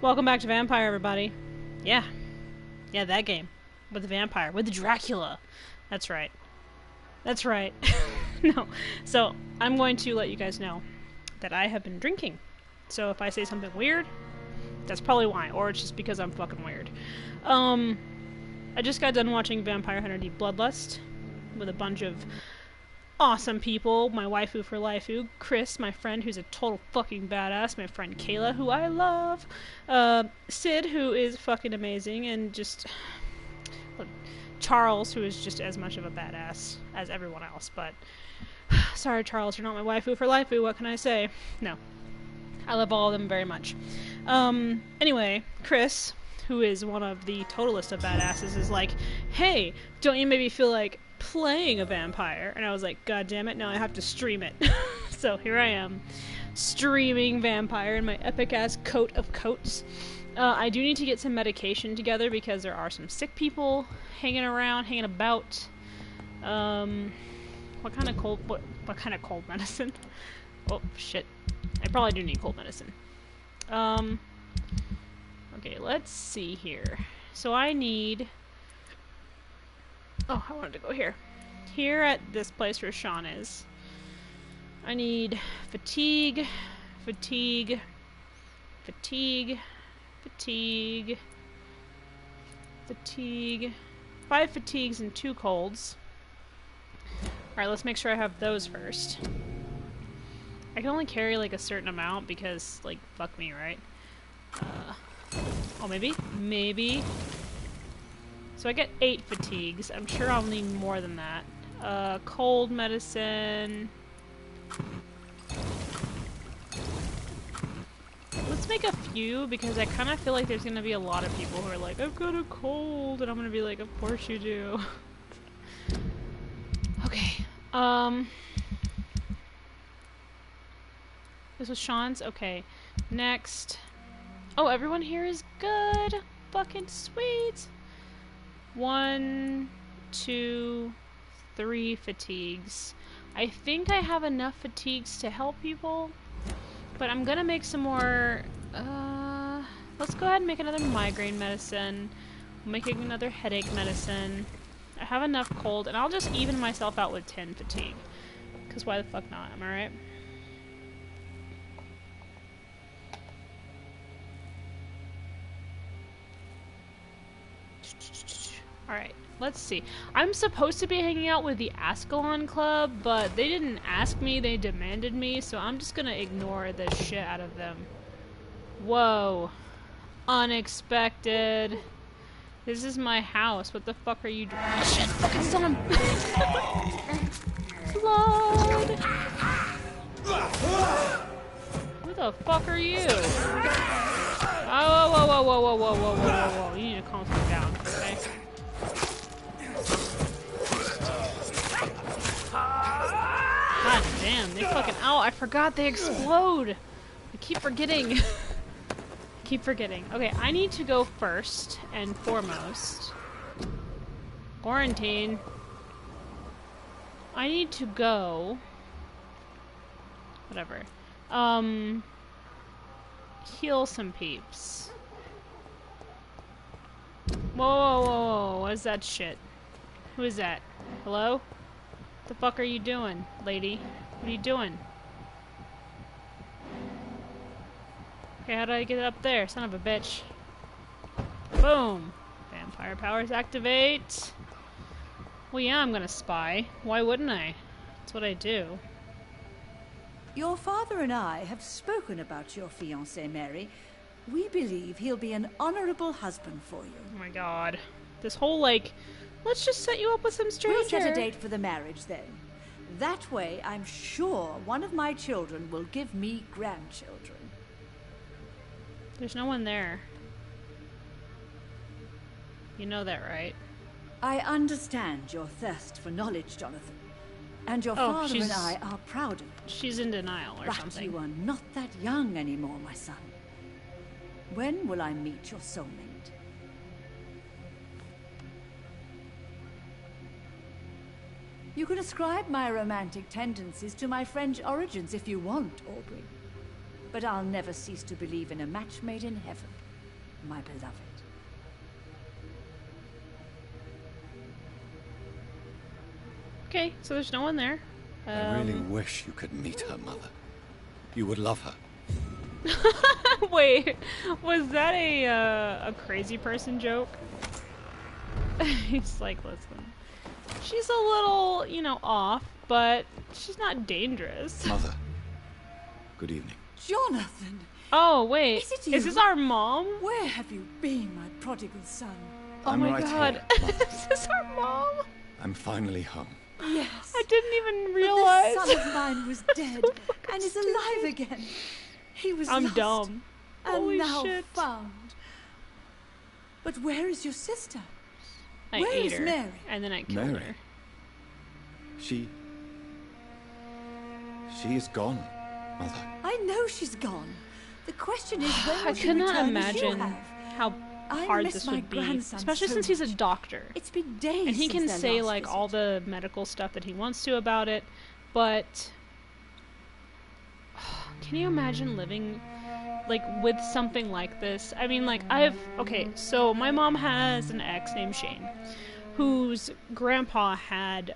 Welcome back to Vampire, everybody. Yeah. Yeah, that game. With the vampire. With the Dracula. That's right. That's right. No. So, I'm going to let you guys know that I have been drinking. So if I say something weird, that's probably why. Or it's just because I'm fucking weird. I just got done watching Vampire Hunter D Bloodlust with a bunch of awesome people. My waifu for lifeu, Chris, my friend who's a total fucking badass, my friend Kayla, who I love, Sid, who is fucking amazing, and just Charles, who is just as much of a badass as everyone else, but sorry Charles, you're not my waifu for lifeu, what can I say? No. I love all of them very much. Anyway, Chris, who is one of the totalist of badasses, is like, hey, don't you maybe feel like playing a vampire? And I was like, god damn it, now I have to stream it. So here I am, streaming Vampire in my epic-ass coat of coats. I do need to get some medication together because there are some sick people hanging about. What kind of cold medicine? Oh, shit. I probably do need cold medicine. Okay, let's see here. So I need... Oh, I wanted to go here. Here at this place where Sean is, I need fatigue, fatigue, fatigue, fatigue, fatigue. 5 fatigues and 2 colds. Alright, let's make sure I have those first. I can only carry like a certain amount because, like, fuck me, right? Oh, maybe? Maybe. So I get 8 fatigues. I'm sure I'll need more than that. Cold medicine. Let's make a few because I kind of feel like there's going to be a lot of people who are like, I've got a cold, and I'm going to be like, of course you do. Okay. This was Sean's? Okay. Next. Oh, everyone here is good. Fucking sweet. 1, 2, 3 fatigues. I think I have enough fatigues to help people, but I'm gonna make some more. Let's go ahead and make another migraine medicine. I'm making another headache medicine. I have enough cold, and I'll just even myself out with 10 fatigue. Because why the fuck not? Am I right? Alright, let's see. I'm supposed to be hanging out with the Ascalon Club, but they didn't ask me, they demanded me, so I'm just gonna ignore the shit out of them. Whoa. Unexpected. This is my house. What the fuck are you doing? Oh, shit, fucking son! Blood! Who the fuck are you? Oh, whoa, whoa, whoa, whoa, whoa, whoa, whoa, whoa, whoa. You need to calm down, okay? God damn, they fucking... Oh, I forgot they explode! I keep forgetting. Keep forgetting. Okay, I need to go first and foremost. Quarantine. I need to go... Whatever. Heal some peeps. Whoa, whoa, whoa, whoa, what is that shit? Who is that? Hello? What the fuck are you doing, lady? What are you doing? Okay, how do I get it up there? Son of a bitch. Boom! Vampire powers activate! Well, yeah, I'm gonna spy. Why wouldn't I? That's what I do. Your father and I have spoken about your fiancé, Mary. We believe he'll be an honorable husband for you. Oh my god. This whole, like, let's just set you up with some stranger. We'll set a date for the marriage then. That way, I'm sure one of my children will give me grandchildren. There's no one there. You know that, right? I understand your thirst for knowledge, Jonathan. And your father and I are proud of it. She's in denial or something. But you are not that young anymore, my son. When will I meet your soulmate? You can ascribe my romantic tendencies to my French origins if you want, Aubrey. But I'll never cease to believe in a match made in heaven. my beloved. Okay, so there's no one there. I really wish you could meet her, Mother. You would love her. Wait, was that a crazy person joke? He's like, listen, she's a little, you know, off, but she's not dangerous. Mother, good evening. Jonathan! Oh, wait, Is it is you? this our mom? Where have you been, my prodigal son? Oh I'm my right god, here, Mother. is this our mom? I'm finally home. Yes. I didn't even But realize. this son of mine was dead and is alive again. He was I'm lost dumb. and Holy now shit. found. But where is your sister? I Where ate is her, Mary? and then I killed Mary? her. She is gone, Mother. I know she's gone. The question is when I will she cannot return as you imagine have? how I hard miss this my would be, grandson especially so since he's a much. doctor. It's been days And he since can their say last like visit. all the medical stuff that he wants to about it, but can you imagine living like with something like this? I mean, like okay, so my mom has an ex named Shane whose grandpa had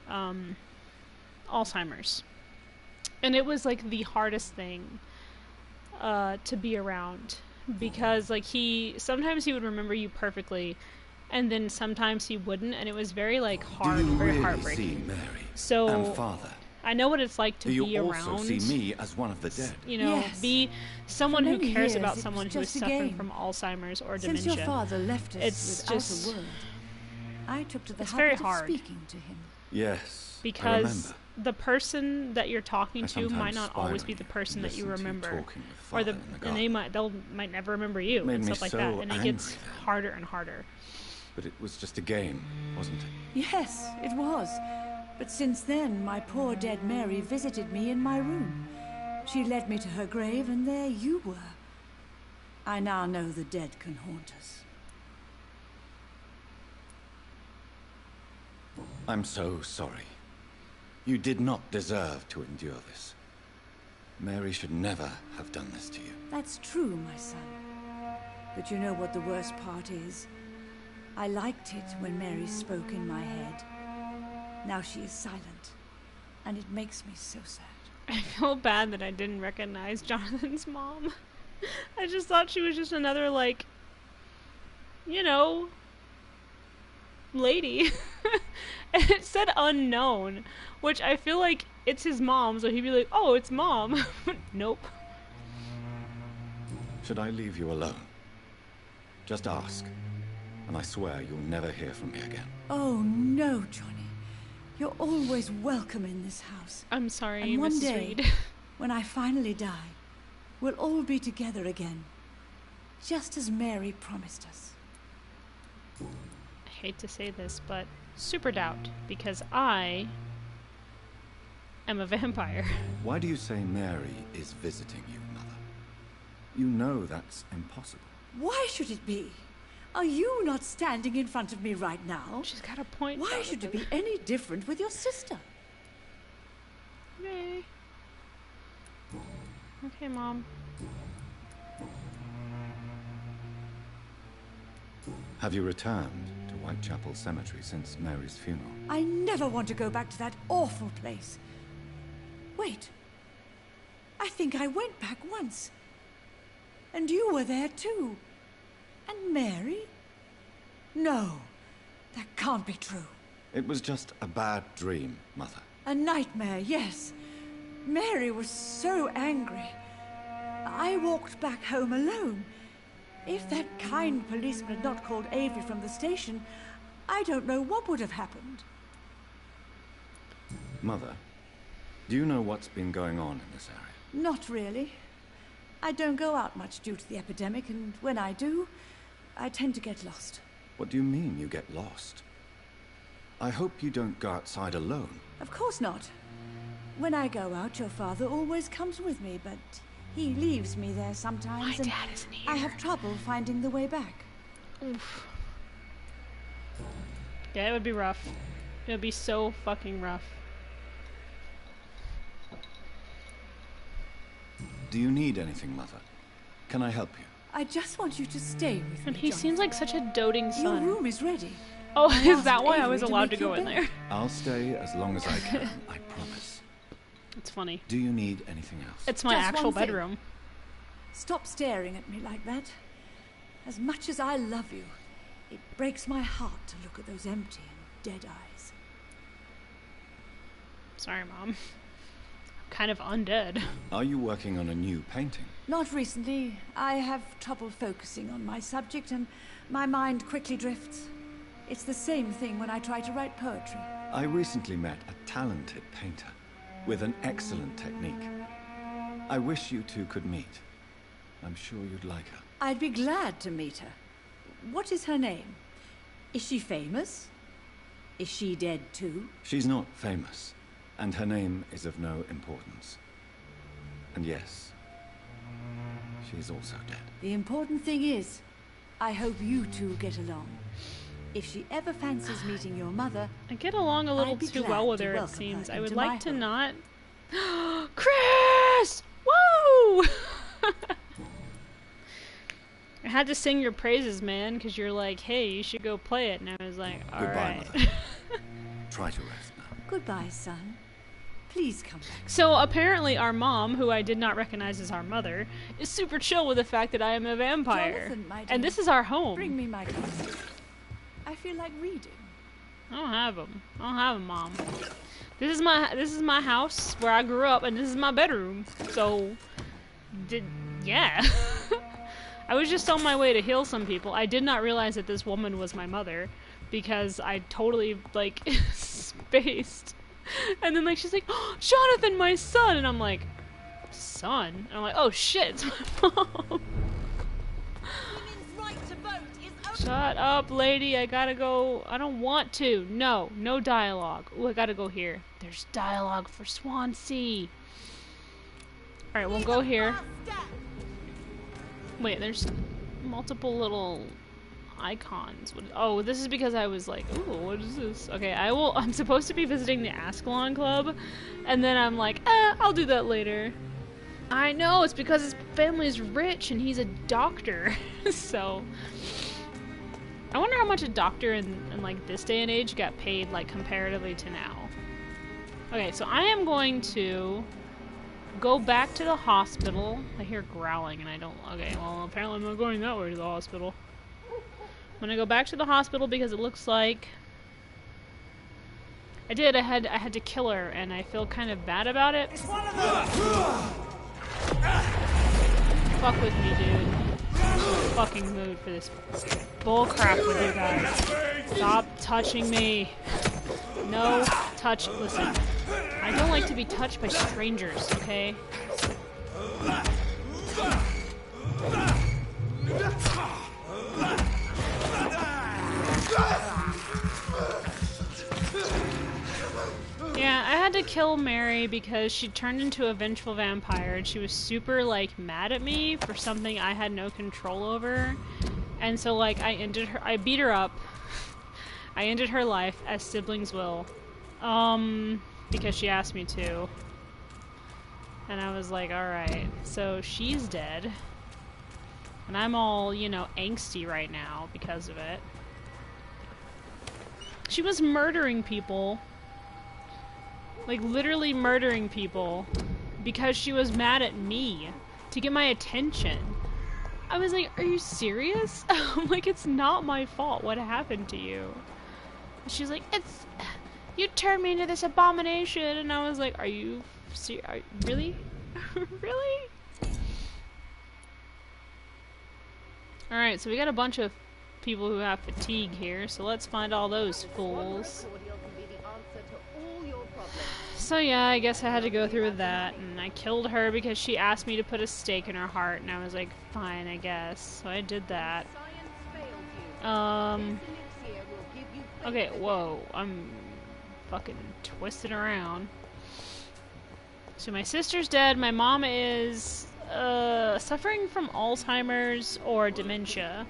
Alzheimer's, and it was like the hardest thing to be around, because like sometimes he would remember you perfectly, and then sometimes he wouldn't, and it was very like hard, Do you very really heartbreaking. see Mary So and Father? I know what it's like to Do you be also around, see me as one of the dead? you know, Yes. be someone For who many cares years, about it someone was who is just a suffering game. from Alzheimer's or Since dementia. your father left us It's without just- a word, I took to the it's very habit of hard. speaking to him. Yes, I Because remember. the person that you're talking I to might sometimes not spy always on be the you person and that you listen to you remember, talking with or Father in the and they garden. might never remember you Made and me stuff like so that, and it gets angry then. harder and harder. But it was just a game, wasn't it? Yes, it was. But since then, my poor dead Mary visited me in my room. She led me to her grave, and there you were. I now know the dead can haunt us. I'm so sorry. You did not deserve to endure this. Mary should never have done this to you. That's true, my son. But you know what the worst part is? I liked it when Mary spoke in my head. Now she is silent, and it makes me so sad. I feel bad that I didn't recognize Jonathan's mom. I just thought she was just another, like, you know, lady. And it said unknown, which I feel like it's his mom, so he'd be like, oh, it's mom. Nope. Should I leave you alone? Just ask, and I swear you'll never hear from me again. Oh, no, Johnny. You're always welcome in this house. I'm sorry, And one Mrs. day, Reed. when I finally die, we'll all be together again. Just as Mary promised us. I hate to say this, but super doubt, because I am a vampire. Why do you say Mary is visiting you, Mother? You know that's impossible. Why should it be? Are you not standing in front of me right now? She's got a point. Why should it Jonathan. be any different with your sister? Okay. Okay, Mom. Have you returned to Whitechapel Cemetery since Mary's funeral? I never want to go back to that awful place. Wait. I think I went back once. And you were there too. And Mary? No, that can't be true. It was just a bad dream, Mother. A nightmare, yes. Mary was so angry. I walked back home alone. If that kind policeman had not called Avery from the station, I don't know what would have happened. Mother, do you know what's been going on in this area? Not really. I don't go out much due to the epidemic, and when I do, I tend to get lost. What do you mean you get lost? I hope you don't go outside alone. Of course not. When I go out, your father always comes with me, but he leaves me there sometimes, My and dad isn't here. I have trouble finding the way back. Oof. Yeah, it would be rough. It would be so fucking rough. Do you need anything, Mother? Can I help you? I just want you to stay with me, And he Jonathan. seems like such a doting Your son. room is ready. Oh, I is asked that why I Avery was to allowed to make go your in bed. there? I'll stay as long as I can, I promise. It's funny. Do you need anything else? It's my Just actual one thing. bedroom. Stop staring at me like that. As much as I love you, it breaks my heart to look at those empty and dead eyes. Sorry, Mom. I'm kind of undead. Are you working on a new painting? Not recently. I have trouble focusing on my subject and my mind quickly drifts. It's the same thing when I try to write poetry. I recently met a talented painter with an excellent technique. I wish you two could meet. I'm sure you'd like her. I'd be glad to meet her. What is her name? Is she famous? Is she dead too? She's not famous, and her name is of no importance. And yes, she's also dead. The important thing is, I hope you two get along. If she ever fancies meeting your mother, I get along a little I'd be too glad well with to her, it welcome seems. her I would into my like to home. not... Chris! Woo! I had to sing your praises, man, because you're like, hey, you should go play it. And I was like, Goodbye, alright. Mother. Try to rest now. goodbye, son. Please come back. So apparently our mom, who I did not recognize as our mother, is super chill with the fact that I am a vampire. Jonathan, my dear, And this is our home. Bring me my coffee. I feel like reading. I don't have them. I don't have a mom. This is my house where I grew up, and this is my bedroom. So, yeah. I was just on my way to heal some people. I did not realize that this woman was my mother because I totally like spaced. And then like she's like, oh, Jonathan, my son, and I'm like, son? And I'm like, oh shit, it's my mom. Shut up, lady. I gotta go. I don't want to. No dialogue. Ooh, I gotta go here. There's dialogue for Swansea. Alright, we'll go here. Wait, there's multiple little icons. Oh, this is because I was like, ooh, what is this? Okay, I'm supposed to be visiting the Ascalon Club, and then I'm like, I'll do that later. I know, it's because his family's rich and he's a doctor. So, I wonder how much a doctor in like this day and age got paid like comparatively to now. Okay, so I am going to go back to the hospital. I hear growling and I don't... Okay, well apparently I'm not going that way to the hospital. I'm gonna go back to the hospital because it looks like... I had to kill her and I feel kind of bad about it. It's one of them. Fuck with me, dude. Fucking mood for this bullcrap with you guys. Stop touching me. No touch. Listen, I don't like to be touched by strangers, okay? Yeah, I had to kill Mary because she turned into a vengeful vampire and she was super, like, mad at me for something I had no control over. And so, like, I beat her up. I ended her life as siblings will. Because she asked me to. And I was like, alright. So she's dead. And I'm all, you know, angsty right now because of it. She was murdering people. Like, literally murdering people because she was mad at me to get my attention. I was like, are you serious? I'm like, it's not my fault. What happened to you? And she's like, you turned me into this abomination. And I was like, are you really? Really? Alright, so we got a bunch of people who have fatigue here, so let's find all those fools. So yeah, I guess I had to go through with that, and I killed her because she asked me to put a stake in her heart, and I was like, fine, I guess. So I did that. Okay, whoa, I'm fucking twisted around. So my sister's dead, my mom is, suffering from Alzheimer's or dementia.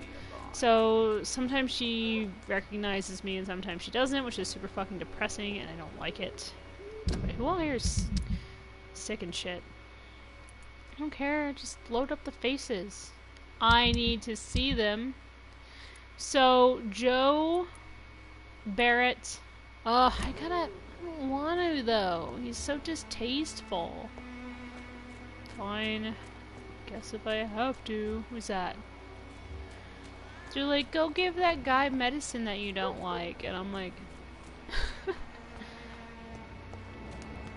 So sometimes she recognizes me and sometimes she doesn't, which is super fucking depressing, and I don't like it. But who all here is sick and shit? I don't care, just load up the faces. I need to see them. So, Joe Barrett. Oh, I don't want to, though. He's so distasteful. Fine. Guess if I have to. Who's that? They're like, go give that guy medicine that you don't like. And I'm like...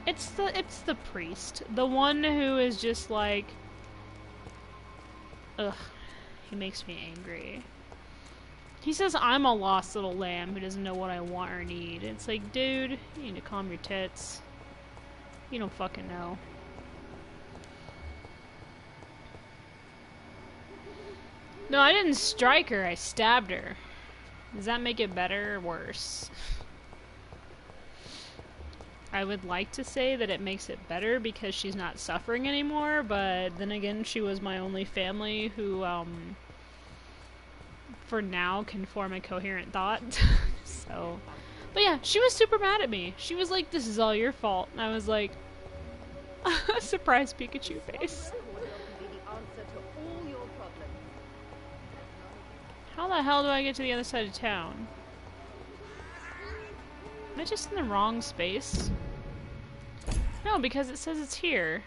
It's the priest. The one who is just like... Ugh. He makes me angry. He says I'm a lost little lamb who doesn't know what I want or need. It's like, dude, you need to calm your tits. You don't fucking know. No, I didn't strike her, I stabbed her. Does that make it better or worse? I would like to say that it makes it better because she's not suffering anymore, but then again, she was my only family who, for now, can form a coherent thought. So, but yeah, she was super mad at me. She was like, this is all your fault. And I was like, surprise Pikachu face. How the hell do I get to the other side of town? Am I just in the wrong space? No, because it says it's here.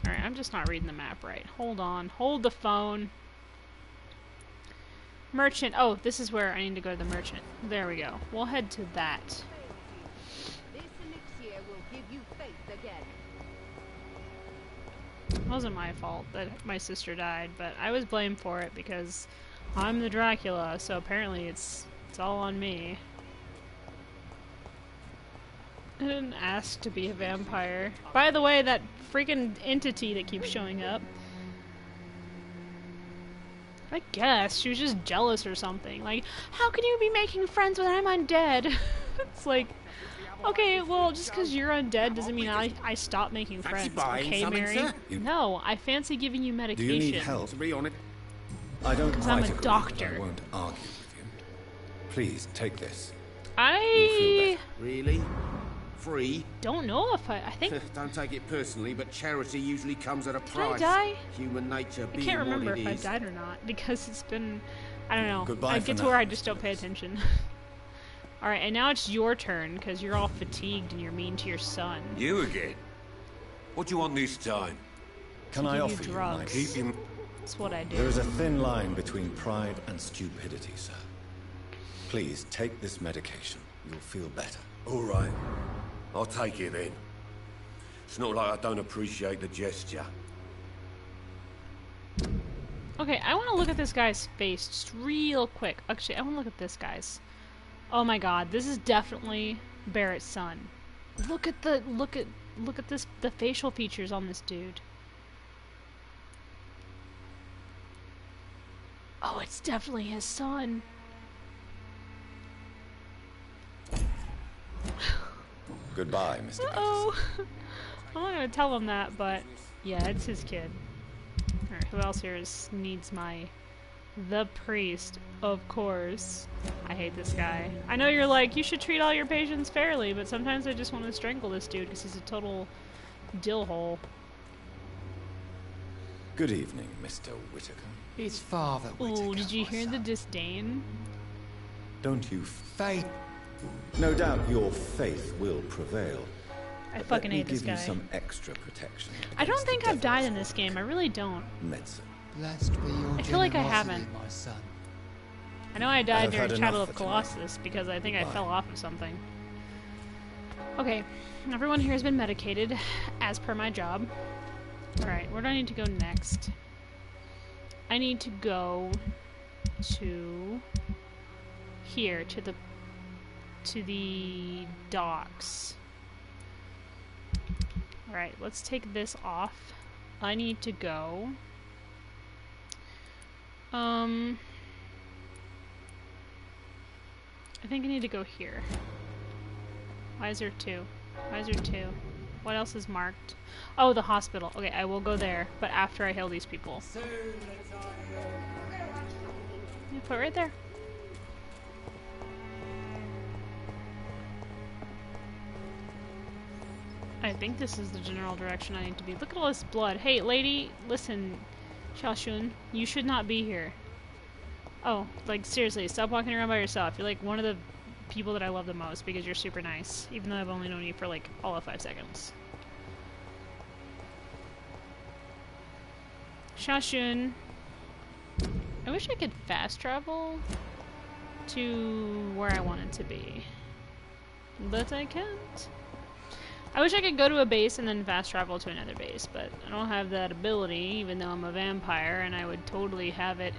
Alright, I'm just not reading the map right. Hold on. Hold the phone. Merchant. Oh, this is where I need to go to the merchant. There we go. We'll head to that. This elixir will give you faith again. It wasn't my fault that my sister died, but I was blamed for it because I'm the Dracula, so apparently it's all on me. I didn't ask to be a vampire. By the way, that freaking entity that keeps showing up. I guess she was just jealous or something. Like, how can you be making friends when I'm undead? It's like, okay, well, just because you're undead doesn't mean I stop making friends. Okay, Mary? No, I fancy giving you medication. Do you need help? I don't quite I'm a agree, doctor. but I won't argue with you. Please, take this. I Really? Free? don't know if I think... Don't take it personally, but charity usually comes at a Did price. I die? Human nature I being can't remember what if it I is. died or not, because it's been... I don't know. Goodbye I for get to now, where I just Mr. don't pay Benson. attention. Alright, and now it's your turn, because you're all fatigued and you're mean to your son. You again? What do you want this time? Can To I give you offer you drugs. my... Keep him... That's what I do. There is a thin line between pride and stupidity, sir. Please, take this medication. You'll feel better. All right. I'll take it then. It's not like I don't appreciate the gesture. Okay, I want to look at this guy's face just real quick. Actually, I want to look at this guy's. Oh my god, this is definitely Barrett's son. Look at the look at this the facial features on this dude. Oh, it's definitely his son. Goodbye, Mr. Uh-oh. I'm not gonna tell him that, but yeah, it's his kid. Alright, who else here needs my... The priest, of course. I hate this guy. I know you're like, you should treat all your patients fairly, but sometimes I just want to strangle this dude because he's a total dill hole. Good evening, Mr. Whitaker. It's Father Whitaker. Ooh, did you my hear the son. disdain? Don't you... Faith. No doubt your faith will prevail. I But fucking let me hate this give you guy. some extra protection. I don't against the think I've died devils in this game. I really don't. Medicine. Blessed be your I feel like I generosity, haven't. my son. I know I died have during had Shadow enough of for tonight. Colossus because I think I Bye. fell off of something. Okay, everyone here has been medicated, as per my job. Alright, where do I need to go next? I need to go to here, to the docks. Alright, let's take this off. I need to go. I think I need to go here. Why is there two? Why is there two? What else is marked? Oh, the hospital. Okay, I will go there, but after I heal these people. Yeah, put it right there. I think this is the general direction I need to be. Look at all this blood. Hey, lady, listen. Xiaoxun, you should not be here. Oh, like seriously, stop walking around by yourself. You're like one of the people that I love the most because you're super nice, even though I've only known you for like all of 5 seconds. Xiaoxun, I wish I could fast travel to where I wanted to be, but I can't. I wish I could go to a base and then fast travel to another base, but I don't have that ability, even though I'm a vampire, and I would totally have it.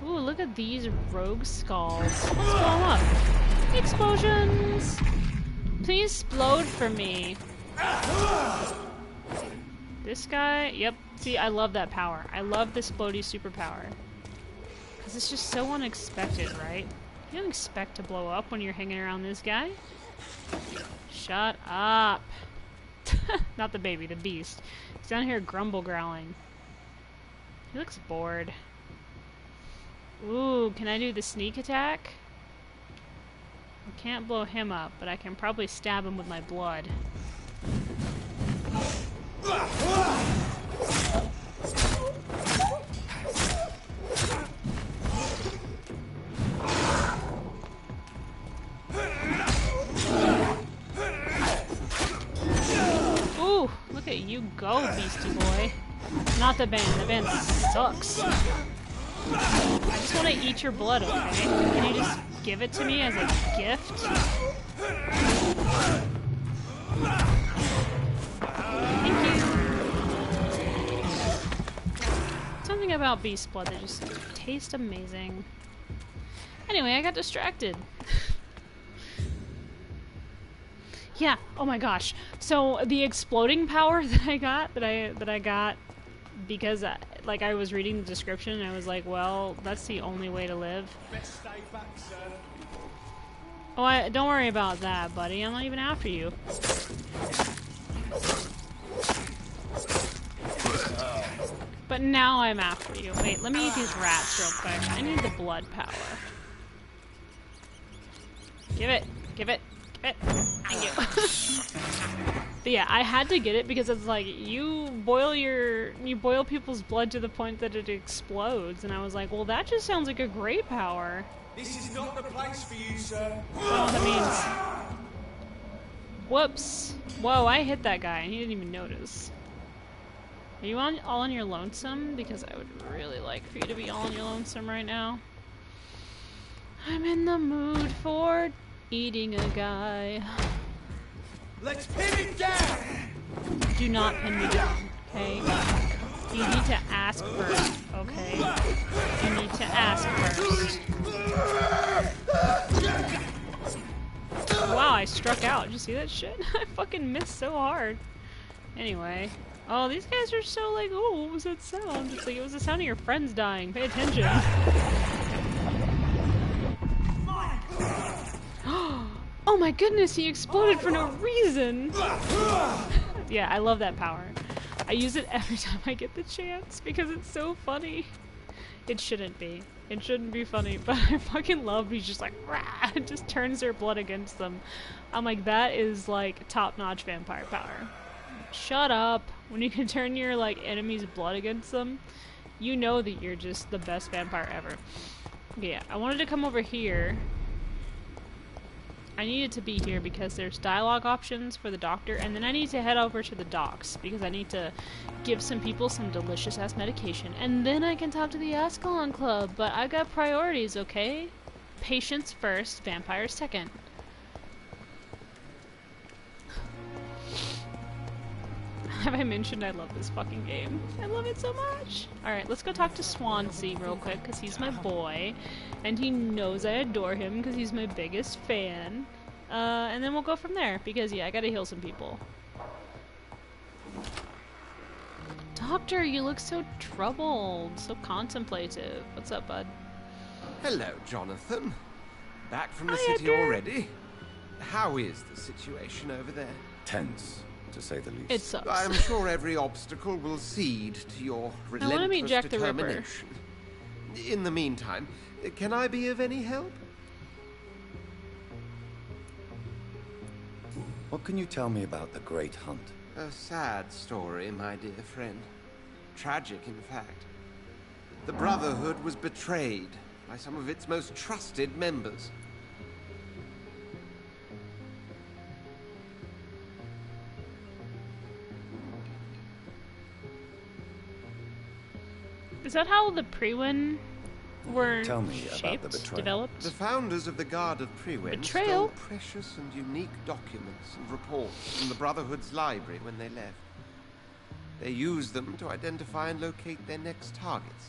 Ooh, look at these rogue skulls. Let's blow them up. Explosions! Please explode for me. This guy, yep. See, I love that power. I love this floaty superpower. Because it's just so unexpected, right? You don't expect to blow up when you're hanging around this guy. Shut up. Not the baby, the beast. He's down here grumble growling. He looks bored. Ooh, can I do the sneak attack? I can't blow him up, but I can probably stab him with my blood. Ooh, look at you go, beastie boy. Not the band. The band sucks. I just want to eat your blood, okay? Can you just give it to me as a gift? Thank you. Something about beast blood that just tastes amazing. Anyway, I got distracted. Yeah, oh my gosh. So the exploding power that I got because like I was reading the description and I was like, well, that's the only way to live. Best stay back, sir. Oh, don't worry about that, buddy. I'm not even after you. But now I'm after you. Wait, let me eat these rats real quick. I need the blood power. Give it. Give it. Give it. Thank you. But yeah, I had to get it because it's like you boil people's blood to the point that it explodes, and I was like, well, that just sounds like a great power. This is not the place for you, sir. I don't know what that means. Whoops. Whoa, I hit that guy and he didn't even notice. Are you all on your lonesome? Because I would really like for you to be all on your lonesome right now. I'm in the mood for eating a guy. Let's pin it down! Do not pin me down, okay? You need to ask first, okay? You need to ask first. Wow, I struck out. Did you see that shit? I fucking missed so hard. Anyway. Oh, these guys are so like, oh, what was that sound? It's like, it was the sound of your friends dying. Pay attention. Oh my goodness, he exploded for no reason! Yeah, I love that power. I use it every time I get the chance because it's so funny. It shouldn't be. It shouldn't be funny, but I fucking love he's just like, rah, it just turns their blood against them. I'm like, that is like top-notch vampire power. Shut up. When you can turn your like enemy's blood against them, you know that you're just the best vampire ever. Okay, yeah, I wanted to come over here. I needed to be here because there's dialogue options for the doctor, and then I need to head over to the docks because I need to give some people some delicious ass medication, and then I can talk to the Ascalon Club. But I got priorities, okay? Patients first, vampires second. Have I mentioned I love this fucking game? I love it so much! Alright, let's go talk to Swansea real quick, because he's my boy. And he knows I adore him, because he's my biggest fan. And then we'll go from there, because yeah, I gotta heal some people. Doctor, you look so troubled, so contemplative. What's up, bud? Hello, Jonathan. Back from the Hi, city Edgar. already? How is the situation over there? Tense, to say the least. It sucks. I'm sure every obstacle will cede to your I wanna meet relentless Jack the Ripper. determination. In the meantime, can I be of any help? What can you tell me about the Great Hunt? A sad story, my dear friend. Tragic, in fact. The Brotherhood was betrayed by some of its most trusted members. Is that how the Priwen were Tell me about shaped, the betrayal. developed? The founders of the Guard of Priwen Betrayal? stole precious and unique documents and reports from the Brotherhood's library when they left. They used them to identify and locate their next targets.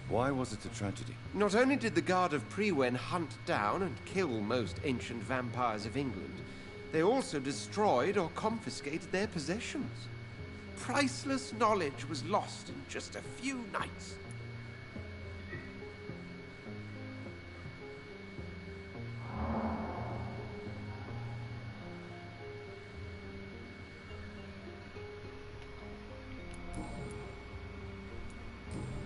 Why was it a tragedy? Not only did the Guard of Priwen hunt down and kill most ancient vampires of England, they also destroyed or confiscated their possessions. Priceless knowledge was lost in just a few nights.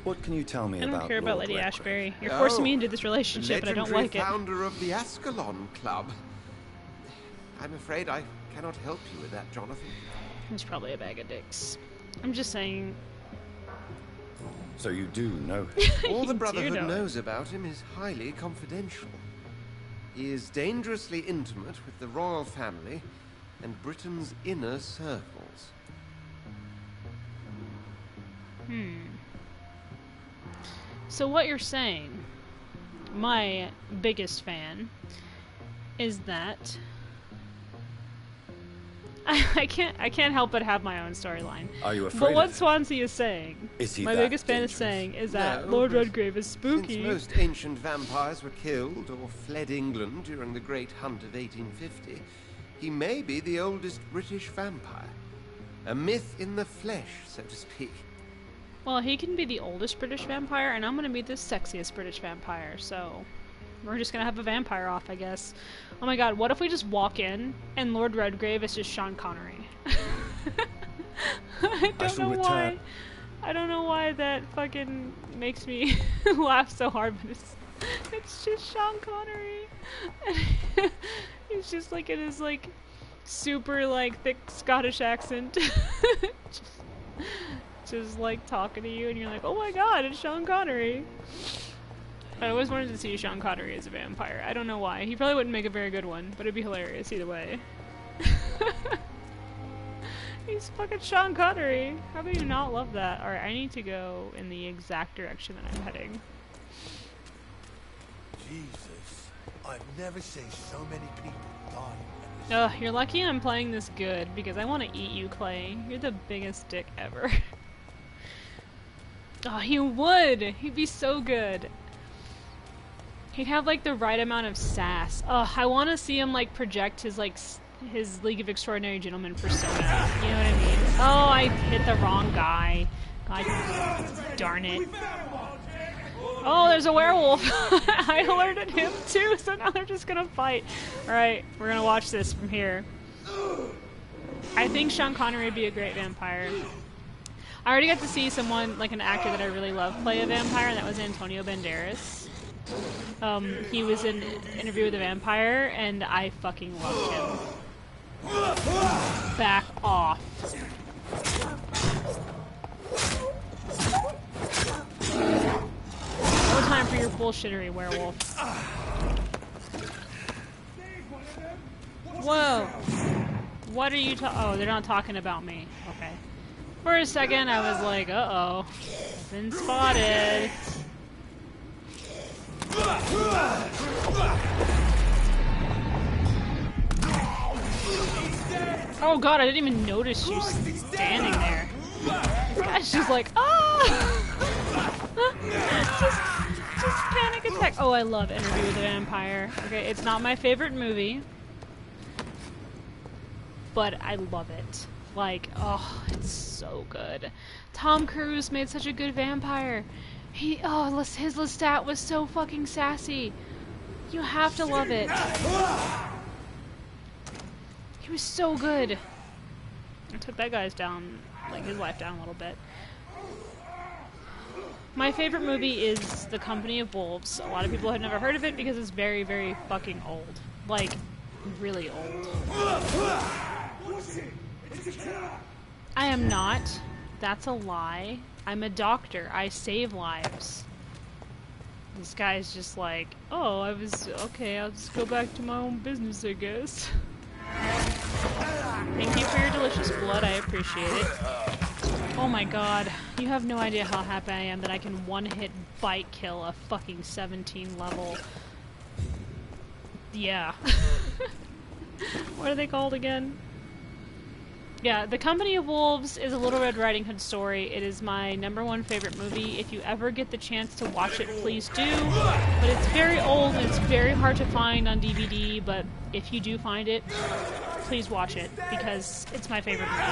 What can you tell me I about don't care about Lord Lady Redgrave? Ashbury. You're forcing me into this The relationship, and I don't legendary like it. founder of the Ascalon Club. I'm afraid I cannot help you with that, Jonathan. He's probably a bag of dicks. I'm just saying. So you do know him. All You the do Brotherhood know it. knows about him is highly confidential. He is dangerously intimate with the royal family and Britain's inner circles. So what you're saying, my biggest fan, is that I can't help but have my own storyline. Are you afraid But what of him? Swansea is saying, Is he my that biggest fan is dangerous? saying, is that No, Lord but Redgrave is spooky. Since most ancient vampires were killed or fled England during the Great Hunt of 1850, he may be the oldest British vampire. A myth in the flesh, so to speak. Well, he can be the oldest British vampire, and I'm gonna be the sexiest British vampire, so we're just gonna have a vampire off, I guess. Oh my god, what if we just walk in and Lord Redgrave is just Sean Connery? I don't shall know why. return. I don't know why that fucking makes me laugh so hard, but it's just Sean Connery. He's just like in his like super like thick Scottish accent. just like talking to you, and you're like, oh my god, it's Sean Connery. I always wanted to see Sean Connery as a vampire. I don't know why. He probably wouldn't make a very good one, but it'd be hilarious either way. He's fucking Sean Connery. How do you not love that? Alright, I need to go in the exact direction that I'm heading. Jesus, I've never seen so many people dying. Ugh, you're lucky I'm playing this good, because I want to eat you, Clay. You're the biggest dick ever. Oh, he would! He'd be so good. He'd have, like, the right amount of sass. Ugh, I want to see him, like, project his, like, his League of Extraordinary Gentlemen persona. You know what I mean? Oh, I hit the wrong guy. God darn it. Oh, there's a werewolf! I alerted him, too, so now they're just gonna fight. Alright, we're gonna watch this from here. I think Sean Connery would be a great vampire. I already got to see someone, like an actor that I really love, play a vampire, and that was Antonio Banderas. He was in Interview with a Vampire, and I fucking loved him. Back off. No time for your bullshittery, werewolf. Whoa. What are you oh, they're not talking about me. Okay. For a second, I was like, uh-oh. Been spotted. Oh god, I didn't even notice you standing there. This guy's just like, just panic attack. Oh, I love Interview with a Vampire. Okay, it's not my favorite movie, but I love it. Like, oh, it's so good. Tom Cruise made such a good vampire. His Lestat was so fucking sassy. You have to love it. He was so good. I took that guy's down, like his life down a little bit. My favorite movie is The Company of Wolves. A lot of people have never heard of it because it's very, very fucking old. Like, really old. I am not. That's a lie. I'm a doctor. I save lives. This guy's just like, oh, okay, I'll just go back to my own business, I guess. Thank you for your delicious blood, I appreciate it. Oh my god, you have no idea how happy I am that I can one-hit bite kill a fucking 17 level. Yeah. What are they called again? Yeah, The Company of Wolves is a Little Red Riding Hood story. It is my #1 favorite movie. If you ever get the chance to watch it, please do. But it's very old and it's very hard to find on DVD, but if you do find it, please watch it, because it's my favorite movie.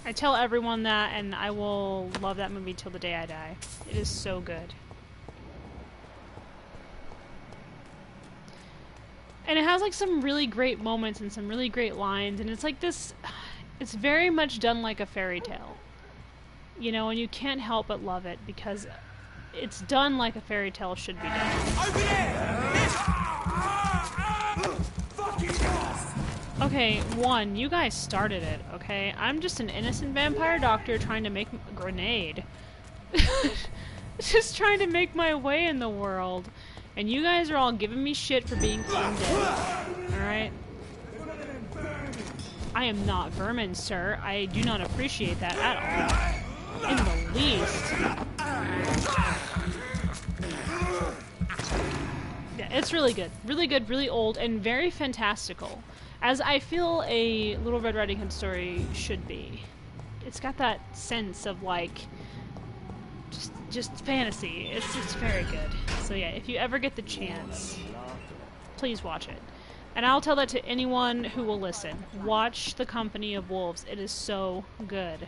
I tell everyone that, and I will love that movie till the day I die. It is so good. And it has like some really great moments and some really great lines, and it's like this, it's very much done like a fairy tale. You know, and you can't help but love it because it's done like a fairy tale should be done. Okay, one, you guys started it, okay? I'm just an innocent vampire doctor trying to make a grenade. Just trying to make my way in the world. And you guys are all giving me shit for being undead. Alright? I am not vermin, sir. I do not appreciate that at all. In the least. Yeah, it's really good. Really good, really old, and very fantastical. As I feel a Little Red Riding Hood story should be. It's got that sense of, like, just fantasy. It's very good. So yeah, if you ever get the chance, please watch it. And I'll tell that to anyone who will listen. Watch The Company of Wolves. It is so good.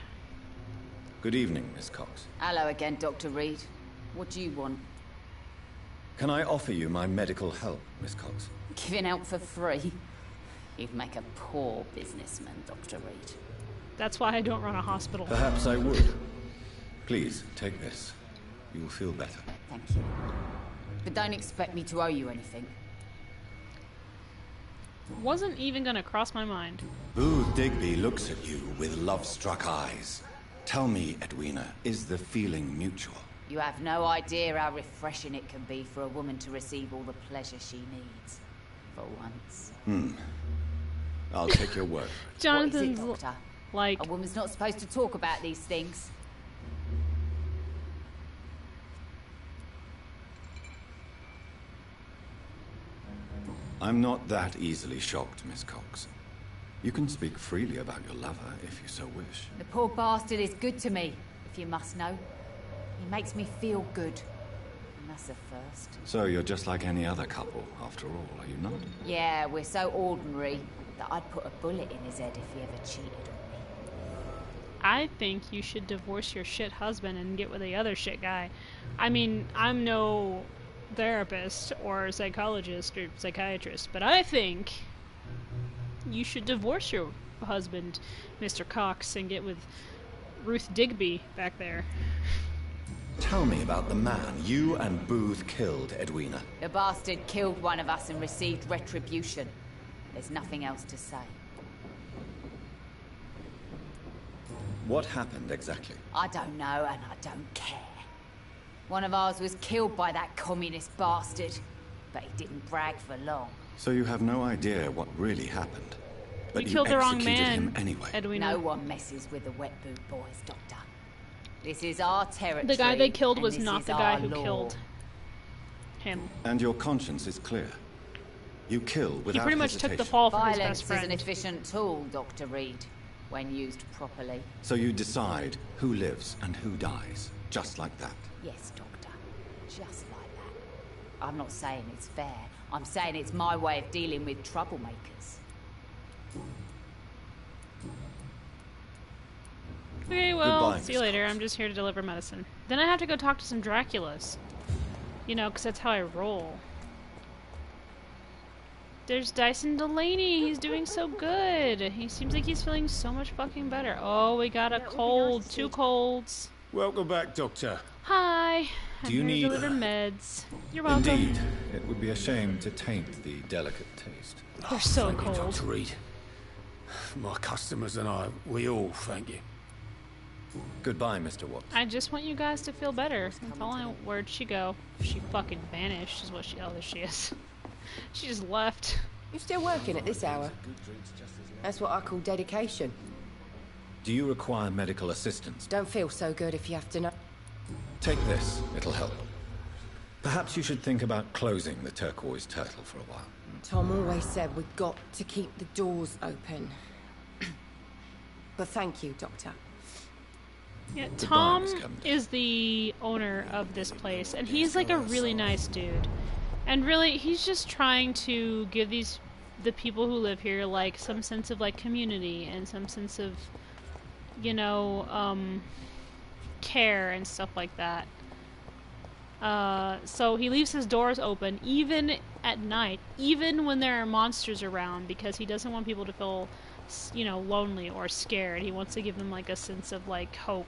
Good evening, Miss Cox. Hello again, Dr. Reed. What do you want? Can I offer you my medical help, Miss Cox? Giving out for free? You'd make a poor businessman, Dr. Reed. That's why I don't run a hospital. Perhaps I would. Please, take this. You will feel better. Thank you. But don't expect me to owe you anything. Wasn't even gonna cross my mind. Booth Digby looks at you with love-struck eyes. Tell me, Edwina, is the feeling mutual? You have no idea how refreshing it can be for a woman to receive all the pleasure she needs. For once. I'll take your word. Jonathan's what is it, Doctor? like... A woman's not supposed to talk about these things. I'm not that easily shocked, Miss Cox. You can speak freely about your lover if you so wish. The poor bastard is good to me, if you must know. He makes me feel good. And that's a first. So you're just like any other couple, after all, are you not? Yeah, we're so ordinary that I'd put a bullet in his head if he ever cheated on me. I think you should divorce your shit husband and get with the other shit guy. I mean, I'm no therapist or psychologist or psychiatrist, but I think you should divorce your husband, Mr. Cox, and get with Ruth Digby back there. Tell me about the man you and Booth killed, Edwina. The bastard killed one of us and received retribution. There's nothing else to say. What happened exactly? I don't know, and I don't care. One of ours was killed by that communist bastard, but he didn't brag for long. So you have no idea what really happened, but You killed the wrong executed man, him anyway. Edwina. No one messes with the wet boot boys, Doctor. This is our territory. The guy they killed was and not this the is guy our who law. killed him. And your conscience is clear. You kill without He pretty much hesitation. took the fall for his Violence best is an friend. efficient tool, Dr. Reed, when used properly. So you decide who lives and who dies, just like that. Yes, Doctor. Just like that. I'm not saying it's fair. I'm saying it's my way of dealing with troublemakers. Okay, well, Goodbye, see you Miss later. Cox. I'm just here to deliver medicine. Then I have to go talk to some Draculas. You know, because that's how I roll. There's Dyson Delaney. He's doing so good. He seems like he's feeling so much fucking better. Oh, we got a cold. 2 colds. Welcome back, Doctor. Hi. Do you I'm here to need... deliver meds. You're welcome. Indeed. It would be a shame to taint the delicate taste. They're so Thank you, cold. Dr. Reed. My customers and I, we all thank you. Goodbye, Mr. Watts. I just want you guys to feel better. That's all I... Where'd she go? She fucking vanished is what she... Oh, there she is. She just left. You're still working at this hour? That's what I call dedication. Do you require medical assistance? Don't feel so good if you have to know. Take this. It'll help. Perhaps you should think about closing the turquoise turtle for a while. Tom always said we've got to keep the doors open. But thank you, Doctor. Yeah, Goodbye, Tom Miss Coventry. is the owner of this place, and he's like a really nice dude. And really, he's just trying to give the people who live here, like, some sense of, like, community and some sense of, you know, care and stuff like that. So he leaves his doors open, even at night, even when there are monsters around, because he doesn't want people to feel, you know, lonely or scared. He wants to give them, like, a sense of, like, hope.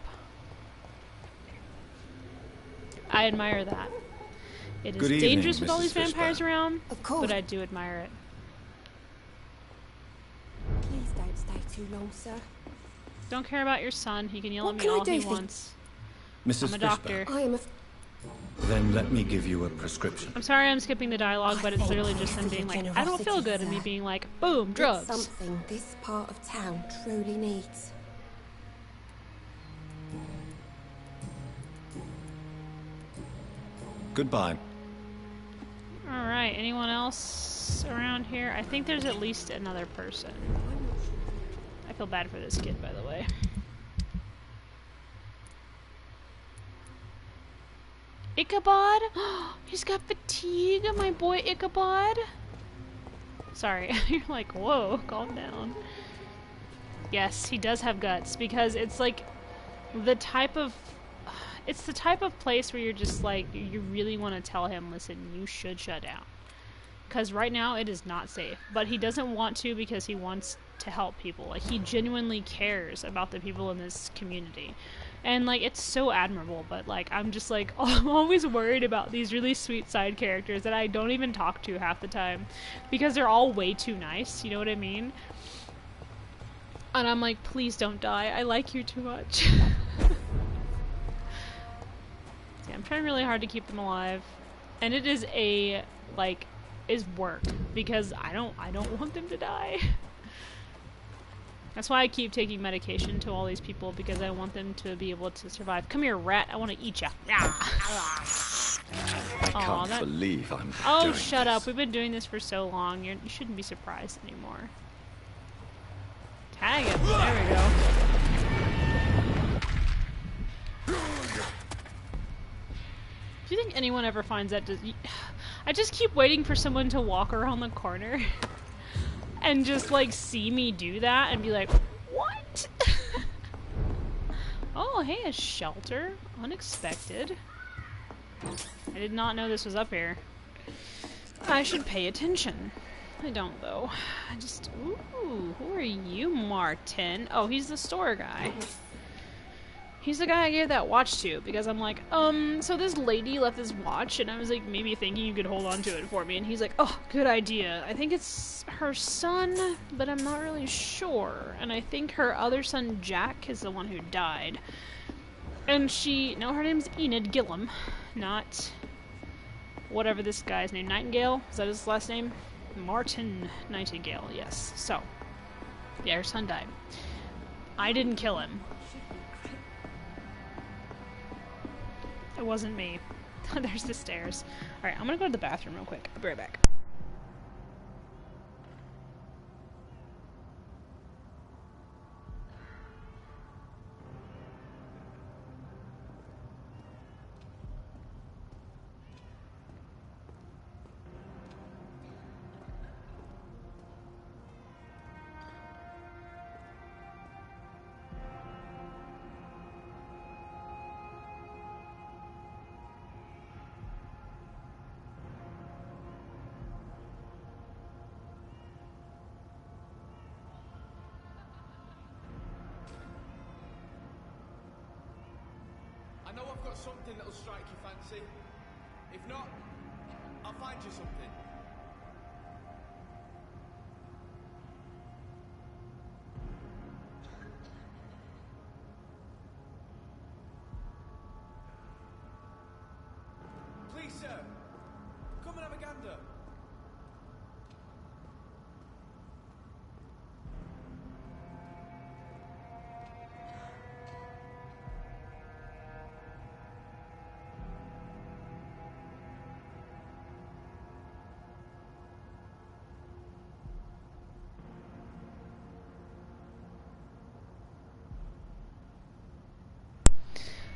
I admire that. It is Good evening, dangerous with all these Mrs. vampires Fishburne. around, Of course. but I do admire it. Please don't stay too long, sir. Don't care about your son. He can yell What at me can I all do he for you? wants. Mrs. I'm a doctor. I am a... Then let me give you a prescription. I'm sorry I'm skipping the dialogue, but it's literally just him being like, I don't feel good, and me being like, boom, drugs. It's something this part of town truly needs. Goodbye. Alright, anyone else around here? I think there's at least another person. I feel bad for this kid, by the way. Ichabod? He's got fatigue, my boy Ichabod. Sorry, you're like, whoa, calm down. Yes, he does have guts, because it's like the type of... It's the type of place where you're just like, you really want to tell him, listen, you should shut down. Because right now it is not safe. But he doesn't want to because he wants to help people. Like, he genuinely cares about the people in this community. And, like, it's so admirable, but, like, I'm just, like, I'm always worried about these really sweet side characters that I don't even talk to half the time. Because they're all way too nice, you know what I mean? And I'm like, please don't die. I like you too much. Yeah, I'm trying really hard to keep them alive. And it is a, like, is work. Because I don't want them to die. That's why I keep taking medication to all these people, because I want them to be able to survive. Come here, rat. I want to eat ya. I can't believe I'm Oh, doing shut this. up. We've been doing this for so long. You shouldn't be surprised anymore. Tag him. There we go. Do you think anyone ever finds that? I just keep waiting for someone to walk around the corner and just, like, see me do that and be like, what? Oh, hey, a shelter. Unexpected. I did not know this was up here. I should pay attention. I don't, though. I just... Ooh, who are you, Martin? Oh, he's the store guy. He's the guy I gave that watch to, because I'm like, so this lady left this watch, and I was like, maybe thinking you could hold on to it for me, and he's like, oh, good idea. I think it's her son, but I'm not really sure, and I think her other son, Jack, is the one who died. And no, her name's Enid Gillum, not whatever this guy's name, Nightingale? Is that his last name? Martin Nightingale, yes. So, yeah, her son died. I didn't kill him. It wasn't me. There's the stairs. Alright, I'm gonna go to the bathroom real quick. I'll be right back. I've got something that'll strike your fancy. If not, I'll find you something. Please, sir, come and have a gander.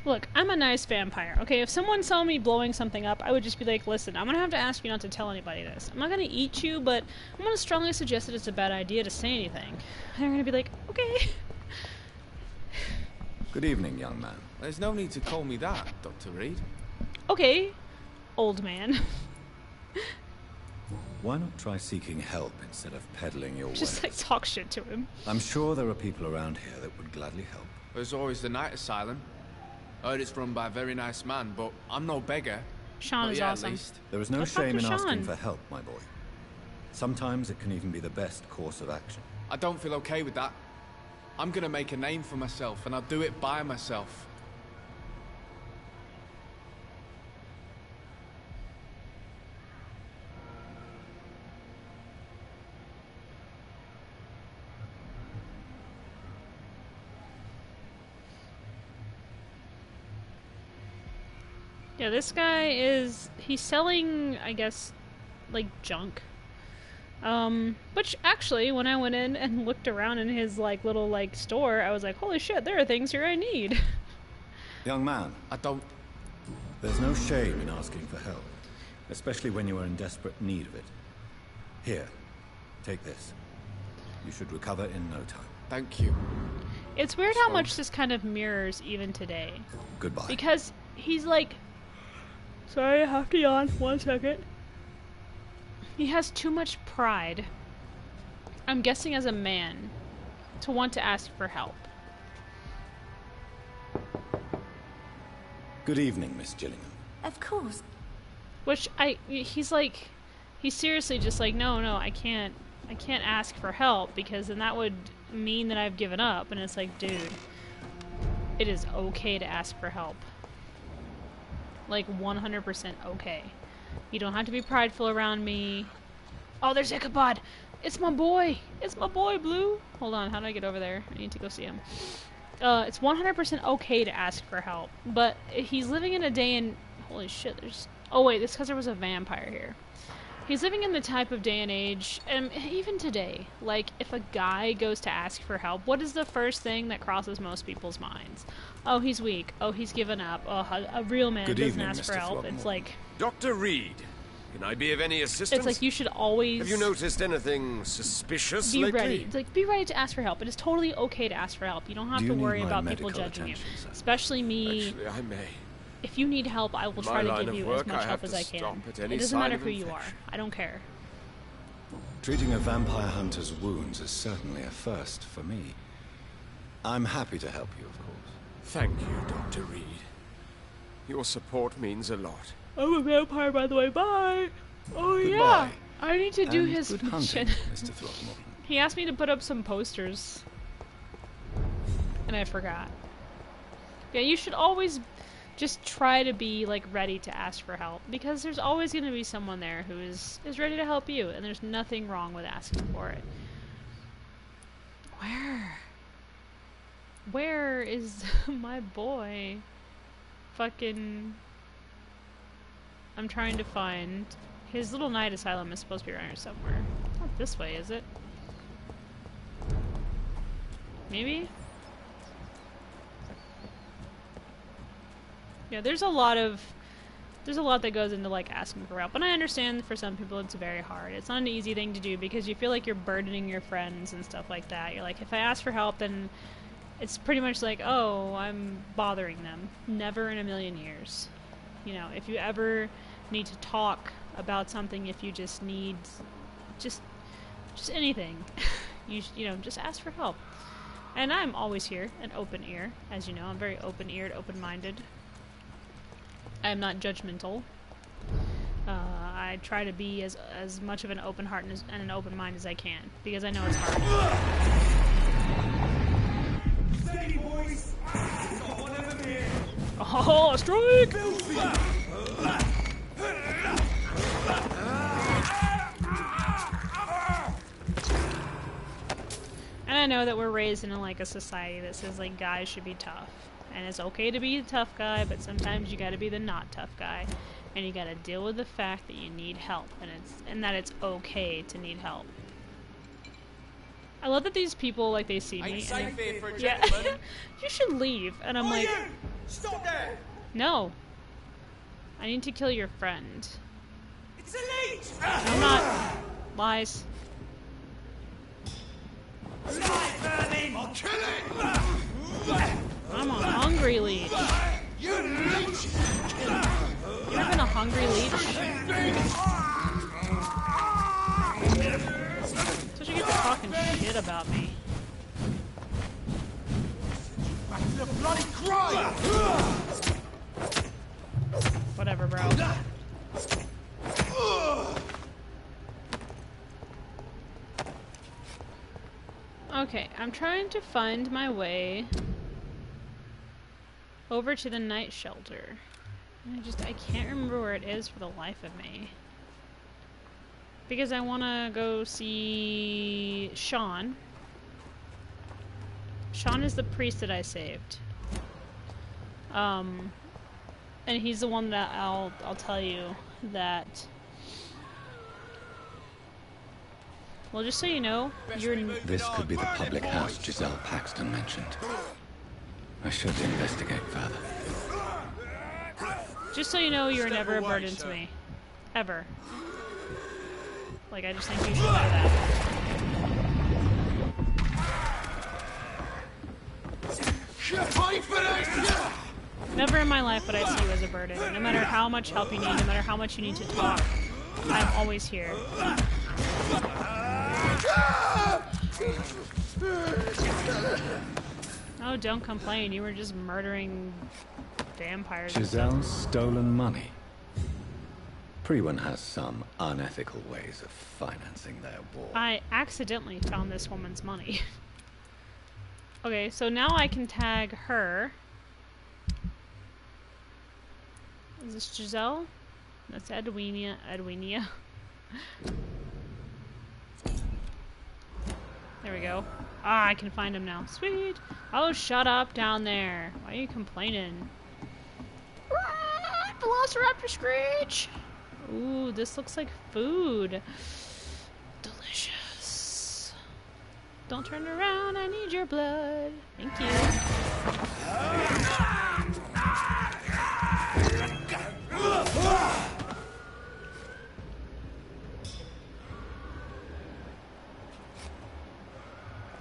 Look, I'm a nice vampire, okay? If someone saw me blowing something up, I would just be like, listen, I'm gonna have to ask you not to tell anybody this. I'm not gonna eat you, but I'm gonna strongly suggest that it's a bad idea to say anything. And they're gonna be like, okay. Good evening, young man. There's no need to call me that, Dr. Reed. Okay, old man. Why not try seeking help instead of peddling your Just like wares? talk shit to him. I'm sure there are people around here that would gladly help. There's always the night asylum. Heard it's run by a very nice man, but I'm no beggar. Sean Not is yet, awesome. At least. There is no Go talk shame to in asking Sean. for help, my boy. Sometimes it can even be the best course of action. I don't feel okay with that. I'm gonna make a name for myself, and I'll do it by myself. Yeah, this guy he's selling, I guess, like junk. Which actually, when I went in and looked around in his like little like store, I was like, holy shit, there are things here I need. Young man, I don't... there's no shame in asking for help, especially when you are in desperate need of it. Here, take this. You should recover in no time. Thank you. It's weird how much this kind of mirrors even today. Goodbye. Because he's like... Sorry, I have to yawn. 1 second. He has too much pride, I'm guessing as a man, to want to ask for help. Good evening, Miss Gillingham. Of course. Which he's like, he's seriously just like, no, I can't ask for help because then that would mean that I've given up. And it's like, dude, it is okay to ask for help. Like 100% okay. You don't have to be prideful around me. Oh, there's Ichabod! It's my boy! It's my boy, Blue! Hold on, how do I get over there? I need to go see him. It's 100% okay to ask for help. But he's living in a day and... Holy shit, there's... Oh wait, this because there was a vampire here. He's living in the type of day and age, and even today, like, if a guy goes to ask for help, what is the first thing that crosses most people's minds? Oh, he's weak. Oh, he's given up. Oh, a real man Good doesn't evening, ask for Mr. help. Throckmorton. It's like... Dr. Reed, can I be of any assistance? It's like you should always... Have you noticed anything suspicious be lately? ready. Like, be ready to ask for help. It is totally okay to ask for help. You don't have Do to you worry need my about people medical judging you. attention, sir? Especially me. Actually, I may. If you need help, I will try to line give of you as work, much I help have as to I stop can. at any It doesn't sign matter of who you are. infection. I don't care. Treating a vampire hunter's wounds is certainly a first for me. I'm happy to help you, of course. Thank you, Dr. Reed. Your support means a lot. I'm a vampire, by the way. Bye! Oh, Goodbye. yeah! I need to do And his good mission. hunting, Mr. Throckmorton. He asked me to put up some posters. And I forgot. Yeah, you should always just try to be, like, ready to ask for help. Because there's always going to be someone there who is ready to help you. And there's nothing wrong with asking for it. Where is my boy? Fucking... I'm trying to find... His little night asylum is supposed to be around here somewhere. Not this way, is it? Maybe? Yeah, there's a lot that goes into, like, asking for help. And I understand for some people it's very hard. It's not an easy thing to do because you feel like you're burdening your friends and stuff like that. You're like, if I ask for help, then it's pretty much like, oh, I'm bothering them. Never in a million years. You know, if you ever need to talk about something, if you just need just anything, you know, just ask for help. And I'm always here, an open ear, as you know. I'm very open-eared, open-minded. I'm not judgmental. I try to be as much of an open heart and an open mind as I can, because I know it's hard. Steady, boys! Got one of them here! Oh, strike! And I know that we're raised in like a society that says like guys should be tough, and it's okay to be a tough guy, but sometimes you got to be the not tough guy, and you got to deal with the fact that you need help, and that it's okay to need help. I love that these people like they see me. Safe here for a yeah, gentleman. you should leave, and I'm like, you? Stop there! no, I need to kill your friend. It's elite! I'm not. Lies. I'll kill it! I'm a hungry leech. You leech! You ever been a hungry leech? So you get to talking shit about me. Back to the bloody cry! Whatever, bro. Okay, I'm trying to find my way over to the night shelter. I can't remember where it is for the life of me. Because I want to go see Sean. Sean is the priest that I saved. And he's the one that I'll tell you that. Well, just so you know, you're. This could be the public house Giselle Paxton mentioned. I should investigate further. Just so you know, you're never a burden to me. Ever. Like, I just think you should know that. Never in my life would I see you as a burden. No matter how much help you need, no matter how much you need to talk, I'm always here. Oh, don't complain. You were just murdering vampires. Giselle's stolen money. Priwen has some unethical ways of financing their war. I accidentally found this woman's money. Okay, so now I can tag her. Is this Giselle? That's Edwina. There we go. Ah, I can find him now. Sweet. Oh, shut up down there. Why are you complaining? Velociraptor Screech! Ooh, this looks like food. Delicious. Don't turn around, I need your blood. Thank you.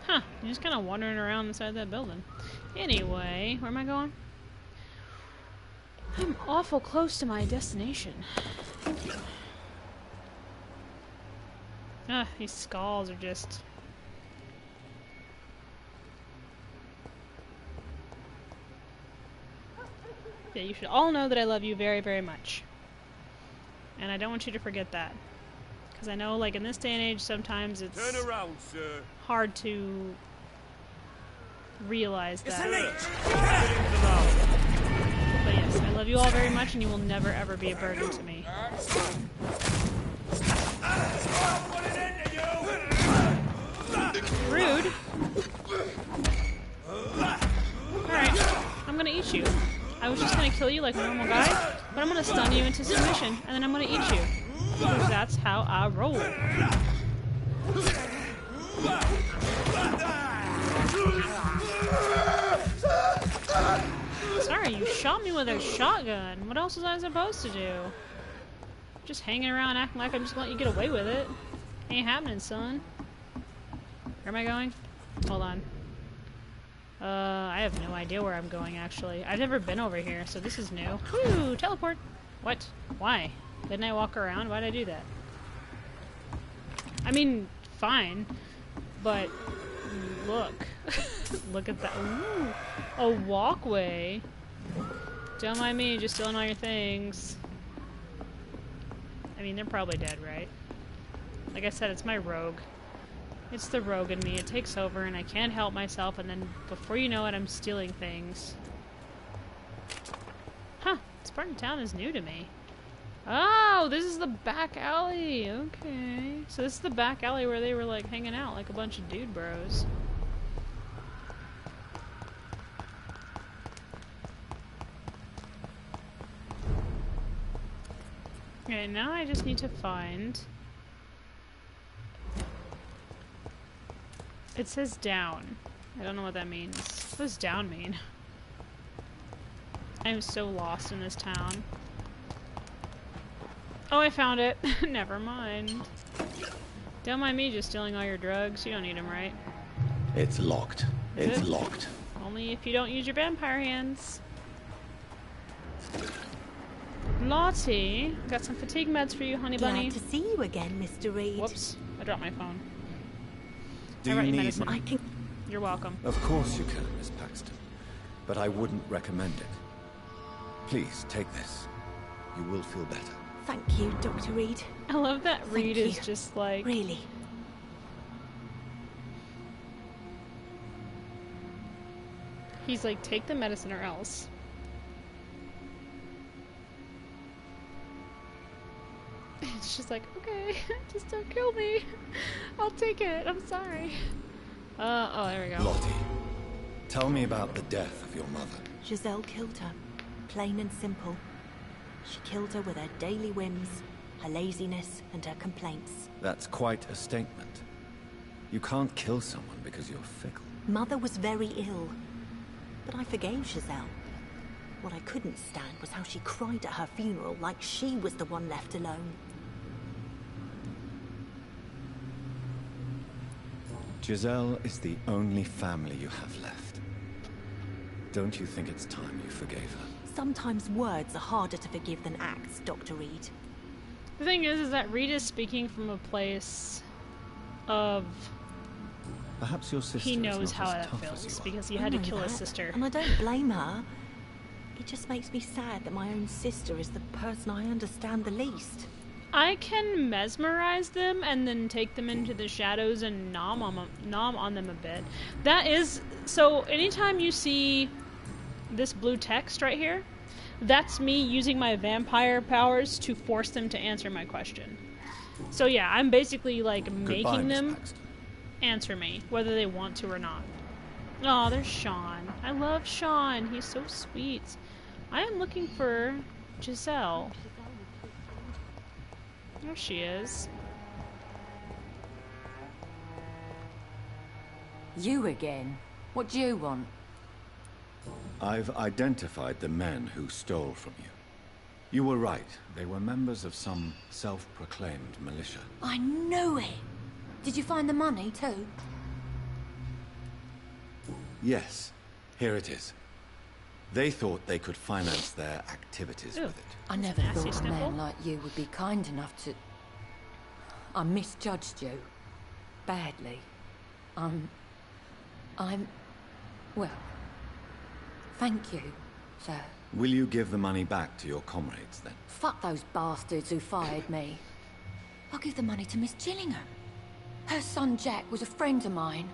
Huh, you're just kind of wandering around inside that building. Anyway, where am I going? I'm awful close to my destination. Thank you. Ah, these skulls are just... Yeah, you should all know that I love you very, very much. And I don't want you to forget that. Because I know, like, in this day and age, sometimes it's Turn around, sir. hard to realize that. But yes, I love you all very much, and you will never, ever be a burden to me. Rude. Alright, I'm gonna eat you. I was just gonna kill you like a normal guy, but I'm gonna stun you into submission, and then I'm gonna eat you. Because that's how I roll. Sorry, you shot me with a shotgun. What else was I supposed to do? Just hanging around acting like I'm just gonna let you get away with it. Ain't happening, son. Where am I going? Hold on. I have no idea where I'm going, actually. I've never been over here, so this is new. Woo! Teleport! What? Why? Didn't I walk around? Why'd I do that? I mean, fine. But, look. Look at that. Ooh! A walkway. Don't mind me, just stealing all your things. I mean, they're probably dead, right? Like I said, it's my rogue. It's the rogue in me. It takes over and I can't help myself, and then before you know it, I'm stealing things. Huh. This part of town is new to me. Oh, this is the back alley. Okay. So this is the back alley where they were like hanging out like a bunch of dude bros. Okay, now I just need to find... It says down. I don't know what that means. What does down mean? I am so lost in this town. Oh, I found it. Never mind. Don't mind me just stealing all your drugs. You don't need them, right? It's locked. It's locked. Only if you don't use your vampire hands. Lottie, got some fatigue meds for you, honey bunny. Glad to see you again, Mr. Reed. Whoops, I dropped my phone. Do you need medicine. my... You're welcome. Of course you can, Miss Paxton. But I wouldn't recommend it. Please, take this. You will feel better. Thank you, Dr. Reed. I love that Reed is just like... Really? He's like, take the medicine or else. It's just like, okay, just don't kill me. I'll take it. I'm sorry. Oh, there we go. Lottie, tell me about the death of your mother. Giselle killed her. Plain and simple. She killed her with her daily whims, her laziness, and her complaints. That's quite a statement. You can't kill someone because you're fickle. Mother was very ill, but I forgave Giselle. What I couldn't stand was how she cried at her funeral like she was the one left alone. Giselle is the only family you have left. Don't you think it's time you forgave her? Sometimes words are harder to forgive than acts, Dr. Reed. The thing is that Reed is speaking from a place of... Perhaps your sister he knows is how not as that tough as feels you are. because he had to kill his sister. And I don't blame her. It just makes me sad that my own sister is the person I understand the least. I can mesmerize them and then take them into the shadows and nom on them a bit. That is... So, anytime you see this blue text right here, that's me using my vampire powers to force them to answer my question. So yeah, I'm basically like making them answer me, whether they want to or not. Oh, there's Sean. I love Sean. He's so sweet. I am looking for Giselle. There she is. You again? What do you want? I've identified the men who stole from you. You were right. They were members of some self-proclaimed militia. I knew it! Did you find the money too? Yes. Here it is. They thought they could finance their activities with it. I never thought a man like you would be kind enough to... I misjudged you. Badly. Well... Thank you, sir. Will you give the money back to your comrades, then? Fuck those bastards who fired me. I'll give the money to Miss Gillingham. Her son Jack was a friend of mine.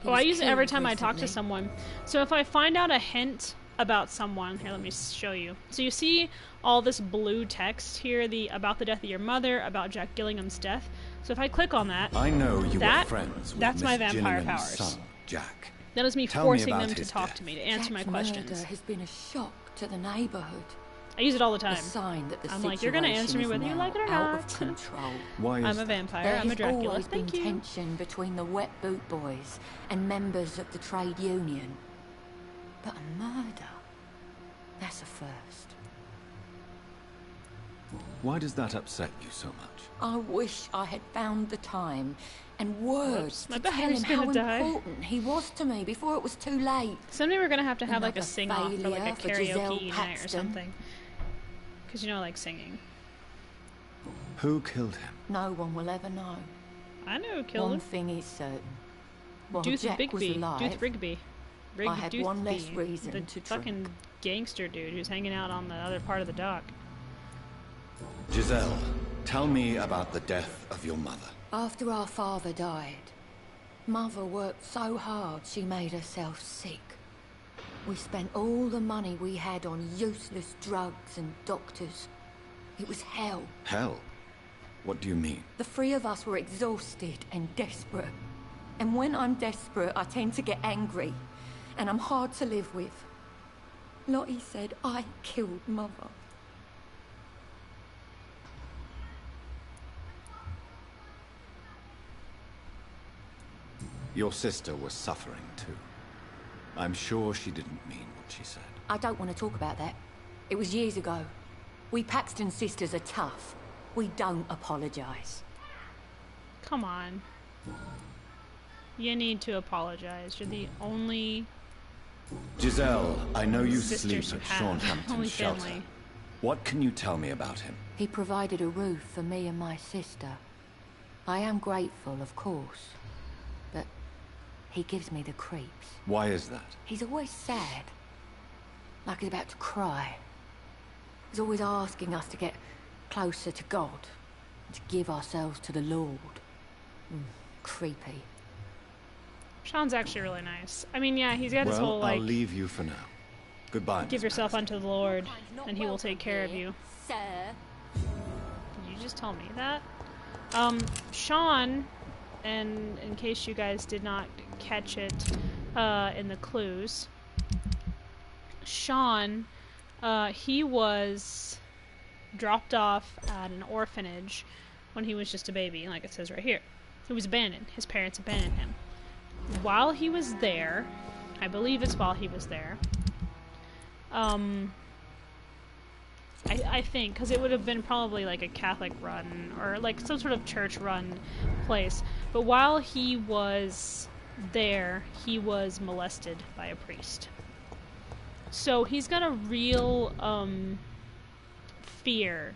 Oh, I use it every time I talk to someone. So if I find out a hint about someone, here, let me show you. So you see all this blue text here, about the death of your mother, about Jack Gillingham's death. So if I click on that, I know you were friends with that's my Miss vampire Gillingham's powers. son, Jack. That is me forcing them to talk to me, to answer my questions. Murder has been a shock to the neighborhood. I use it all the time. A sign that the I'm like, you're gonna answer me whether you like it or out not. Of control. Why is I'm a vampire. There I'm a has Dracula. always Thank been you. tension between the Wet Boot Boys and members of the trade union. But a murder? That's a first. Why does that upset you so much? I wish I had found the time and words my to tell battery's him how gonna die. important he was to me before it was too late. Someday we're gonna have to have like a Another sing-off or like a failure for Giselle karaoke night or Paxton. something. Because you know I like singing. Who killed him? No one will ever know. I know who killed One him. thing is certain. While Dooth Jack was Bigby. alive, Dooth Rigby. I had one less reason the to fucking gangster dude who's hanging out on the other part of the dock. Giselle, tell me about the death of your mother. After our father died, Mother worked so hard she made herself sick. We spent all the money we had on useless drugs and doctors. It was hell. Hell? What do you mean? The three of us were exhausted and desperate. And when I'm desperate, I tend to get angry. And I'm hard to live with. Lottie said I killed Mother. Your sister was suffering too. I'm sure she didn't mean what she said. I don't want to talk about that. It was years ago. We Paxton sisters are tough. We don't apologize. Come on. You need to apologize. You're the only... Giselle, I know you sisters sleep at you Sean have. Hampton's Only shelter. family. What can you tell me about him? He provided a roof for me and my sister. I am grateful, of course. But he gives me the creeps. Why is that? He's always sad. Like he's about to cry. He's always asking us to get closer to God. To give ourselves to the Lord. Creepy. Sean's actually really nice. I mean, yeah, he's got this whole, like... I'll leave you for now. Goodbye. Give yourself unto the Lord, and he will take care of you. Sir. Did you just tell me that? Sean, and in case you guys did not catch it in the clues, Sean, he was dropped off at an orphanage when he was just a baby, like it says right here. He was abandoned. His parents abandoned him. While he was there, I believe it's while he was there, I think, because it would have been probably like a Catholic run, or like some sort of church run place, but while he was there, he was molested by a priest. So he's got a real, fear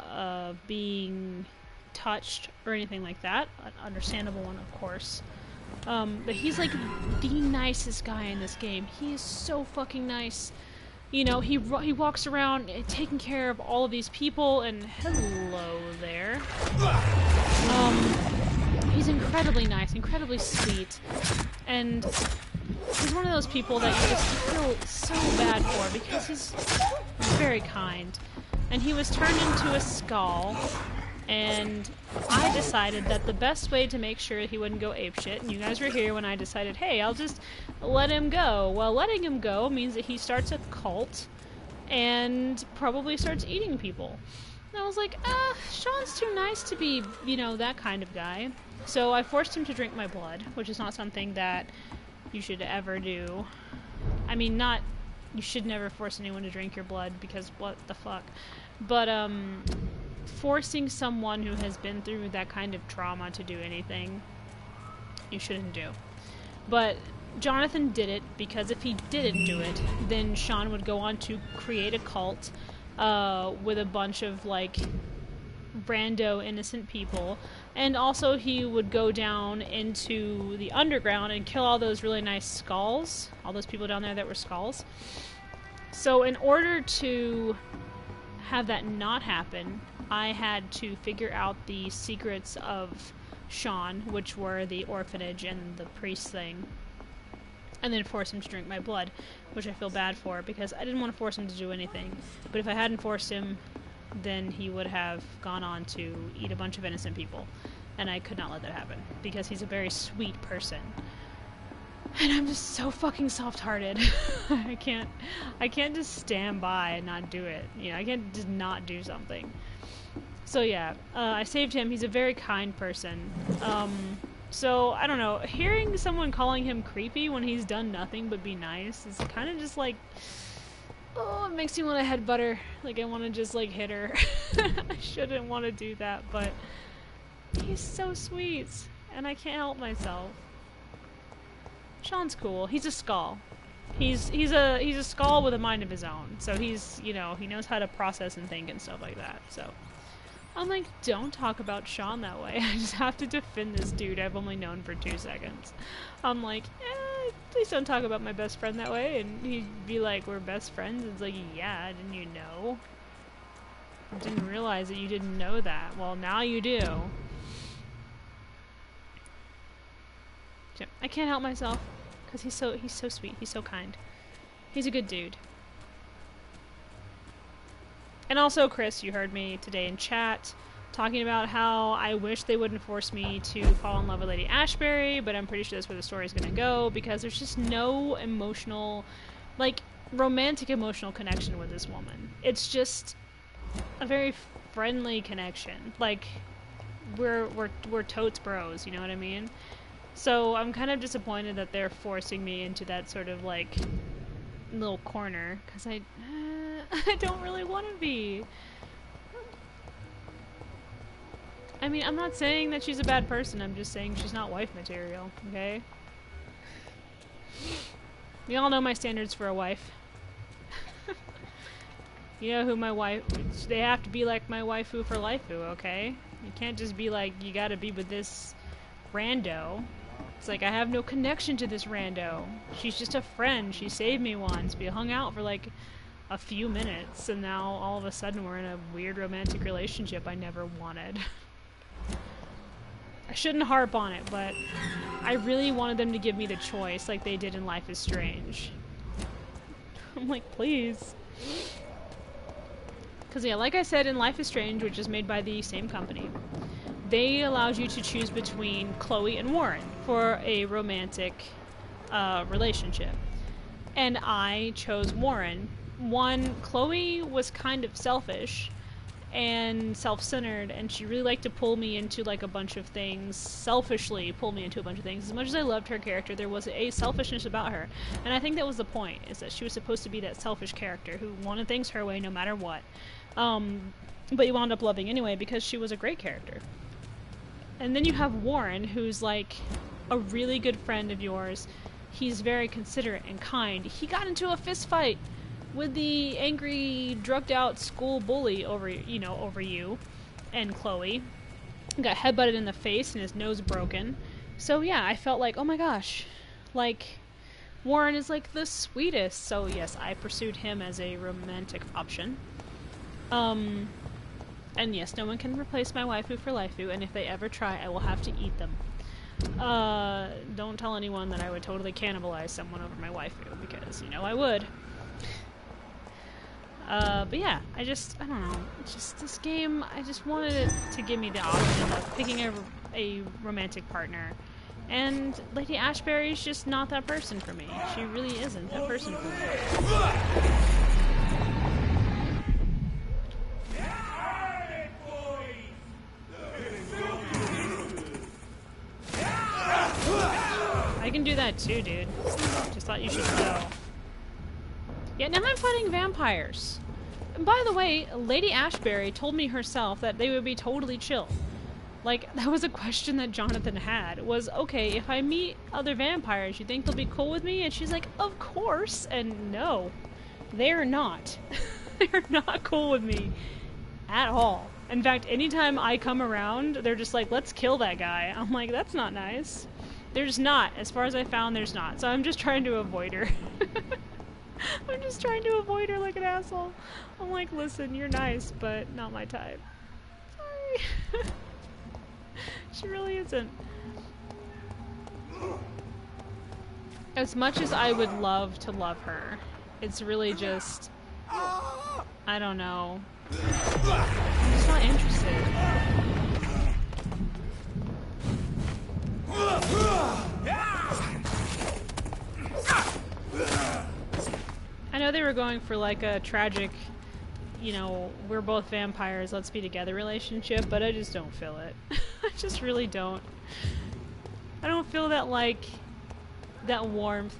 of being touched or anything like that. An understandable one, of course. But he's like the nicest guy in this game. He is so fucking nice. You know, he walks around taking care of all of these people, and hello there. He's incredibly nice, incredibly sweet, and he's one of those people that you just feel so bad for because he's very kind. And he was turned into a skull, and I decided that the best way to make sure he wouldn't go apeshit, and you guys were here when I decided, hey, I'll just let him go. Well, letting him go means that he starts a cult and probably starts eating people. And I was like, Sean's too nice to be, you know, that kind of guy. So I forced him to drink my blood, which is not something that you should ever do. I mean, you should never force anyone to drink your blood, because what the fuck. But, forcing someone who has been through that kind of trauma to do anything, you shouldn't do. But Jonathan did it, because if he didn't do it, then Sean would go on to create a cult with a bunch of, like, rando innocent people, and also he would go down into the underground and kill all those really nice skulls, all those people down there that were skulls. So in order to have that not happen, I had to figure out the secrets of Sean, which were the orphanage and the priest thing, and then force him to drink my blood, which I feel bad for, because I didn't want to force him to do anything. But if I hadn't forced him, then he would have gone on to eat a bunch of innocent people, and I could not let that happen, because he's a very sweet person. And I'm just so fucking soft-hearted. I can't just stand by and not do it. You know, I can't just not do something. So yeah, I saved him. He's a very kind person. So, I don't know, hearing someone calling him creepy when he's done nothing but be nice is kind of just like, oh, it makes me want to headbutt her. Like, I want to just, like, hit her. I shouldn't want to do that, but he's so sweet, and I can't help myself. Sean's cool. He's a skull. He's a skull with a mind of his own. So he's, you know, he knows how to process and think and stuff like that. So I'm like, don't talk about Sean that way. I just have to defend this dude I've only known for 2 seconds. I'm like, please don't talk about my best friend that way. And he'd be like, we're best friends. It's like, yeah, didn't you know? I didn't realize that you didn't know that. Well, now you do. I can't help myself because he's so sweet. He's so kind. He's a good dude. And also, Chris, you heard me today in chat talking about how I wish they wouldn't force me to fall in love with Lady Ashbury, but I'm pretty sure that's where the story's gonna go because there's just no emotional, like, romantic emotional connection with this woman. It's just a very friendly connection. Like, we're totes bros, you know what I mean? So I'm kind of disappointed that they're forcing me into that sort of, like, little corner, because I don't really want to be. I mean, I'm not saying that she's a bad person, I'm just saying she's not wife material, okay? You all know my standards for a wife. You know who my wife... They have to be like my waifu for lifeu, okay? You can't just be like, you gotta be with this rando. It's like, I have no connection to this rando. She's just a friend. She saved me once. We hung out for like a few minutes, and now all of a sudden we're in a weird romantic relationship I never wanted. I shouldn't harp on it, but I really wanted them to give me the choice like they did in Life is Strange. I'm like, please. Because, yeah, like I said, in Life is Strange, which is made by the same company, they allowed you to choose between Chloe and Warren for a romantic relationship. And I chose Warren. One, Chloe was kind of selfish and self-centered, and she really liked to pull me into like a bunch of things, selfishly pull me into a bunch of things. As much as I loved her character, there was a selfishness about her, and I think that was the point, is that she was supposed to be that selfish character who wanted things her way no matter what, but you wound up loving anyway because she was a great character. And then you have Warren, who's like a really good friend of yours. He's very considerate and kind. He got into a fist fight with the angry, drugged-out school bully over you and Chloe. Got headbutted in the face and his nose broken. So yeah, I felt like, oh my gosh, like, Warren is like the sweetest. So yes, I pursued him as a romantic option. And yes, no one can replace my waifu for lifeu, and if they ever try, I will have to eat them. Don't tell anyone that I would totally cannibalize someone over my waifu, because, you know, I would. But yeah, I don't know, it's just, this game, I just wanted it to give me the option of picking a romantic partner. And Lady Ashbury's just not that person for me. She really isn't that person for me. I can do that too, dude. Just thought you should know. Yeah, now I'm fighting vampires. And by the way, Lady Ashbury told me herself that they would be totally chill. Like, that was a question that Jonathan had, was, okay, if I meet other vampires, you think they'll be cool with me? And she's like, of course. And no, they're not. They're not cool with me at all. In fact, anytime I come around, they're just like, let's kill that guy. I'm like, that's not nice. There's not. As far as I found, there's not. So I'm just trying to avoid her. I'm just trying to avoid her like an asshole. I'm like, listen, you're nice, but not my type. Sorry. She really isn't. As much as I would love to love her, it's really just... I don't know. I'm just not interested. I know they were going for like a tragic, you know, we're both vampires, let's be together relationship, but I just don't feel it. I just really don't. I don't feel that, like, that warmth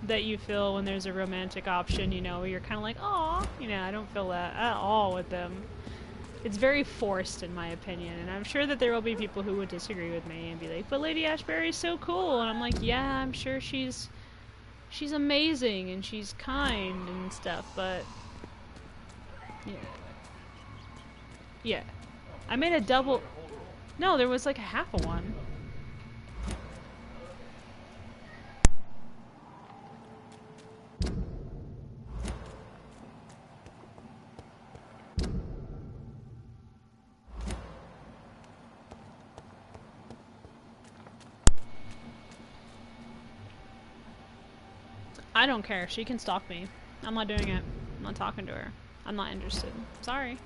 that you feel when there's a romantic option, you know, where you're kind of like, aw, you know, I don't feel that at all with them. It's very forced, in my opinion, and I'm sure that there will be people who would disagree with me and be like, but Lady Ashbury is so cool, and I'm like, yeah, I'm sure she's amazing, and she's kind and stuff, but, yeah. Yeah. I made a double... No, there was like a half of one. I don't care. She can stalk me. I'm not doing it. I'm not talking to her. I'm not interested. Sorry.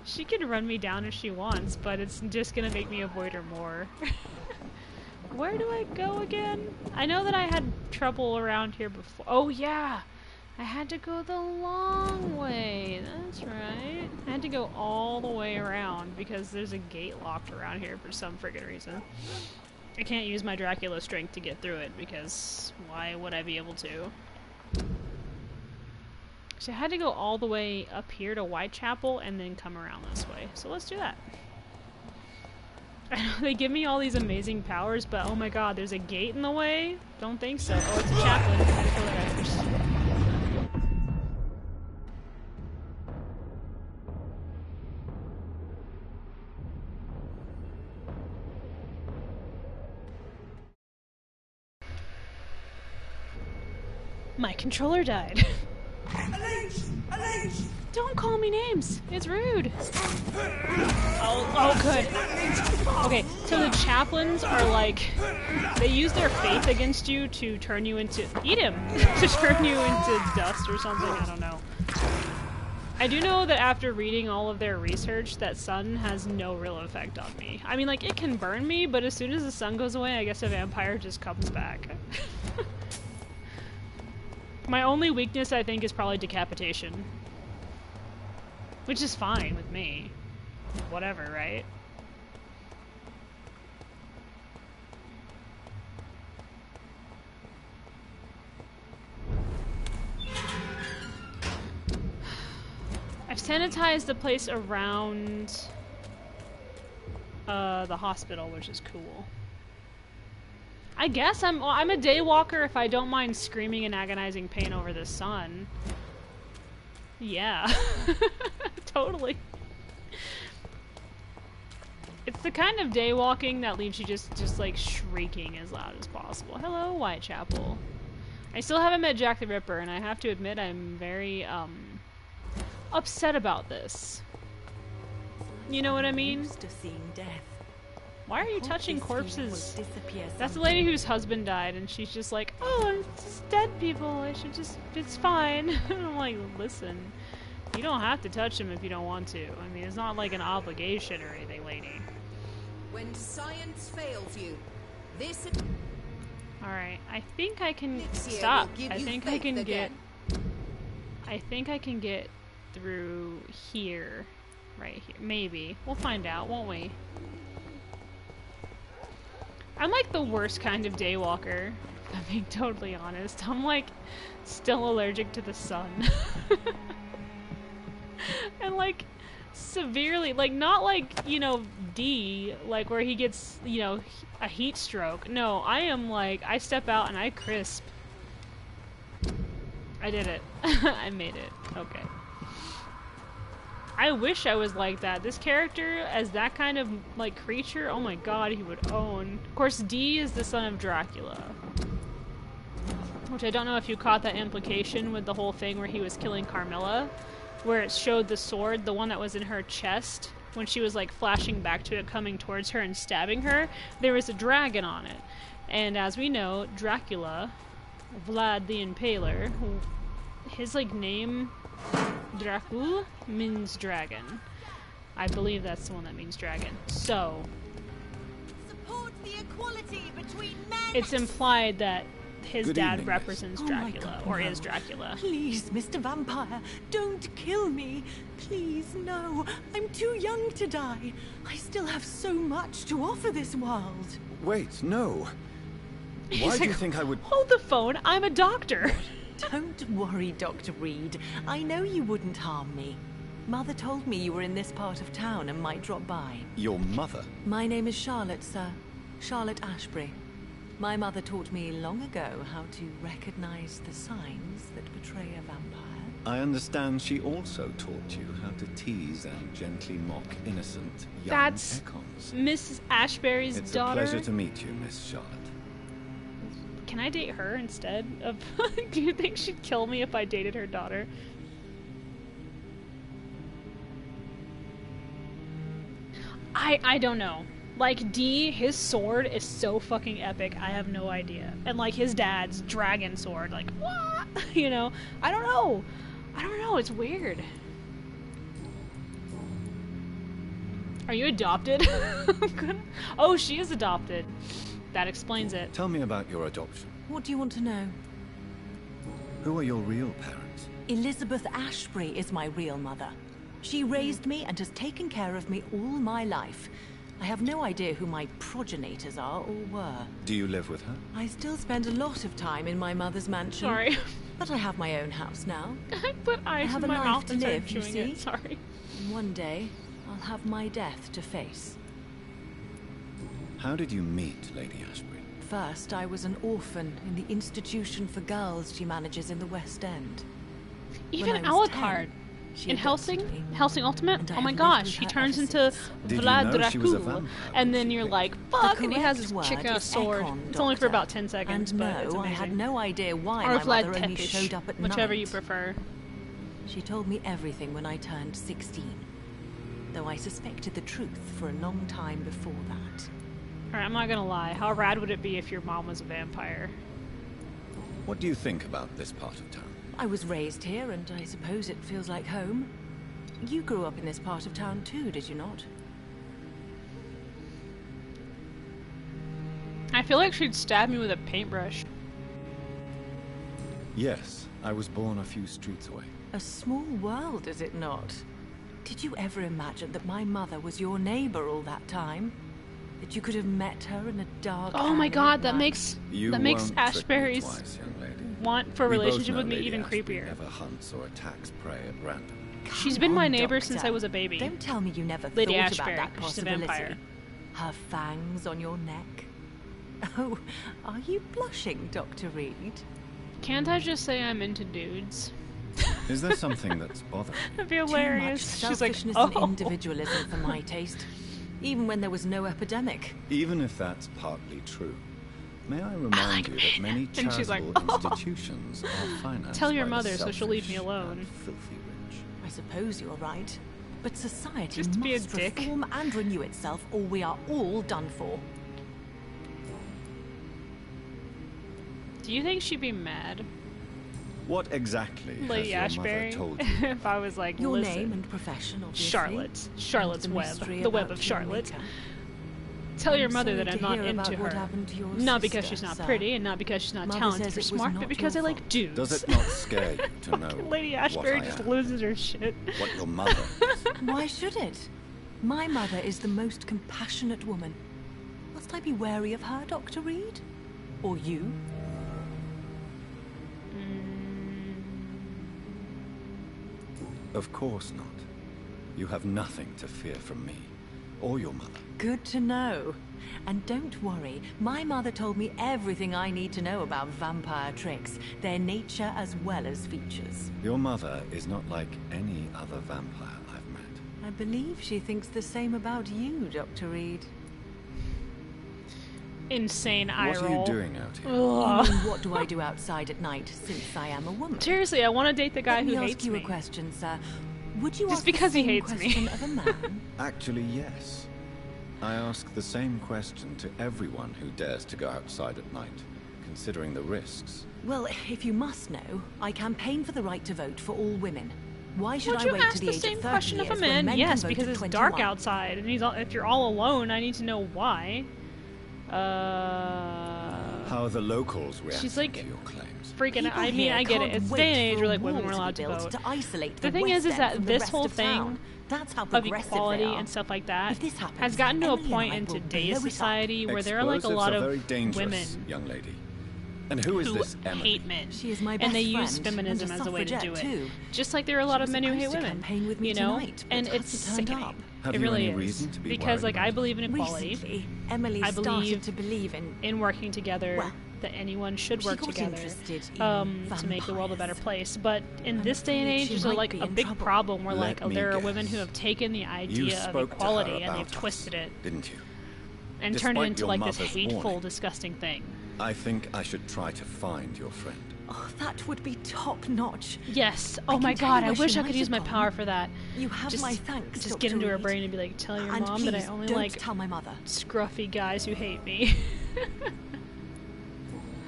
She can run me down if she wants, but it's just gonna make me avoid her more. Where do I go again? I know that I had trouble around here before. Oh yeah! I had to go the long way. That's right. I had to go all the way around because there's a gate locked around here for some friggin' reason. I can't use my Dracula strength to get through it because why would I be able to? So I had to go all the way up here to Whitechapel and then come around this way. So let's do that. I know they give me all these amazing powers, but oh my god, there's a gate in the way? Don't think so. Oh, it's a chaplain. I gotta kill that first. My controller died. Don't call me names. It's rude. Oh, good. Okay, so the chaplains are like, they use their faith against you to turn you into, eat him, to turn you into dust or something. I don't know. I do know that after reading all of their research, that sun has no real effect on me. I mean, like, it can burn me, but as soon as the sun goes away, I guess a vampire just comes back. My only weakness, I think, is probably decapitation. Which is fine with me. Whatever, right? I've sanitized the place around the hospital, which is cool. I guess I'm a daywalker if I don't mind screaming in agonizing pain over the sun. Yeah. Totally. It's the kind of daywalking that leaves you just like shrieking as loud as possible. Hello, Whitechapel. I still haven't met Jack the Ripper, and I have to admit I'm very upset about this. You know what I mean? Used to seeing death. Why are you touching corpses? That's the lady whose husband died, and she's just like, oh, it's just dead people. I should just, it's fine. I'm like, listen, you don't have to touch them if you don't want to. I mean, it's not like an obligation or anything, lady. When science fails you, this. Alright, I think I can stop. I think I can get. I think I can get through here. Right here. Maybe. We'll find out, won't we? I'm like the worst kind of daywalker, if I'm being totally honest. I'm like still allergic to the sun. And like severely, like not like, you know, D, like where he gets, you know, a heat stroke. No, I am like, I step out and I crisp. I did it. I made it. Okay. I wish I was like that. This character, as that kind of, like, creature, oh my god, he would own. Of course, D is the son of Dracula. Which I don't know if you caught that implication with the whole thing where he was killing Carmilla. Where it showed the sword, the one that was in her chest, when she was, like, flashing back to it, coming towards her and stabbing her. There was a dragon on it. And as we know, Dracula, Vlad the Impaler, his, like, name... Dracula means dragon. I believe that's the one that means dragon. So, Support the equality between men. It's implied that his Good dad evening, represents Dracula, or is Dracula. Please, Mr. Vampire, don't kill me. Please, no. I'm too young to die. I still have so much to offer this world. Wait, no. He's Why do you like, think I would... Hold the phone, I'm a doctor. Don't worry, Dr. Reed. I know you wouldn't harm me. Mother told me you were in this part of town and might drop by. Your mother? My name is Charlotte, sir. Charlotte Ashbury. My mother taught me long ago how to recognize the signs that betray a vampire. I understand she also taught you how to tease and gently mock innocent young That's Ekons. Mrs. Ashbury's It's daughter. It's a pleasure to meet you, Miss Charlotte. Can I date her instead of... Do you think she'd kill me if I dated her daughter? I don't know. Like, D, his sword is so fucking epic, I have no idea. And, like, his dad's dragon sword, like, what? You know? I don't know. I don't know, it's weird. Are you adopted? Oh, she is adopted. That explains it. Tell me about your adoption. What do you want to know? Who are your real parents? Elizabeth Ashbury is my real mother. She raised me and has taken care of me all my life. I have no idea who my progenitors are or were. Do you live with her? I still spend a lot of time in my mother's mansion. Sorry. But I have my own house now. I put I ice have in a my life mouth to and started live, you chewing see? it. Sorry. And one day, I'll have my death to face. How did you meet Lady Ashbury? First, I was an orphan in the institution for girls she manages in the West End. Even When I was Alucard 10, she in adopted Helsing, me. Helsing Ultimate. And I Oh my have lived gosh, with he her turns ever into since. Did Vlad you know she was a Dracula, vampire and then you're like, fuck, and he has his correct chick word a is sword. Ekon, It's only for Doctor. about 10 seconds, And but it's no, I amazing. had no idea why Or my Vlad mother only Tepish, showed up at whichever night. you prefer. She told me everything when I turned 16, though I suspected the truth for a long time before that. Alright, I'm not gonna lie. How rad would it be if your mom was a vampire? What do you think about this part of town? I was raised here, and I suppose it feels like home. You grew up in this part of town too, did you not? I feel like she'd stab me with a paintbrush. Yes, I was born a few streets away. A small world, is it not? Did you ever imagine that my mother was your neighbor all that time? That you could have met her in a dark Oh my alley god, at that night? makes You that makes won't trick me Ashbury's twice, young lady. want for a We both relationship know with me Lady even Ashbury creepier. never hunts or attacks prey at random. She's Come been my on, neighbor Doctor. since I was a baby. Don't tell me you never Lady thought Ashbury, about that she's a possibility. vampire. Her fangs on your neck. Oh, are you blushing, Dr. Reed? Can't I just say I'm into dudes? Is there something that's bothering you? That'd be Too much hilarious. She's like, selfishness oh. and individualism for my taste. Even when there was no epidemic. Even if that's partly true, may I remind you that many And she's like, charitable oh. institutions are financed Tell your by the mother so she'll leave me selfish alone. and filthy rich. I suppose you're right. But society Just to be a must dick. reform and renew itself, or we are all done for. Do you think she'd be mad, What exactly Lady has your Ashbury, mother told you? if I was like, Your listen, name and profession, obviously. Charlotte's And the web, mystery the web about of your Charlotte. maker. Tell your I'm mother sorry that I'm to not hear into about what her. happened to your Not because sister, she's not sir. pretty, and not because she's not Mother talented says or it was smart, not but because I your like fault. dudes. Does it not scare you to know Lady what Ashbury I just am? loses her shit. What your mother is? Why should it? My mother is the most compassionate woman. Must I be wary of her, Dr. Reed? Or you? Of course not. You have nothing to fear from me, or your mother. Good to know. And don't worry, my mother told me everything I need to know about vampire tricks, their nature as well as features. Your mother is not like any other vampire I've met. I believe she thinks the same about you, Dr. Reed. Insane eye What are roll. you doing out here? Ugh. You mean, what do I do outside at night, since I am a woman? Seriously, I want to date the guy Let me who ask hates you me. a question, sir. Would you Just ask because the he same hates me. question of a man? Actually, yes. I ask the same question to everyone who dares to go outside at night, considering the risks. Well, if you must know, I campaign for the right to vote for all women. Why should Would I you wait ask to the the age of same 30 question of years a when man? men Yes, can vote because at it's 21? dark outside, and if you're all alone, I need to know why. How are the locals reacting She's like to your claims? freaking. People I mean, here I get it. can't It's the wait day and age for where a like women wall were to be allowed to built vote. to isolate The the thing is West End that from the this rest whole of town. thing That's how of progressive equality they are. and stuff like that If this happens, has gotten to a Emily and point I in will today's blow it up. society where there are like a Explosives lot are of very dangerous, women young lady. And who is who this Emily? hate men, She is my and best they use friend feminism and a as a way to do it. suffragette too. Just like there are a lot She of was men who hate supposed to women, campaign with me you know, tonight, but and hasn't it's turned sickening. up. Have It you really any is reason to be because worried like I about believe in equality. Recently, Emily I started believe to believe in working together. Well, that anyone should she work got together interested in to make the world a better vampires. place. But in I'm this day and afraid age, she there's might like be a in big trouble. problem where Let like me there are guess. women who have taken the You idea of spoke to her equality and about they've us, twisted it didn't you? and turned it Despite into your like this mother's hateful, warning. disgusting thing. I think I should try to find your friend. Oh, that would be top-notch. Yes. Oh my god, I wish I could use my power for that. You have my thanks, Just Dr. get into her Reed. brain and be like, tell your And mom that I please, only don't like tell my mother. scruffy guys who hate me.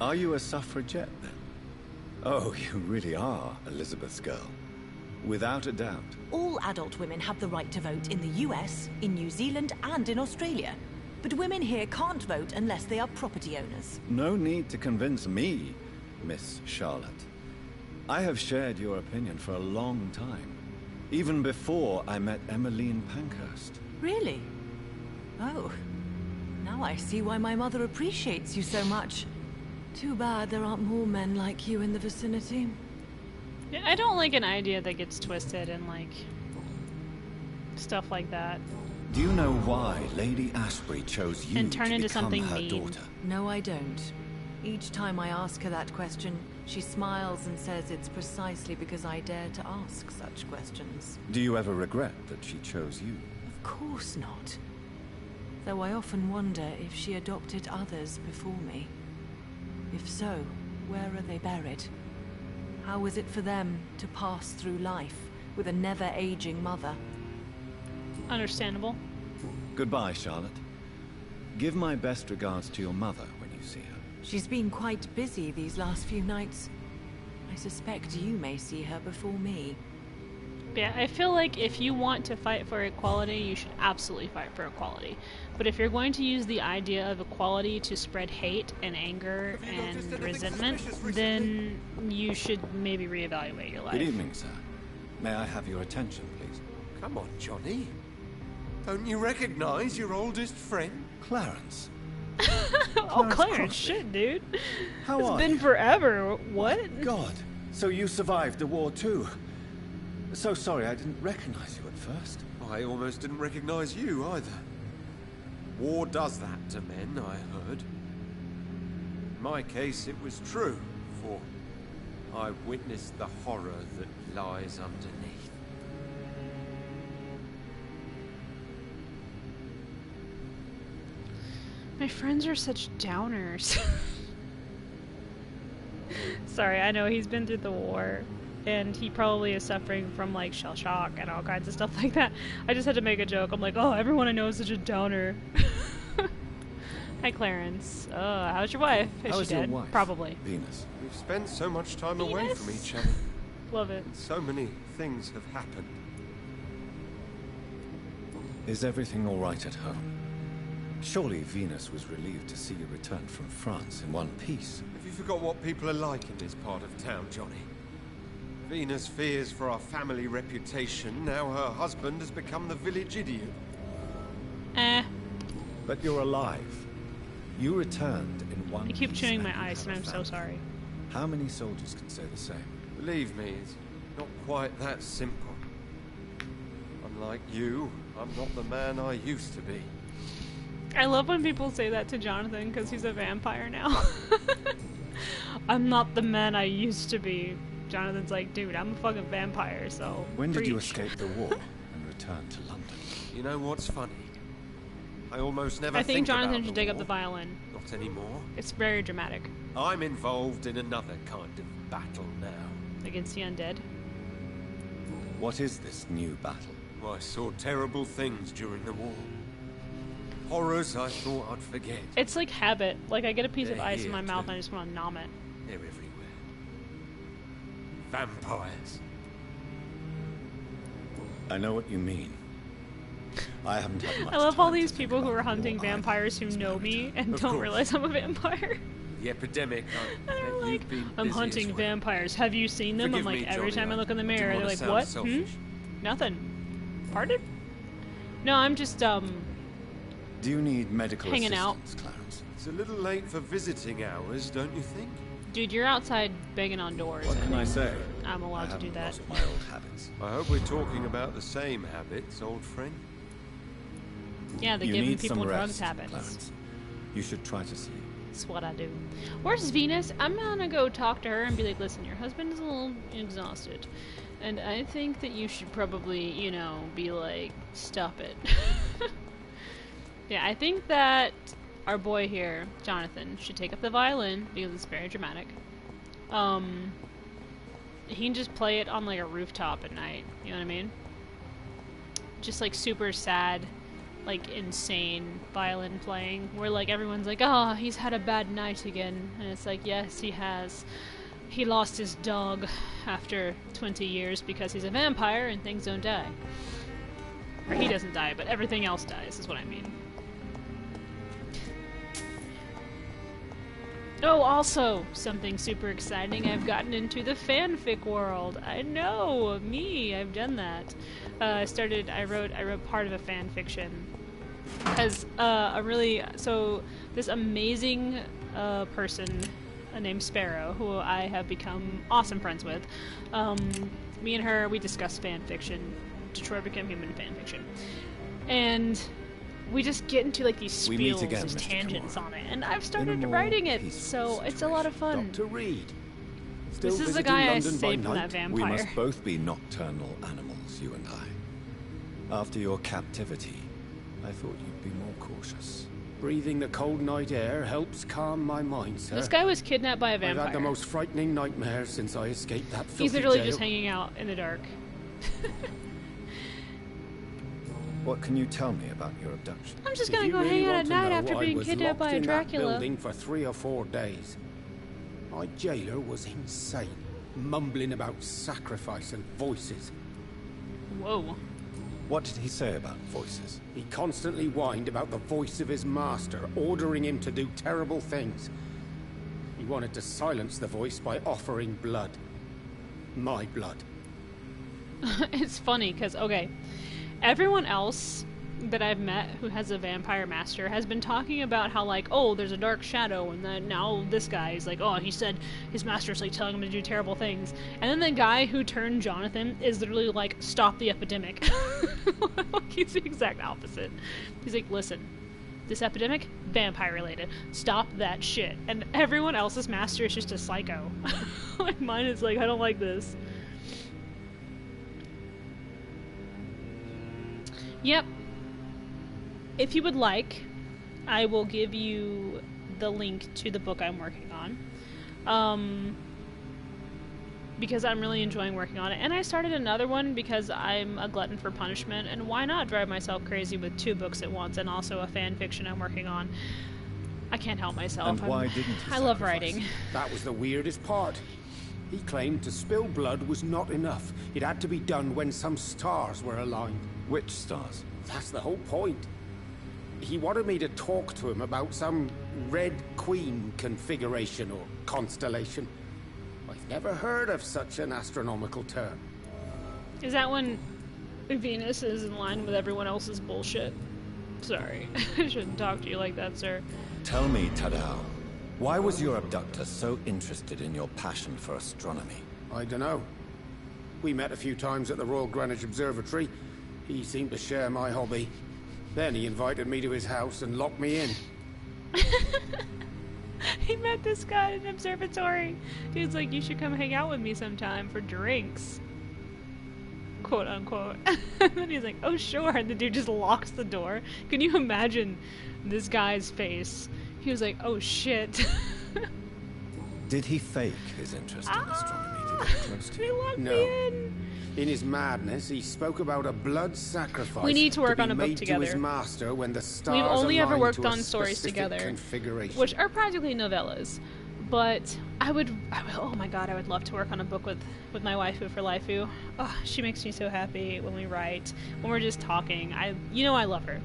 Are you a suffragette, then? Oh, you really are Elizabeth's girl. Without a doubt. All adult women have the right to vote in the US, in New Zealand, and in Australia. But women here can't vote unless they are property owners. No need to convince me, Miss Charlotte. I have shared your opinion for a long time. Even before I met Emmeline Pankhurst. Really? Oh. Now I see why my mother appreciates you so much. Too bad there aren't more men like you in the vicinity. Yeah, I don't like an idea that gets twisted and like stuff like that. Do you know why Lady Ashbury chose you And turn to into become something her mean. daughter? No, I don't. Each time I ask her that question, she smiles and says it's precisely because I dare to ask such questions. Do you ever regret that she chose you? Of course not. Though I often wonder if she adopted others before me. If so, where are they buried? How was it for them to pass through life with a never-aging mother? Understandable. Goodbye, Charlotte. Give my best regards to your mother when you see her. She's been quite busy these last few nights. I suspect you may see her before me. Yeah, I feel like if you want to fight for equality, you should absolutely fight for equality. But if you're going to use the idea of equality to spread hate and anger and resentment, then you should maybe reevaluate your life. Good evening, sir. May I have your attention, please? Come on, Johnny. Don't you recognize your oldest friend? Clarence. Oh, Clarence, shit, dude. How it's are been you? forever. What? God, so you survived the war too. So sorry I didn't recognize you at first. I almost didn't recognize you either. War does that to men, I heard. In my case, it was true, for I witnessed the horror that lies underneath. My friends are such downers. Sorry, I know he's been through the war, and he probably is suffering from like shell shock and all kinds of stuff like that. I just had to make a joke. I'm like, oh, everyone I know is such a downer. Hi, Clarence. How's your wife? Is How's she your dead? wife? Probably. Venus. We've spent so much time away Venus? from each other. Love it. So many things have happened. Is everything all right at home? Surely Venus was relieved to see you return from France in one piece. Have you forgot what people are like in this part of town, Johnny? Venus fears for our family reputation. Now her husband has become the village idiot. But you're alive. You returned in one I keep piece chewing and my you ice, have and a I'm so family. sorry. How many soldiers can say the same? Believe me, it's not quite that simple. Unlike you, I'm not the man I used to be. I love when people say that to Jonathan because he's a vampire now. I'm not the man I used to be. Jonathan's like, dude, I'm a fucking vampire, so When did you preach. escape the war and return to London? You know what's funny? I almost never I think Jonathan about should the take up the war. violin. Not anymore. It's very dramatic. I'm involved in another kind of battle now. Against the undead. What is this new battle? I saw terrible things during the war. Horrors I thought I'd forget. It's like habit. Like, I get a piece of They're ice in here my mouth too. and I just want to nom it. They're everywhere. Vampires. I know what you mean. I haven't had much I love all time to these think people who about are the hunting war either vampires who since my know me return. and Of don't course. realize I'm a vampire. The epidemic. I And they're bet like, you've been I'm busy hunting as well. vampires. Have you seen them? Forgive I'm like, me, every Johnny, time I look in the didn't mirror, wanna they're like, sound what? selfish. Nothing. Pardon? No, I'm just, Do you need medical hanging out. assistance, Clarence? It's a little late for visiting hours, don't you think? Dude, you're outside banging on doors. What can I say? I'm allowed I to do haven't that. lost my old habits. I hope we're talking about the same habits, old friend. Yeah, the You giving need people some drugs rest, habits. Clarence. You should try to sleep. That's what I do. Where's Venus? I'm gonna go talk to her and be like, listen, your husband is a little exhausted. And I think that you should probably, you know, be like, stop it. Yeah, I think that our boy here, Jonathan, should take up the violin because it's very dramatic. he can just play it on like a rooftop at night. You know what I mean? Just like super sad, like insane violin playing, where like everyone's like, oh, he's had a bad night again, and it's like, yes, he has. He lost his dog after 20 years because he's a vampire and things don't die. Or he doesn't die, but everything else dies, is what I mean. Oh, also, something super exciting, I've gotten into the fanfic world. I know, me, I've done that. I wrote part of a fanfiction. As this amazing person named Sparrow, who I have become awesome friends with, me and her, we discuss fanfiction, Detroit Become Human fanfiction. And we just get into like these spiels, these tangents on it, and I've started writing it, so it's a lot of fun. Dr. Reed. This is the guy I saved from that vampire. We must both be nocturnal animals, you and I. After your captivity, I thought you'd be more cautious. Breathing the cold night air helps calm my mind, sir. This guy was kidnapped by a vampire. I've had the most frightening nightmares since I escaped that filthy He's literally jail. just hanging out in the dark. What can you tell me about your abduction? I'm just gonna go hang out at night after being kidnapped by a Dracula. I was locked in that building for 3 or 4 days. My jailer was insane, mumbling about sacrifice and voices. Whoa. What did he say about voices? He constantly whined about the voice of his master, ordering him to do terrible things. He wanted to silence the voice by offering blood. My blood. It's funny, because, okay, everyone else that I've met who has a vampire master has been talking about how, like, oh, there's a dark shadow, and then now this guy is like, oh, he said his master's, like, telling him to do terrible things. And then the guy who turned Jonathan is literally like, stop the epidemic. He's the exact opposite. He's like, listen, this epidemic, vampire-related. Stop that shit. And everyone else's master is just a psycho. Like, mine is like, I don't like this. Yep. If you would like, I will give you the link to the book I'm working on. Because I'm really enjoying working on it. And I started another one because I'm a glutton for punishment, and why not drive myself crazy with 2 books at once and also a fan fiction I'm working on. I can't help myself. And why didn't he I love writing. That was the weirdest part. He claimed to spill blood was not enough. It had to be done when some stars were aligned. Which stars? That's the whole point. He wanted me to talk to him about some Red Queen configuration or constellation. I've never heard of such an astronomical term. Is that when Venus is in line with everyone else's bullshit? Sorry, I shouldn't talk to you like that, sir. Tell me, Tadao, why was your abductor so interested in your passion for astronomy? I don't know. We met a few times at the Royal Greenwich Observatory. He seemed to share my hobby. Then he invited me to his house and locked me in. He met this guy in an observatory. He was like, you should come hang out with me sometime for drinks. Quote unquote. And then he's like, oh sure. And the dude just locks the door. Can you imagine this guy's face? He was like, oh shit. Did he fake his interest in astronomy to get close to you? He locked me in. In his madness, he spoke about a blood sacrifice. We need to work on a book made together. To his master when the stars We've only ever aligned worked to a on stories together, configuration. which are practically novellas. But I would, oh my god, I would love to work on a book with my waifu for Laifu. Oh, she makes me so happy when we write, when we're just talking. I love her.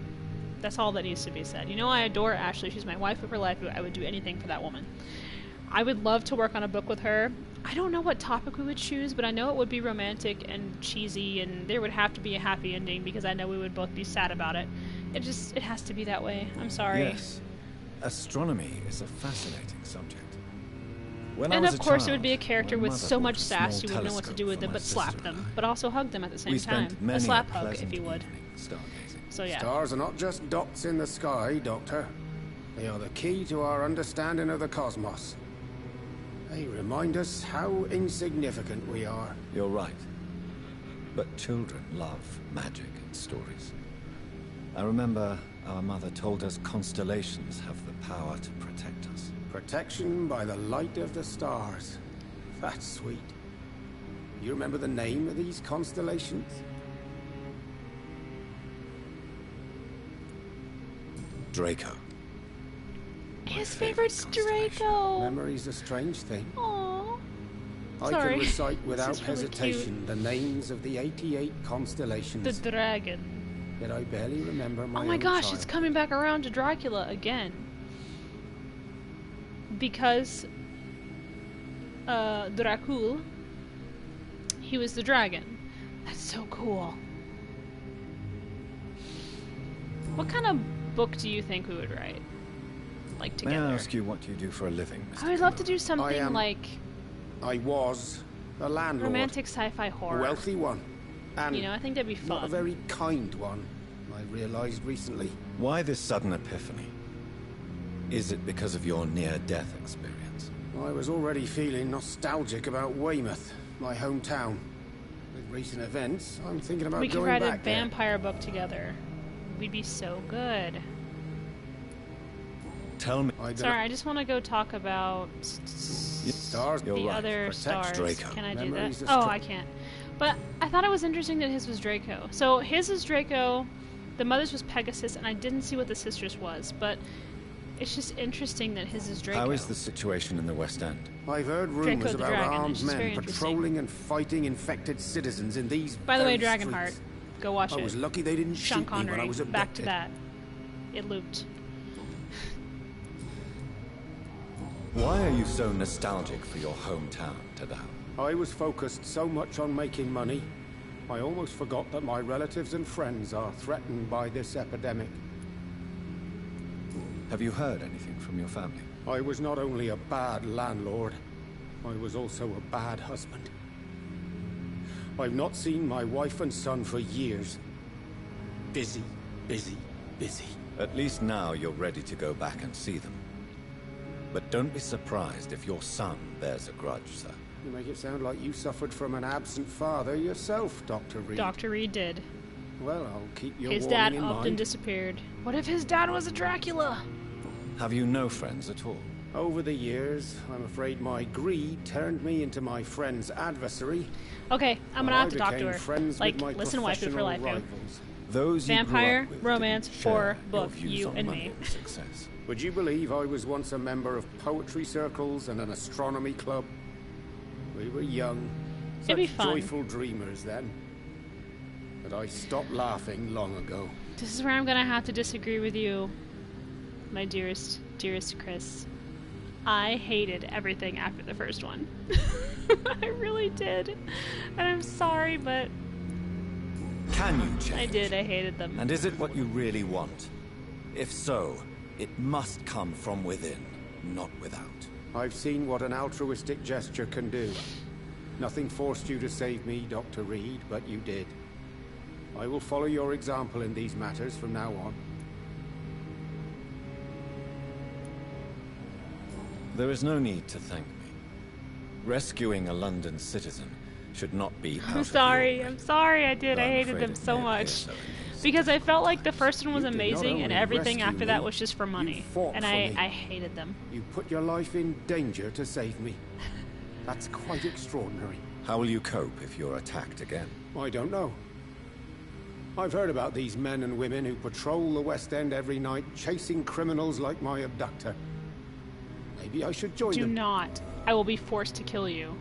That's all that needs to be said. You know, I adore Ashley. She's my waifu for Laifu. I would do anything for that woman. I would love to work on a book with her. I don't know what topic we would choose, but I know it would be romantic and cheesy, and there would have to be a happy ending because I know we would both be sad about it. It has to be that way. I'm sorry. Yes. Astronomy is a fascinating subject. And of course it would be a character with so much sass you wouldn't know what to do with them but slap them, but also hug them at the same time. A slap hug, if you would. So yeah. Stars are not just dots in the sky, Doctor. They are the key to our understanding of the cosmos. They remind us how insignificant we are. You're right. But children love magic and stories. I remember our mother told us constellations have the power to protect us. Protection by the light of the stars. That's sweet. You remember the name of these constellations? Draco. His favorite's Draco. Memory's a strange thing. Aww. I Sorry. can recite without This is really hesitation cute. the names of the 88 constellations. The dragon. Yet I barely remember my Oh my own gosh, child. it's coming back around to Dracula again. Because Dracul, he was the dragon. That's so cool. What kind of book do you think we would write? Like May together? I ask you what you do for a living, Mr. I would love to do something I was a landlord. romantic sci-fi horror. A wealthy one. And you know, I think that'd be fun. not a very kind one, I realized recently. Why this sudden epiphany? Is it because of your near-death experience? I was already feeling nostalgic about Weymouth, my hometown. With recent events, I'm thinking about We could going write a back there. vampire book together. We'd be so good. Tell me. Sorry, I just want to go talk about Stars. You're the right. other Protect stars. Draco. Can I do Memories that? are Oh, strong. I can't. But I thought it was interesting that his was Draco. So his is Draco, the mother's was Pegasus, and I didn't see what the sister's was, but it's just interesting that his is Draco. How is the situation in the West End? I've heard Draco rumors the about Dragon, armed which is very men interesting. patrolling and fighting infected citizens in these By the way, very Dragonheart, streets. go watch it. I was lucky they didn't Sean shoot me Connery, when I was abducted. back to that. It looped. Why are you so nostalgic for your hometown, Tadao? I was focused so much on making money, I almost forgot that my relatives and friends are threatened by this epidemic. Have you heard anything from your family? I was not only a bad landlord, I was also a bad husband. I've not seen my wife and son for years. Busy, busy, busy. At least now you're ready to go back and see them. But don't be surprised if your son bears a grudge, sir. You make it sound like you suffered from an absent father yourself, Dr. Reed. Dr. Reed did. Well, I'll keep your His warning dad in upped and mind. disappeared. What if his dad was a Dracula? Have you no friends at all? Over the years, I'm afraid my greed turned me into my friend's adversary. Okay, I'm gonna I have to talk to became her. friends Like, with my listen, waifu for professional life, yo. rivals. Those you grew Vampire, up with romance, didn't share horror, your book, views you on and money me. and success. Would you believe I was once a member of poetry circles and an astronomy club? We were young, It'd be such fun. joyful dreamers then. But I stopped laughing long ago. This is where I'm gonna have to disagree with you, my dearest Chris. I hated everything after the first one. I really did. And I'm sorry, but Can you change? I did. I hated them. And is it what you really want? If so, it must come from within, not without. I've seen what an altruistic gesture can do. Nothing forced you to save me, Dr. Reed, but you did. I will follow your example in these matters from now on. There is no need to thank me. Rescuing a London citizen should not be out I'm of sorry. your I'm sorry. I did. Though I I'm hated afraid them it so may appear much. so in Because I felt like the first one was You did not amazing, and only everything rescue after that me, was just for money. fought And for me. I hated them. You put your life in danger to save me. That's quite extraordinary. How will you cope if you're attacked again? I don't know. I've heard about these men and women who patrol the West End every night, chasing criminals like my abductor. Maybe I should join Do them. not. I will be forced to kill you.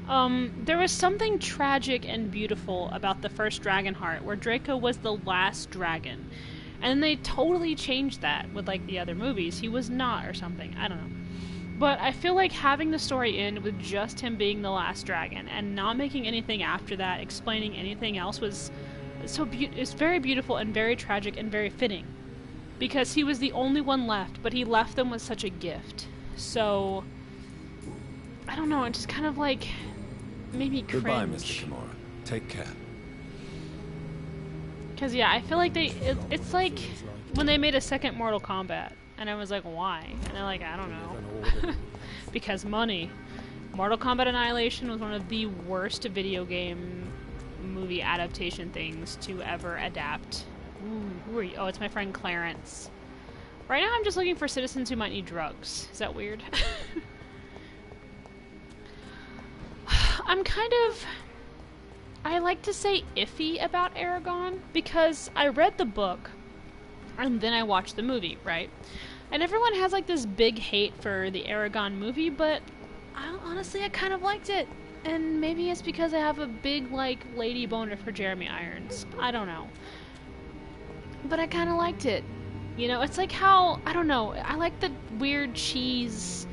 There was something tragic and beautiful about the first Dragonheart, where Draco was the last dragon. And they totally changed that with, like, the other movies. He was not, or something. I don't know. But I feel like having the story end with just him being the last dragon, and not making anything after that, explaining anything else, was so it's very beautiful and very tragic and very fitting. Because he was the only one left, but he left them with such a gift. So, I don't know, it just kind of like made me cringe. Goodbye, Mr. Kimura. Take care. Because, yeah, I feel like it's like when they made a second Mortal Kombat. And I was like, why? And they're like, I don't know. Because money. Mortal Kombat Annihilation was one of the worst video game movie adaptation things to ever adapt. Ooh, who are you? Oh, it's my friend Clarence. Right now I'm just looking for citizens who might need drugs. Is that weird? I'm kind of... I like to say iffy about Aragon, because I read the book, and then I watched the movie, right? And everyone has, like, this big hate for the Aragon movie, but honestly, I kind of liked it. And maybe it's because I have a big, like, lady boner for Jeremy Irons. I don't know. But I kind of liked it. You know, it's like how, I don't know, I like the weird cheese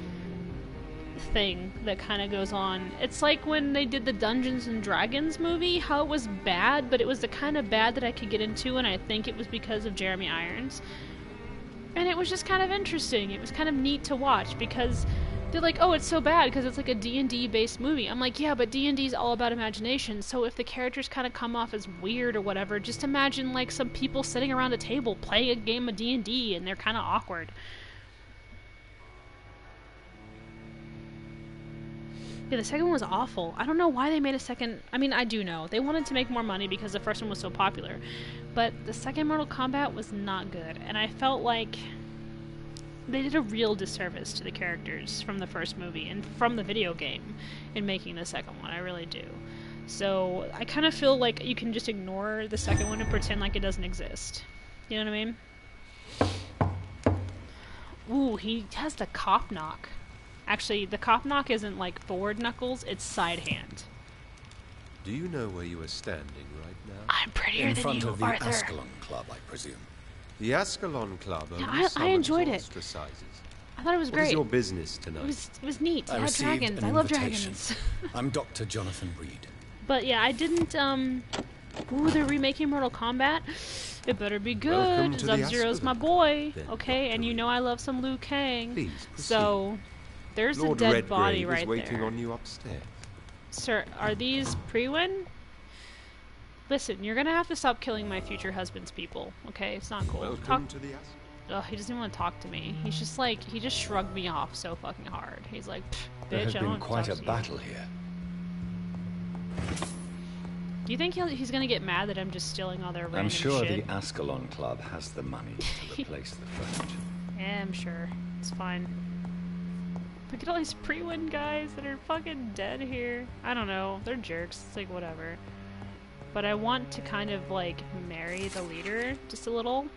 thing that kind of goes on. It's like when they did the Dungeons and Dragons movie, how it was bad, but it was the kind of bad that I could get into, and I think it was because of Jeremy Irons. And it was just kind of interesting. It was kind of neat to watch, because they're like, oh, it's so bad because it's like a D&D based movie. I'm like, yeah, but D&D is all about imagination, so if the characters kind of come off as weird or whatever, just imagine like some people sitting around a table playing a game of D&D and they're kind of awkward. Yeah, the second one was awful. I don't know why they made a second... I mean, I do know. They wanted to make more money because the first one was so popular. But the second Mortal Kombat was not good, and I felt like they did a real disservice to the characters from the first movie and from the video game in making the second one. I really do. So I kind of feel like you can just ignore the second one and pretend like it doesn't exist. You know what I mean? Ooh, he has the cop knock. Actually, the cop knock isn't like forward knuckles, it's side hand. Do you know where you are standing right now? I'm prettier in than front you, of the Arthur. Ascalon Club, I presume. The Ascalon Club only I enjoyed it. ostracizes. I thought it was What great. is your business tonight? It was neat. I Yeah, received dragons. an I love invitation. dragons. I'm Dr. Jonathan Reed. But yeah, I didn't, Ooh, they're remaking Mortal Kombat. It better be Welcome good. to the Sub-Zero's my Ascalon. boy. Then, Okay, and you know I love some Liu Kang. Please proceed. So, there's Lord a dead Redgrave body is right waiting there. on you upstairs. Sir, are these pre-win? Listen, you're gonna have to stop killing my future husband's people, okay? It's not cool. Welcome to the Ascalon. Ugh, he doesn't even want to talk to me. He's just like, he just shrugged me off so fucking hard. He's like, bitch, There I has don't been want to quite talk a to battle here. Do you think he's gonna get mad that I'm just stealing all their random I'm sure shit? the Ascalon Club has the money to replace the furniture. Yeah, I'm sure. It's fine. Look at all these pre-win guys that are fucking dead here. I don't know. They're jerks. It's like, whatever. But I want to kind of, like, marry the leader just a little.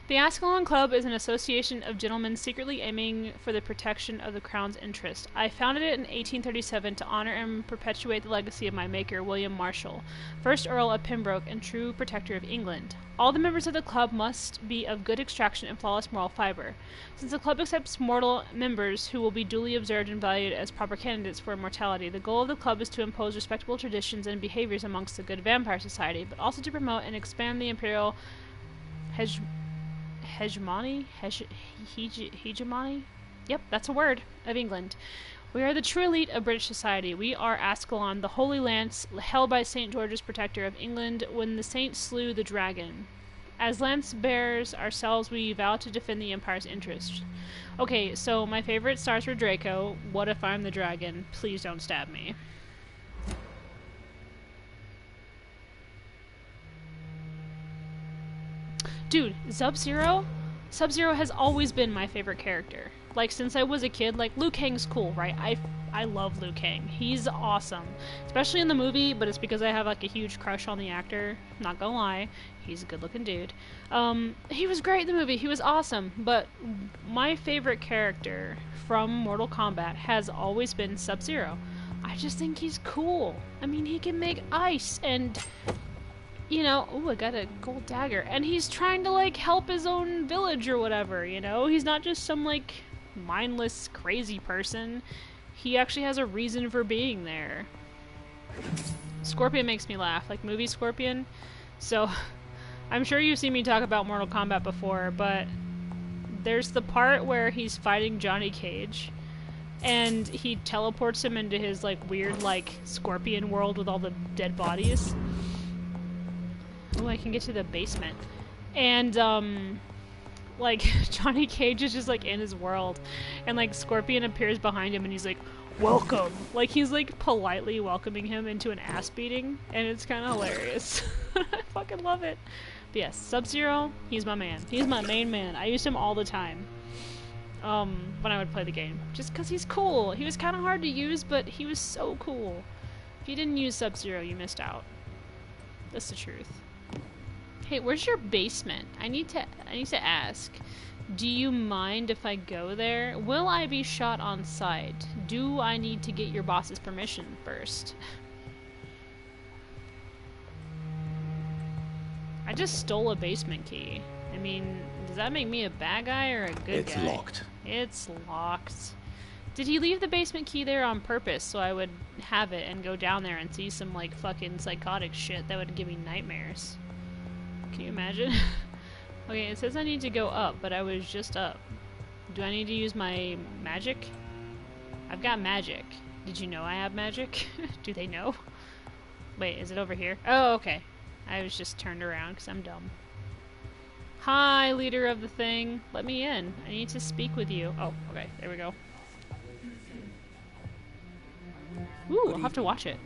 The Ascalon Club is an association of gentlemen secretly aiming for the protection of the crown's interest. I founded it in 1837 to honor and perpetuate the legacy of my maker, William Marshall, 1st Earl of Pembroke and true protector of England. All the members of the club must be of good extraction and flawless moral fiber. Since the club accepts mortal members who will be duly observed and valued as proper candidates for immortality, the goal of the club is to impose respectable traditions and behaviors amongst the good vampire society, but also to promote and expand the imperial hegemony? Hegemony? Yep, that's a word, of England. We are the true elite of British society. We are Ascalon, the Holy Lance, held by St. George's protector of England when the saint slew the dragon. As lance bearers ourselves, we vow to defend the Empire's interest. Okay, so my favorite stars were Draco. What if I'm the dragon? Please don't stab me. Dude, Sub-Zero? Sub-Zero has always been my favorite character. Like, since I was a kid, like, Liu Kang's cool, right? I love Liu Kang. He's awesome. Especially in the movie, but it's because I have, like, a huge crush on the actor. Not gonna lie. He's a good-looking dude. He was great in the movie. He was awesome. But my favorite character from Mortal Kombat has always been Sub-Zero. I just think he's cool. I mean, he can make ice and... You know, ooh, I got a gold dagger. And he's trying to, like, help his own village or whatever, you know? He's not just some, like, mindless, crazy person. He actually has a reason for being there. Scorpion makes me laugh, like movie Scorpion. So, I'm sure you've seen me talk about Mortal Kombat before, but there's the part where he's fighting Johnny Cage, and he teleports him into his, like, weird, like, Scorpion world with all the dead bodies. Oh, I can get to the basement. And, like, Johnny Cage is just, like, in his world. And, like, Scorpion appears behind him and he's like, welcome! Like, he's, like, politely welcoming him into an ass beating. And it's kind of hilarious. I fucking love it. But yes, Sub-Zero, he's my man. He's my main man. I use him all the time. when I would play the game. Just because he's cool. He was kind of hard to use, but he was so cool. If you didn't use Sub-Zero, you missed out. That's the truth. Hey, where's your basement? I need to ask. Do you mind if I go there? Will I be shot on sight? Do I need to get your boss's permission first? I just stole a basement key. I mean, does that make me a bad guy or a good guy? It's locked. It's locked. Did he leave the basement key there on purpose so I would have it and go down there and see some, like, fucking psychotic shit that would give me nightmares? Can you imagine? Okay, it says I need to go up, but I was just up. Do I need to use my magic? I've got magic. Did you know I have magic? Do they know? Wait, is it over here? Oh, okay. I was just turned around because I'm dumb. Hi, leader of the thing. Let me in. I need to speak with you. Oh, okay. There we go. Ooh, I'll have to watch it.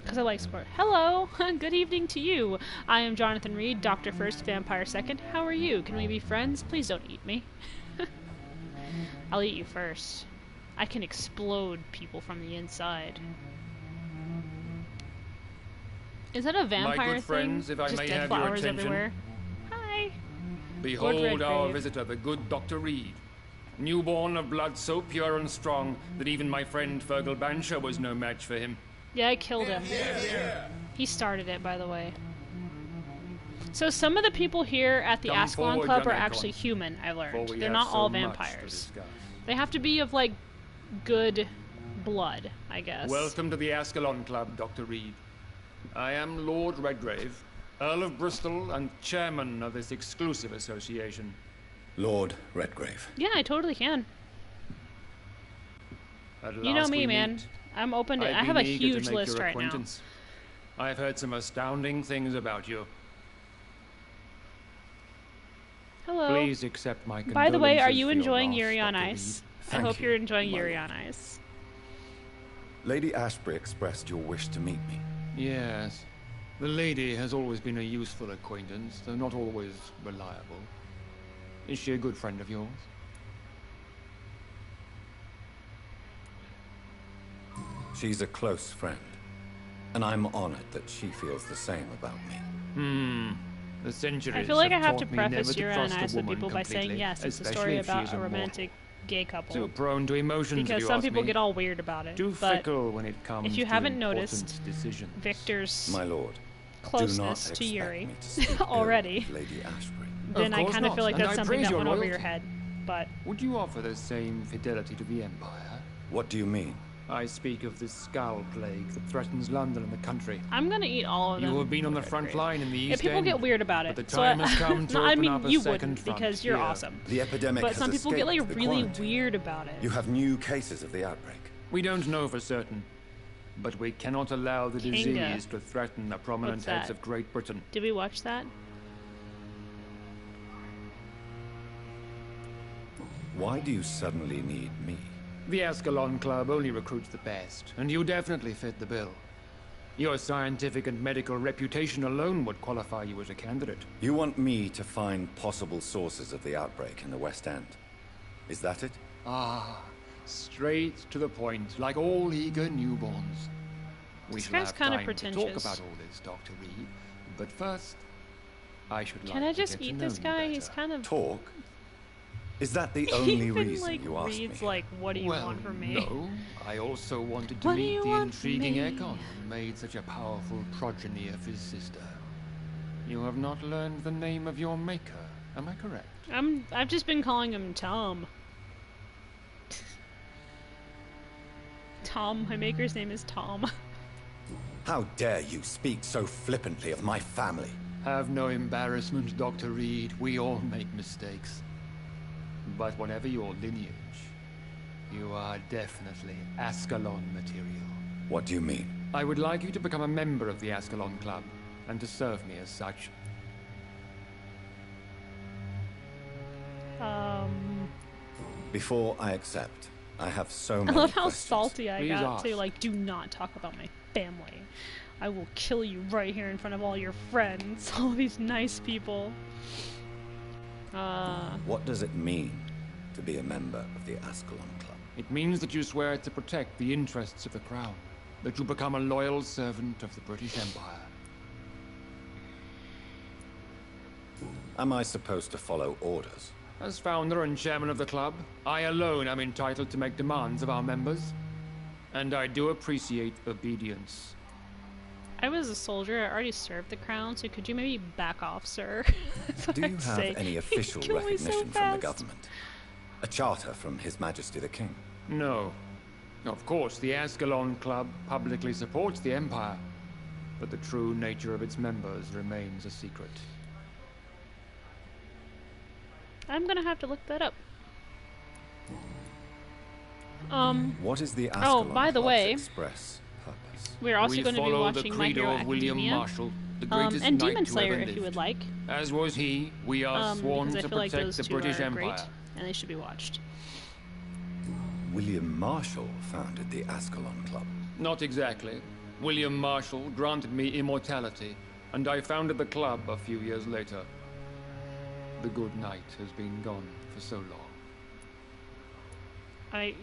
Because I like sport. Hello! Good evening to you. I am Jonathan Reed, Doctor First, Vampire Second. How are you? Can we be friends? Please don't eat me. I'll eat you first. I can explode people from the inside. Is that a vampire My good thing? friends, if I Just may dead have your flowers attention. everywhere. Hi. Behold our visitor, the good Dr. Reed. Newborn of blood so pure and strong that even my friend Fergal Bansher was no match for him. Yeah, I killed him. He started it, by the way. So some of the people here at the Come Ascalon forward, Club are young actually Acorn, human, I for learned. we They're have not so all much to vampires. discuss. They have to be of, like, good blood, I guess. Welcome to the Ascalon Club, Dr. Reed. I am Lord Redgrave, Earl of Bristol and chairman of this exclusive association. Lord Redgrave. Yeah, I totally can. At You know last me, we man. meet. I'm open to... I I've have a been eager to huge make list your right now. acquaintance. I've heard some astounding things about you. Hello. Please accept my condolences. By the way, are you for your enjoying loss, Yuri on Dr. Ice? Reed. I hope Thank you're you, enjoying my Yuri lord. on Ice. Lady Ashbury expressed your wish to meet me. Yes. The lady has always been a useful acquaintance, though not always reliable. Is she a good friend of yours? She's a close friend, and I'm honored that she feels the same about me. The centuries I feel like I have to taught me never preface Yuri on trust a Ice with woman people by saying completely, yes, it's a especially story if she about is a immortal. romantic gay couple. Too prone to emotions, Because if you some ask people me. get all weird about it. Too but fickle when it comes if you to haven't important noticed decisions. Victor's My lord, closeness do not to expect Yuri me to speak ill already, of Lady Ashbury. then I course kind of not, feel like and that's I something praise that your went over loyalty. your head. But Would you offer the same fidelity to the Empire? What do you mean? I speak of the Skull Plague that threatens London and the country. I'm gonna eat all of them. You have been on the front line in the East Yeah, people End, get weird about it. but the so time has come to no, I open mean up a you second wouldn't front because you're here. awesome. The epidemic But has some people get like escaped the really quarantine. weird about it. You have new cases of the outbreak. We don't know for certain, but we cannot allow the Kinga. disease to threaten the prominent What's heads that? of Great Britain. Did we watch that? Why do you suddenly need me? The Ascalon Club only recruits the best, and you definitely fit the bill. Your scientific and medical reputation alone would qualify you as a candidate. You want me to find possible sources of the outbreak in the West End. Is that it? Ah, straight to the point, like all eager newborns. We This shall guy's have kinda time to talk pretentious. about all this, Dr. Reed. But first, I should Can like I just to get eat to this know you guy? better. He's kind of Talk? Is that the he only even, reason like, you asked me? reads like, "What do you Well, want from me?" no. I also wanted to What do meet you the want from intriguing me? Ekon who made such a powerful progeny of his sister. You have not learned the name of your maker, am I correct? I've just been calling him Tom. Tom, my maker's name is Tom. How dare you speak so flippantly of my family? Have no embarrassment, Dr. Reed. We all make mistakes. But whatever your lineage, you are definitely Ascalon material. What do you mean? I would like you to become a member of the Ascalon Club, and to serve me as such. Before I accept, I have so I many love how questions. salty I Please got ask. to, like, do not talk about my family. I will kill you right here in front of all your friends, all these nice people. What does it mean to be a member of the Ascalon Club? It means that you swear to protect the interests of the Crown, that you become a loyal servant of the British Empire. Am I supposed to follow orders? As founder and chairman of the club, I alone am entitled to make demands of our members. And I do appreciate obedience. I was a soldier. I already served the crown, so could you maybe back off, sir? Do you have any official recognition from the government? A charter from His Majesty the King? No. Of course, the Ascalon Club publicly supports the Empire, but the true nature of its members remains a secret. I'm gonna have to look that up. What is the Ascalon by the Club's way, express purpose? we're also going to be watching My Hero Academia, Marshall, the greatest and knight Demon to Slayer ever if you lived. would like. As was he, we are sworn because I to feel like protect those the two British are Empire. great, and they should be watched. William Marshall founded the Ascalon Club. Not exactly. William Marshall granted me immortality, and I founded the club a few years later. The good knight has been gone for so long.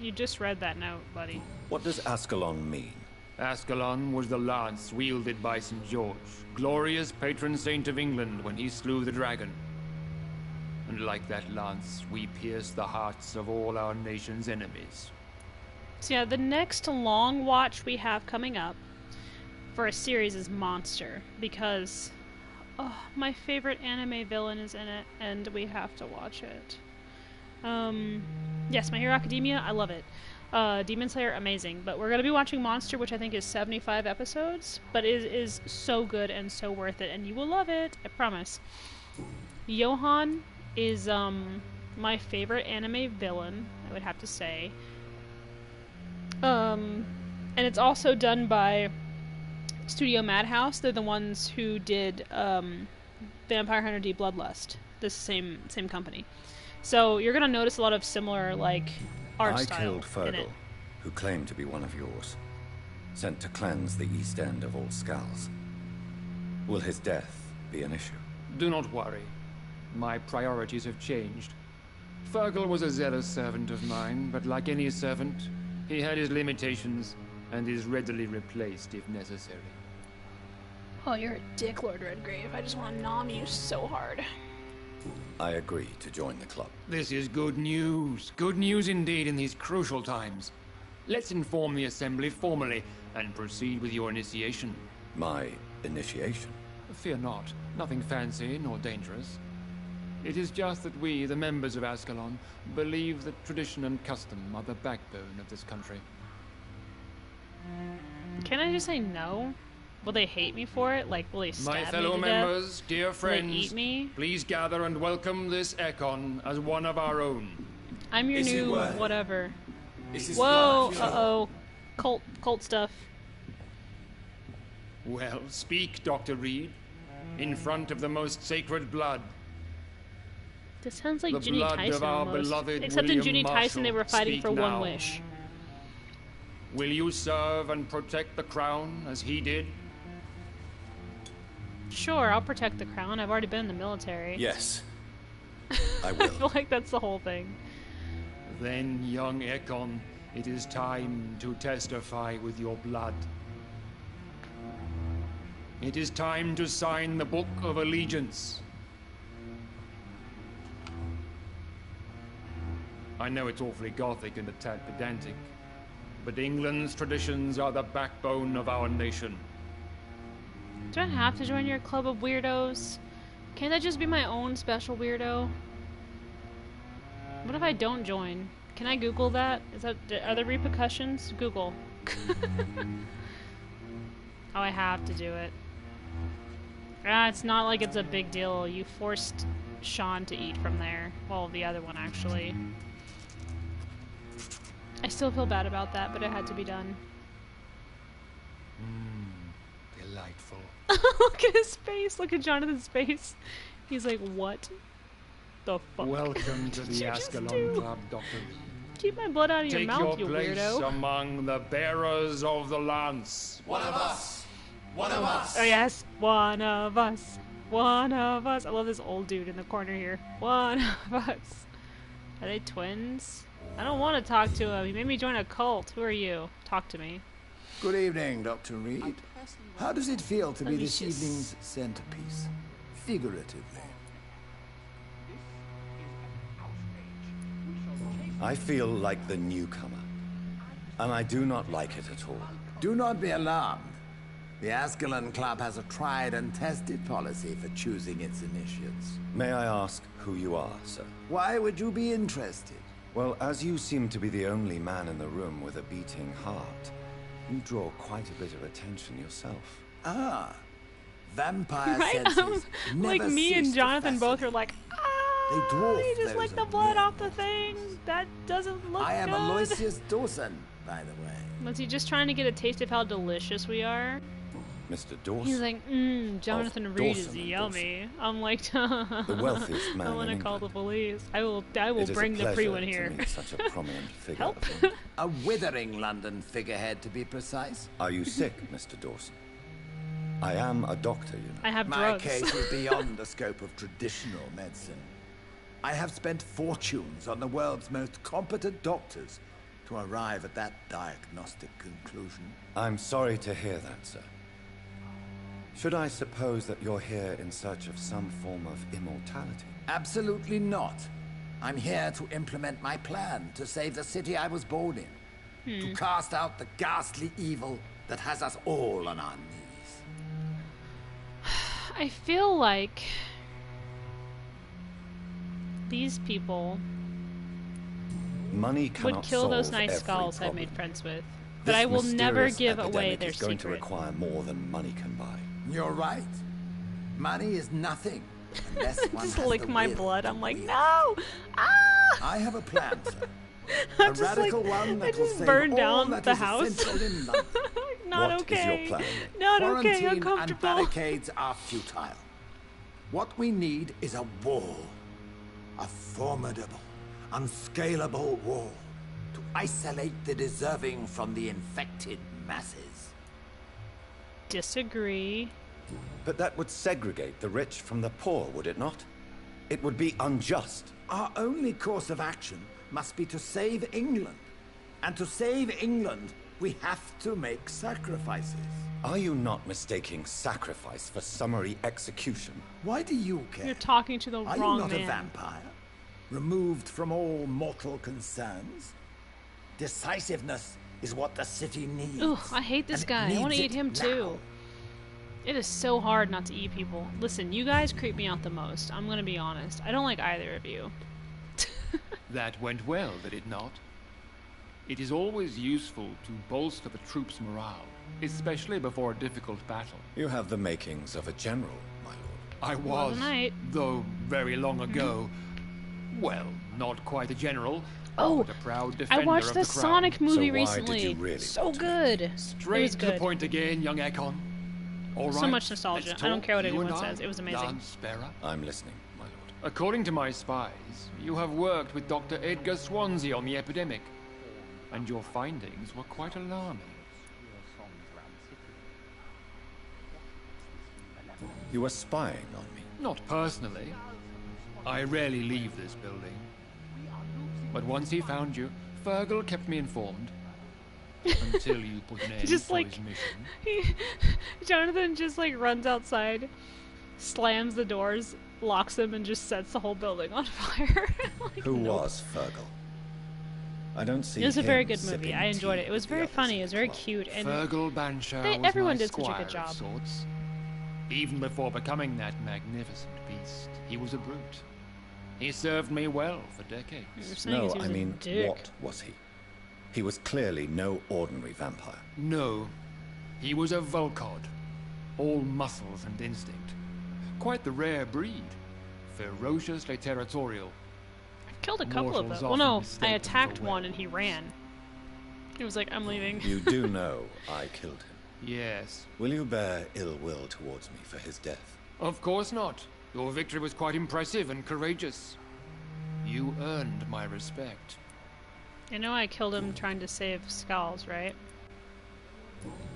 You just read that note, buddy. What does Ascalon mean? Ascalon was the lance wielded by St. George, glorious patron saint of England when he slew the dragon. And like that lance, we pierce the hearts of all our nation's enemies. So yeah, the next long watch we have coming up for a series is Monster, because my favorite anime villain is in it, and we have to watch it. Yes, My Hero Academia, I love it. Demon Slayer, amazing. But we're going to be watching Monster, which I think is 75 episodes, but it is so good and so worth it, and you will love it, I promise. Johan is my favorite anime villain, I would have to say. And it's also done by Studio Madhouse. They're the ones who did Vampire Hunter D Bloodlust. This same company. So you're gonna notice a lot of similar art style. I killed Fergal, who claimed to be one of yours, sent to cleanse the East End of all skulls. Will his death be an issue? Do not worry. My priorities have changed. Fergal was a zealous servant of mine, but like any servant, he had his limitations and is readily replaced if necessary. Oh, you're a dick, Lord Redgrave. I just want to nom you so hard. I agree to join the club. This is good news. Good news indeed in these crucial times. Let's inform the Assembly formally and proceed with your initiation. My initiation? Fear not. Nothing fancy nor dangerous. It is just that we, the members of Ascalon, believe that tradition and custom are the backbone of this country. Can I just say no? Will they hate me for it? Will they stab me My fellow to members, death? dear friends, Will they eat me? please gather and welcome this Ekon as one of our own. I'm your Is new it whatever. Is it Whoa! Dracula? Uh-oh. Cult stuff. Well, speak, Dr. Reed, in front of the most sacred blood. This sounds like The Ginny blood Tyson of our almost. beloved Except in William Ginny Tyson they Marshall, were fighting speak for one now. wish. Will you serve and protect the crown as he did? Sure, I'll protect the crown. I've already been in the military. Yes. I I will. feel like that's the whole thing. Then, young Ekon, it is time to testify with your blood. It is time to sign the Book of Allegiance. I know it's awfully gothic and a tad pedantic, but England's traditions are the backbone of our nation. Do I have to join your club of weirdos? Can't I just be my own special weirdo? What if I don't join? Can I Google that? Are there repercussions? Google. Oh, I have to do it. It's not like it's a big deal. You forced Sean to eat from there. Well, the other one, actually. I still feel bad about that, but it had to be done. Delightful. Look at his face. Look at Jonathan's face. He's like, what the fuck? Welcome to the Ascalon Club, Dr. Reed. Keep my blood out of your Take mouth, your you place weirdo. among the bearers of the lance. One of us! One of us! Oh yes, one of us. One of us. I love this old dude in the corner here. One of us. Are they twins? I don't want to talk to him. He made me join a cult. Who are you? Talk to me. Good evening, Dr. Reed. How does it feel to be this Delicious. evening's centerpiece? Figuratively. I feel like the newcomer, and I do not like it at all. Do not be alarmed. The Ascalon Club has a tried and tested policy for choosing its initiates. May I ask who you are, sir? Why would you be interested? Well, as you seem to be the only man in the room with a beating heart, you draw quite a bit of attention yourself. Ah, vampire Right? senses Like never me and cease to Jonathan both are fascinate. like, They dwarf he just those licked the of blood mere off the thing. That doesn't look I am good. Aloysius Dawson, by the way. Was he just trying to get a taste of how delicious we are? Mr. Dawson? He's like, Jonathan Reed is yummy. I'm like, the wealthiest man I want to in call the England. police. I will It is bring a the pleasure pre-one to here. meet such a prominent figure Help. of London. A withering London figurehead, to be precise. Are you sick, Mr. Dawson? I am a doctor, you know. I have My drugs. case is beyond the scope of traditional medicine. I have spent fortunes on the world's most competent doctors to arrive at that diagnostic conclusion. I'm sorry to hear that, sir. Should I suppose that you're here in search of some form of immortality? Absolutely not. I'm here to implement my plan to save the city I was born in. To cast out the ghastly evil that has us all on our knees. I feel like these people Money cannot would kill those solve nice every skulls I've problem. made friends with. But This I will never mysterious give away epidemic their is going secret. to require more than money can buy. You're right. Money is nothing unless one Just has lick the my will blood. to I'm like, wield. no! Ah! I have a plan, sir. I'm A just radical like, one I that will just save burned all down that the is house. essential in London. Not What is your okay. plan? Not okay. Quarantine and Uncomfortable. barricades are futile. What we need is a wall. A formidable, unscalable wall to isolate the deserving from the infected masses. Disagree. But that would segregate the rich from the poor, would it not? It would be unjust. Our only course of action must be to save England. And to save England, we have to make sacrifices. Are you not mistaking sacrifice for summary execution? Why do you care? You're talking to the Are wrong you not man. a vampire? Removed from all mortal concerns? Decisiveness is what the city needs. Ugh, I hate this and it guy. I want to needs eat it him now. too. It is so hard not to eat people. Listen, you guys creep me out the most. I'm gonna be honest. I don't like either of you. That went well, did it not? It is always useful to bolster the troops' morale, especially before a difficult battle. You have the makings of a general, my lord. I Well, was, tonight. though very long ago, well, not quite a general, Oh, but a proud I defender watched of the the crown. Sonic movie So why did recently. you really So want to good. It Straight was to good. the point again, young Ekon. All right, So much nostalgia. let's I don't talk, care what you anyone and I, says. It was amazing. Lance-bearer. I'm listening, my lord. According to my spies, you have worked with Dr. Edgar Swansea on the epidemic, and your findings were quite alarming. You were spying on me. Not personally. I rarely leave this building. But once he found you, Fergal kept me informed. Until you put an end Just to like his mission. Jonathan just like runs outside, slams the doors, locks them, and just sets the whole building on fire. Like, Who nope. was Fergal? I don't see It was a very him good movie. sipping I enjoyed tea it. It was with the very others funny. in It was the very club. cute, and Fergal Banshaw was everyone my did such a squire good job. of sorts. Even before becoming that magnificent beast, he was a brute. He served me well for decades. You're saying No, he was I a mean, dick. what was he? He was clearly no ordinary vampire. No, he was a Volcod, all muscles and instinct. Quite the rare breed, ferociously territorial. I killed a couple of Mortals them. Well, often no, mistake I them for attacked werewolves. one and he ran. He was like, "I'm leaving." You do know I killed him. Yes. Will you bear ill will towards me for his death? Of course not. Your victory was quite impressive and courageous. You earned my respect. I know I killed him trying to save skulls, right?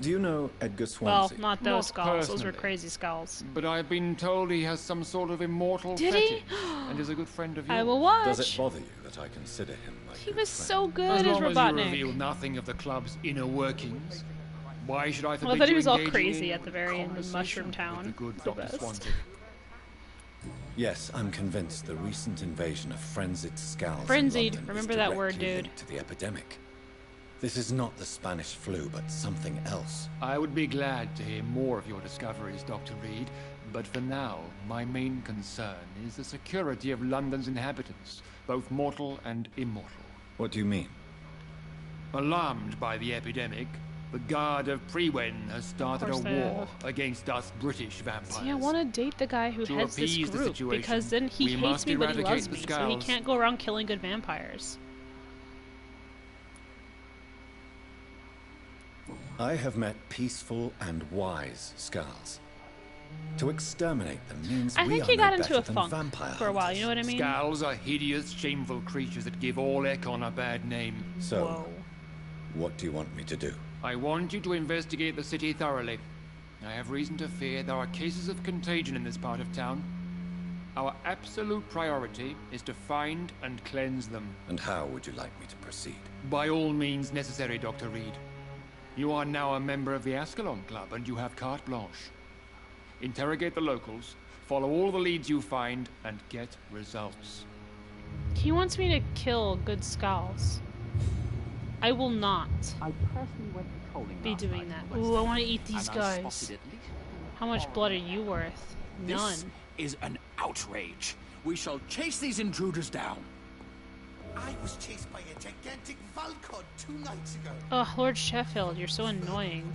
Do you know Edgar Well, Swansea? not those skulls. Those were crazy skulls. But I've been told he has some sort of immortal Did fetish he? and is a good friend of yours. I will watch. Does it bother you that I consider him my He was so good as as long as you Robotnik. reveal nothing of the club's inner workings, why should I forbid Well, I thought he you was all engaging crazy in at the very end of conversation Mushroom with Town. the good It's the Dr. best. Swansea? Yes, I'm convinced the recent invasion of frenzied skulls Frenzied. in London Remember is that word, directly dude. linked to the epidemic. This is not the Spanish flu, but something else. I would be glad to hear more of your discoveries, Dr. Reed, but for now, my main concern is the security of London's inhabitants, both mortal and immortal. What do you mean? Alarmed by the epidemic, the Guard of Prewen has started a Of course they war against us British vampires. See, I want to date the guy who To heads this appease the group situation, because then he we hates must me but he eradicate loves the me, so he skulls. can't go around killing good vampires. I have met peaceful and wise skulls. To exterminate them means I we think are he no got into better a than funk vampire for a while, you know what I mean? Skulls are hideous, shameful creatures that give all Ekon a bad name. So, what do you want me to do? I want you to investigate the city thoroughly. I have reason to fear there are cases of contagion in this part of town. Our absolute priority is to find and cleanse them. And how would you like me to proceed? By all means necessary, Dr. Reed. You are now a member of the Ascalon Club and you have carte blanche. Interrogate the locals, follow all the leads you find, and get results. He wants me to kill good skulls. I will not be doing that. Ooh, I want to eat these guys. How much blood are you worth? None. This is an outrage. We shall chase these intruders down. I was chased by a gigantic Valcod 2 nights ago. Oh, Lord Sheffield, you're so annoying.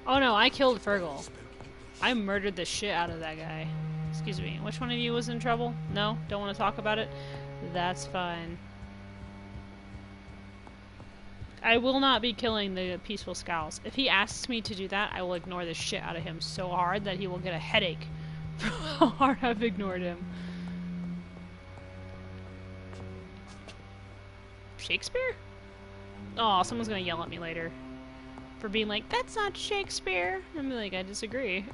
Oh no, I killed Fergal. I murdered the shit out of that guy. Excuse me, which one of you was in trouble? No? Don't want to talk about it? That's fine. I will not be killing the peaceful skulls. If he asks me to do that, I will ignore the shit out of him so hard that he will get a headache from how hard I've ignored him. Shakespeare? Oh, someone's gonna yell at me later for being like, that's not Shakespeare. I'm like, I disagree.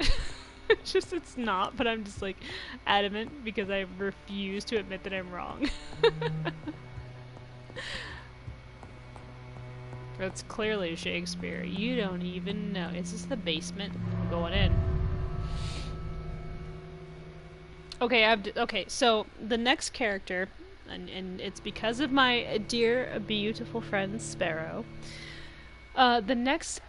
It's just, it's not, but I'm just like adamant because I refuse to admit that I'm wrong. That's clearly Shakespeare. You don't even know. Is this the basement? I'm going in. Okay, okay, so the next character, and it's because of my dear, beautiful friend Sparrow. The next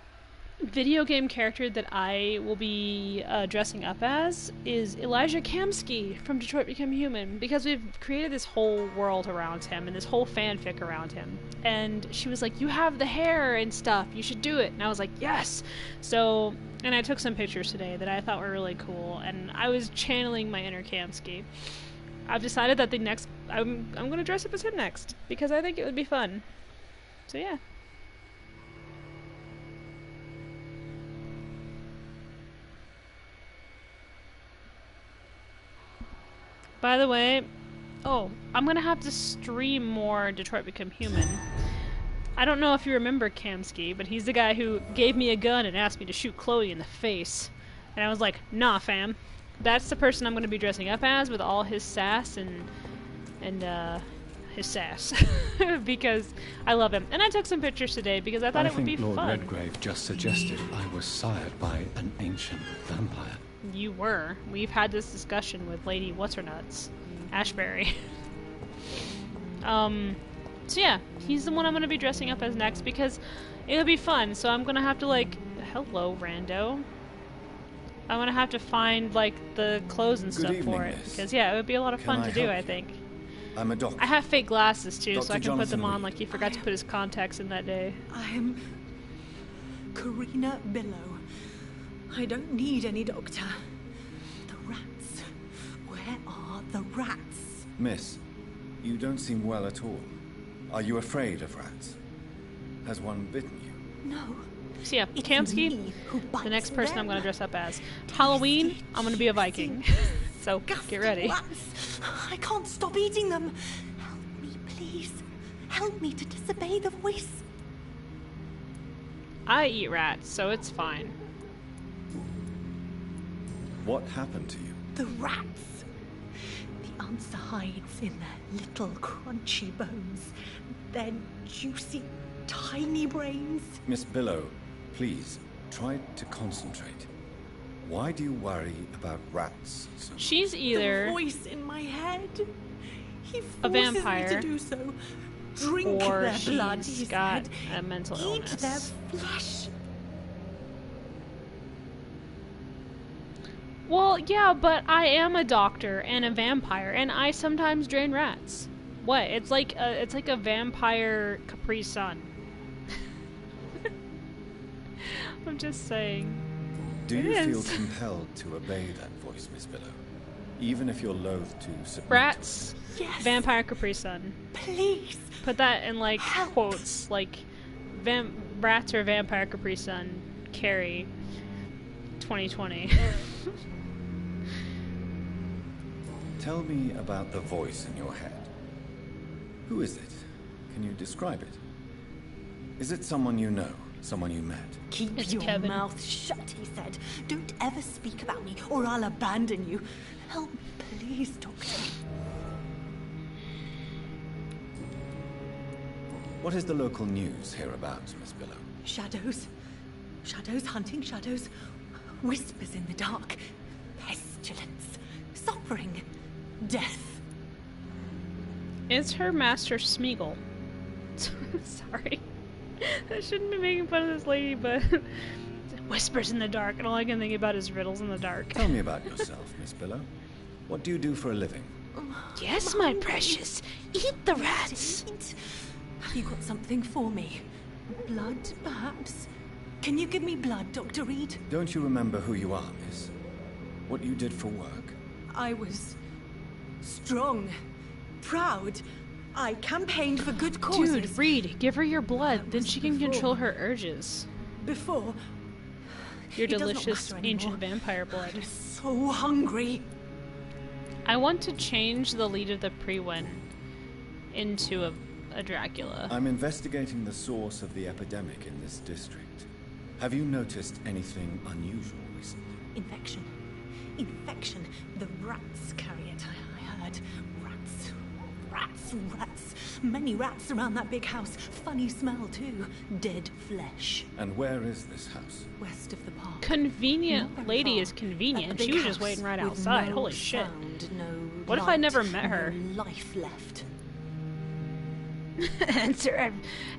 video game character that I will be dressing up as is Elijah Kamsky from Detroit Become Human, because we've created this whole world around him and this whole fanfic around him. And she was like, you have the hair and stuff, you should do it. And I was like, yes! So, and I took some pictures today that I thought were really cool, and I was channeling my inner Kamsky. I've decided that the next, I'm going to dress up as him next, because I think it would be fun. So yeah. By the way, oh, I'm gonna have to stream more Detroit Become Human. I don't know if you remember Kamsky, but he's the guy who gave me a gun and asked me to shoot Chloe in the face. And I was like, nah, fam. That's the person I'm gonna be dressing up as with all his sass and his sass. Because I love him. And I took some pictures today because I thought it would be Lord fun. Redgrave just suggested I was sired by an ancient vampire. You were. We've had this discussion with Lady What's-Her-Nuts. Ashbury. So yeah, he's the one I'm gonna be dressing up as next because it'll be fun. So I'm gonna have to like, hello, rando. I'm gonna have to find like the clothes and stuff for it because yeah, it would be a lot of fun to do. I think. I'm a doctor. I have fake glasses too, so Dr. I can put them Jonathan on. Reed. Like he forgot to put his contacts in that day. I'm Karina Billow. I don't need any doctor. The rats. Where are the rats? Miss, you don't seem well at all. Are you afraid of rats? Has one bitten you? No. So yeah, Kamsky, the next person I'm going to dress up as. Halloween, I'm going to be a Viking. So get ready. Rats. I can't stop eating them. Help me, please. Help me to disobey the voice. I eat rats, so it's fine. What happened to you? The rats. The answer hides in their little crunchy bones. Their juicy, tiny brains. Miss Billow, please, try to concentrate. Why do you worry about rats so much? She's either the voice in my head. He forces a vampire me to do so. Drink or their blood, she's he got said. a mental Eat illness. their flesh. Well, yeah, but I am a doctor and a vampire, and I sometimes drain rats. What? It's like a vampire Capri Sun. I'm just saying. Do you feel compelled to obey that voice, Miss Billow? Even if you're loath to submit? Rats. Yes. Vampire Capri Sun. Please. Put that in like quotes, like rats or vampire Capri Sun. Carrie. 2020. Tell me about the voice in your head. Who is it? Can you describe it? Is it someone you know? Someone you met? Keep your mouth shut, he said. Don't ever speak about me, or I'll abandon you. Help, please, Doctor. What is the local news hereabouts, Miss Billow? Shadows. Shadows hunting shadows. Whispers in the dark. Pestilence. Suffering. Death. It's her Master Smeagol. Sorry. I shouldn't be making fun of this lady, but whispers in the dark, and all I can think about is riddles in the dark. Tell me about yourself, Miss Billow. What do you do for a living? Yes, my precious. Eat the rats. Have you got something for me? Blood, perhaps? Can you give me blood, Dr. Reed? Don't you remember who you are, miss? What you did for work? I was strong, proud. I campaigned for good causes. Dude, Reed, give her your blood, then she can control her urges. Before. Your delicious ancient vampire blood. I'm so hungry. I want to change the lead of the Pre-Wen into a Dracula. I'm investigating the source of the epidemic in this district. Have you noticed anything unusual recently? Infection. Infection. The rats carry it, I heard. Rats. Rats, rats. Many rats around that big house. Funny smell, too. Dead flesh. And where is this house? West of the park. Convenient. Lady is convenient. She was just waiting right outside. Holy shit. What if I never met her? No life left.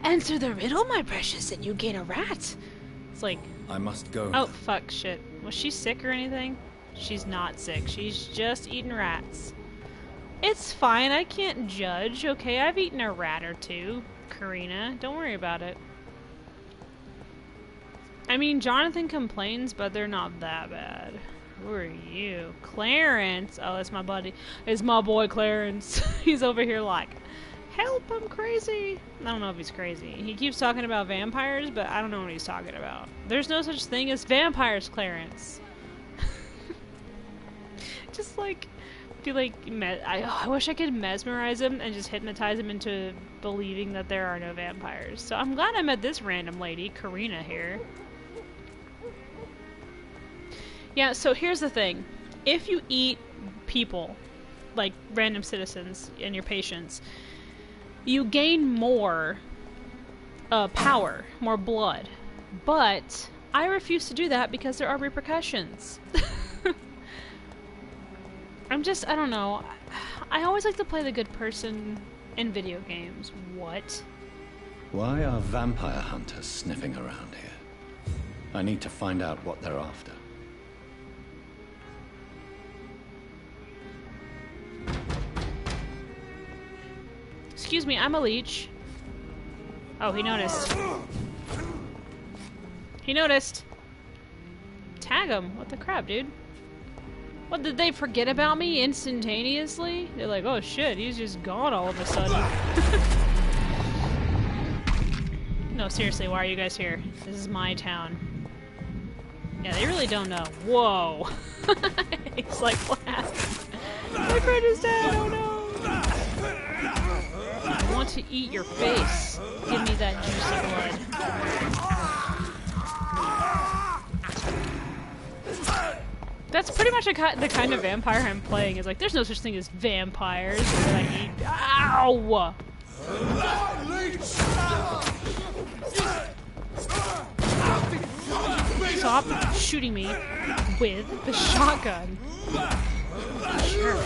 Answer the riddle, my precious, and you gain a rat. It's like... I must go. Oh, fuck, shit. Was she sick or anything? She's not sick. She's just eating rats. It's fine. I can't judge, okay? I've eaten a rat or two, Karina. Don't worry about it. I mean, Jonathan complains, but they're not that bad. Who are you? Clarence. Oh, that's my buddy. It's my boy Clarence. He's over here like... Help, I'm crazy. I don't know if he's crazy. He keeps talking about vampires, but I don't know what he's talking about. There's no such thing as vampires, Clarence. Just like, be like, I wish I could mesmerize him and just hypnotize him into believing that there are no vampires. So I'm glad I met this random lady, Karina, here. Yeah, so here's the thing. If you eat people, like random citizens and your patients, you gain more power, more blood. But I refuse to do that because there are repercussions. I don't know. I always like to play the good person in video games. What? Why are vampire hunters sniffing around here? I need to find out what they're after. Excuse me, I'm a leech. Oh, he noticed. He noticed. Tag him. What the crap, dude? What, did they forget about me instantaneously? They're like, oh shit, he's just gone all of a sudden. No, seriously, why are you guys here? This is my town. Yeah, they really don't know. Whoa. He's like, what happened? My friend is dead, oh no! I want to eat your face. Give me that juicy blood. That's pretty much the kind of vampire I'm playing. Is like, there's no such thing as vampires. That I eat. Ow! Stop shooting me with the shotgun. Sure.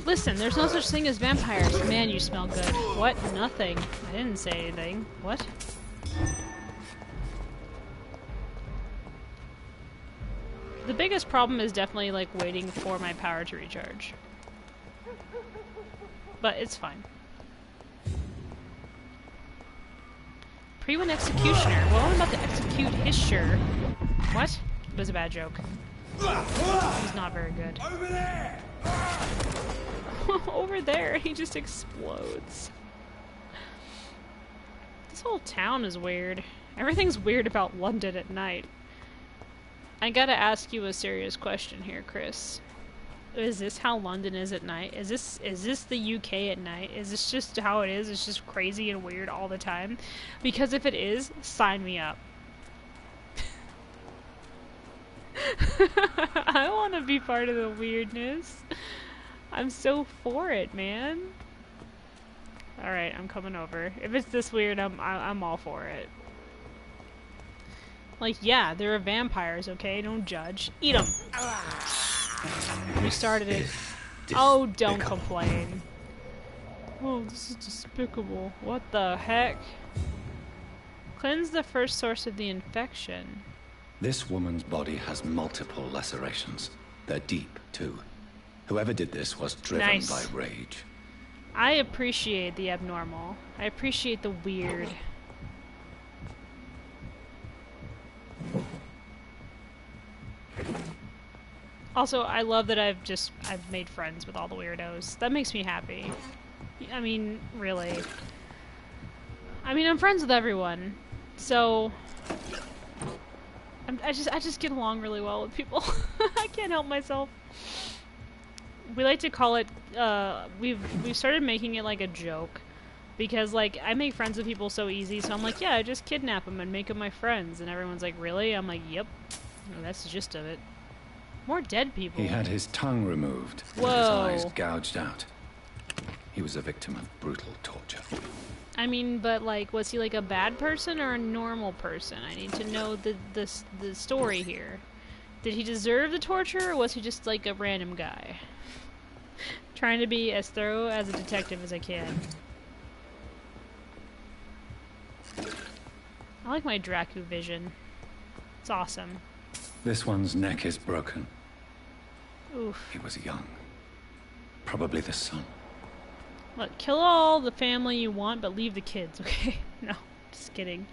Listen, there's no such thing as vampires. Man, you smell good. What? Nothing. I didn't say anything. What? The biggest problem is definitely, like, waiting for my power to recharge. But it's fine. Pre-win executioner. Well, I'm about to execute his sure. What? It was a bad joke. He's not very good. Over there! Over there, he just explodes. This whole town is weird. Everything's weird about London at night. I gotta ask you a serious question here, Chris. Is this how London is at night? Is this the UK at night? Is this just how it is? It's just crazy and weird all the time? Because if it is, sign me up. I want to be part of the weirdness. I'm so for it, man. All right, I'm coming over. If it's this weird, I'm all for it. Like, yeah, there are vampires, okay? Don't judge. Eat them. We started it. Oh, don't complain. Oh, this is despicable. What the heck? Cleanse the first source of the infection. This woman's body has multiple lacerations. They're deep, too. Whoever did this was driven by rage. I appreciate the abnormal. I appreciate the weird. Also, I love that I've made friends with all the weirdos. That makes me happy. I mean, really. I mean, I'm friends with everyone, so I just get along really well with people. I can't help myself. We like to call it. We've started making it like a joke, because like I make friends with people so easy. So I'm like, yeah, I just kidnap them and make them my friends, and everyone's like, really? I'm like, yep. And that's the gist of it. More dead people. He had his tongue removed, and his eyes gouged out. He was a victim of brutal torture. I mean, but like, was he like a bad person or a normal person? I need to know the story here. Did he deserve the torture, or was he just like a random guy? Trying to be as thorough as a detective as I can. I like my Dracu vision. It's awesome. This one's neck is broken. Oof. He was young. Probably the son. Look, kill all the family you want, but leave the kids, okay? No, just kidding.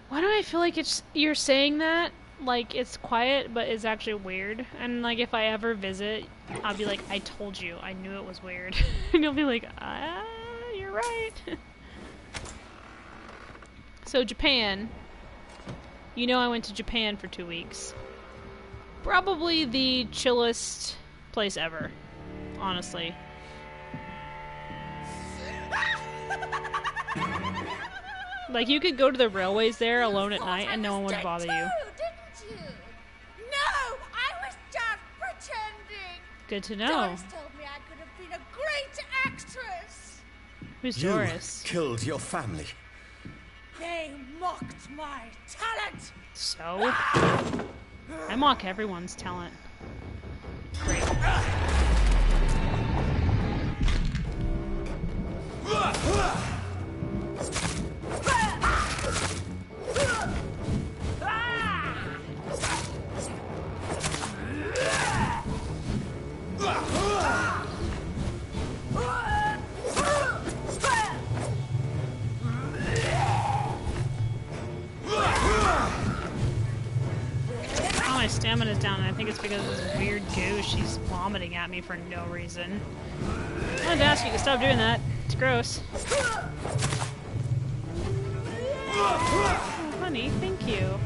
Why do I feel like you're saying that? Like, it's quiet, but it's actually weird. And, like, if I ever visit, I'll be like, I told you, I knew it was weird. And you'll be like, you're right. So, Japan. You know I went to Japan for 2 weeks. Probably the chillest place ever. Honestly. Like, you could go to the railways there alone at night and no one would bother you. Didn't you? No, I was just pretending. Good to know. Doris told me I could have been a great actress. Who's You Doris? killed your family. They mocked my talent. So? I mock everyone's talent. Great. My stamina's down, and I think it's because of this weird goo she's vomiting at me for no reason. I wanted to ask you to stop doing that. It's gross. Oh, honey, thank you.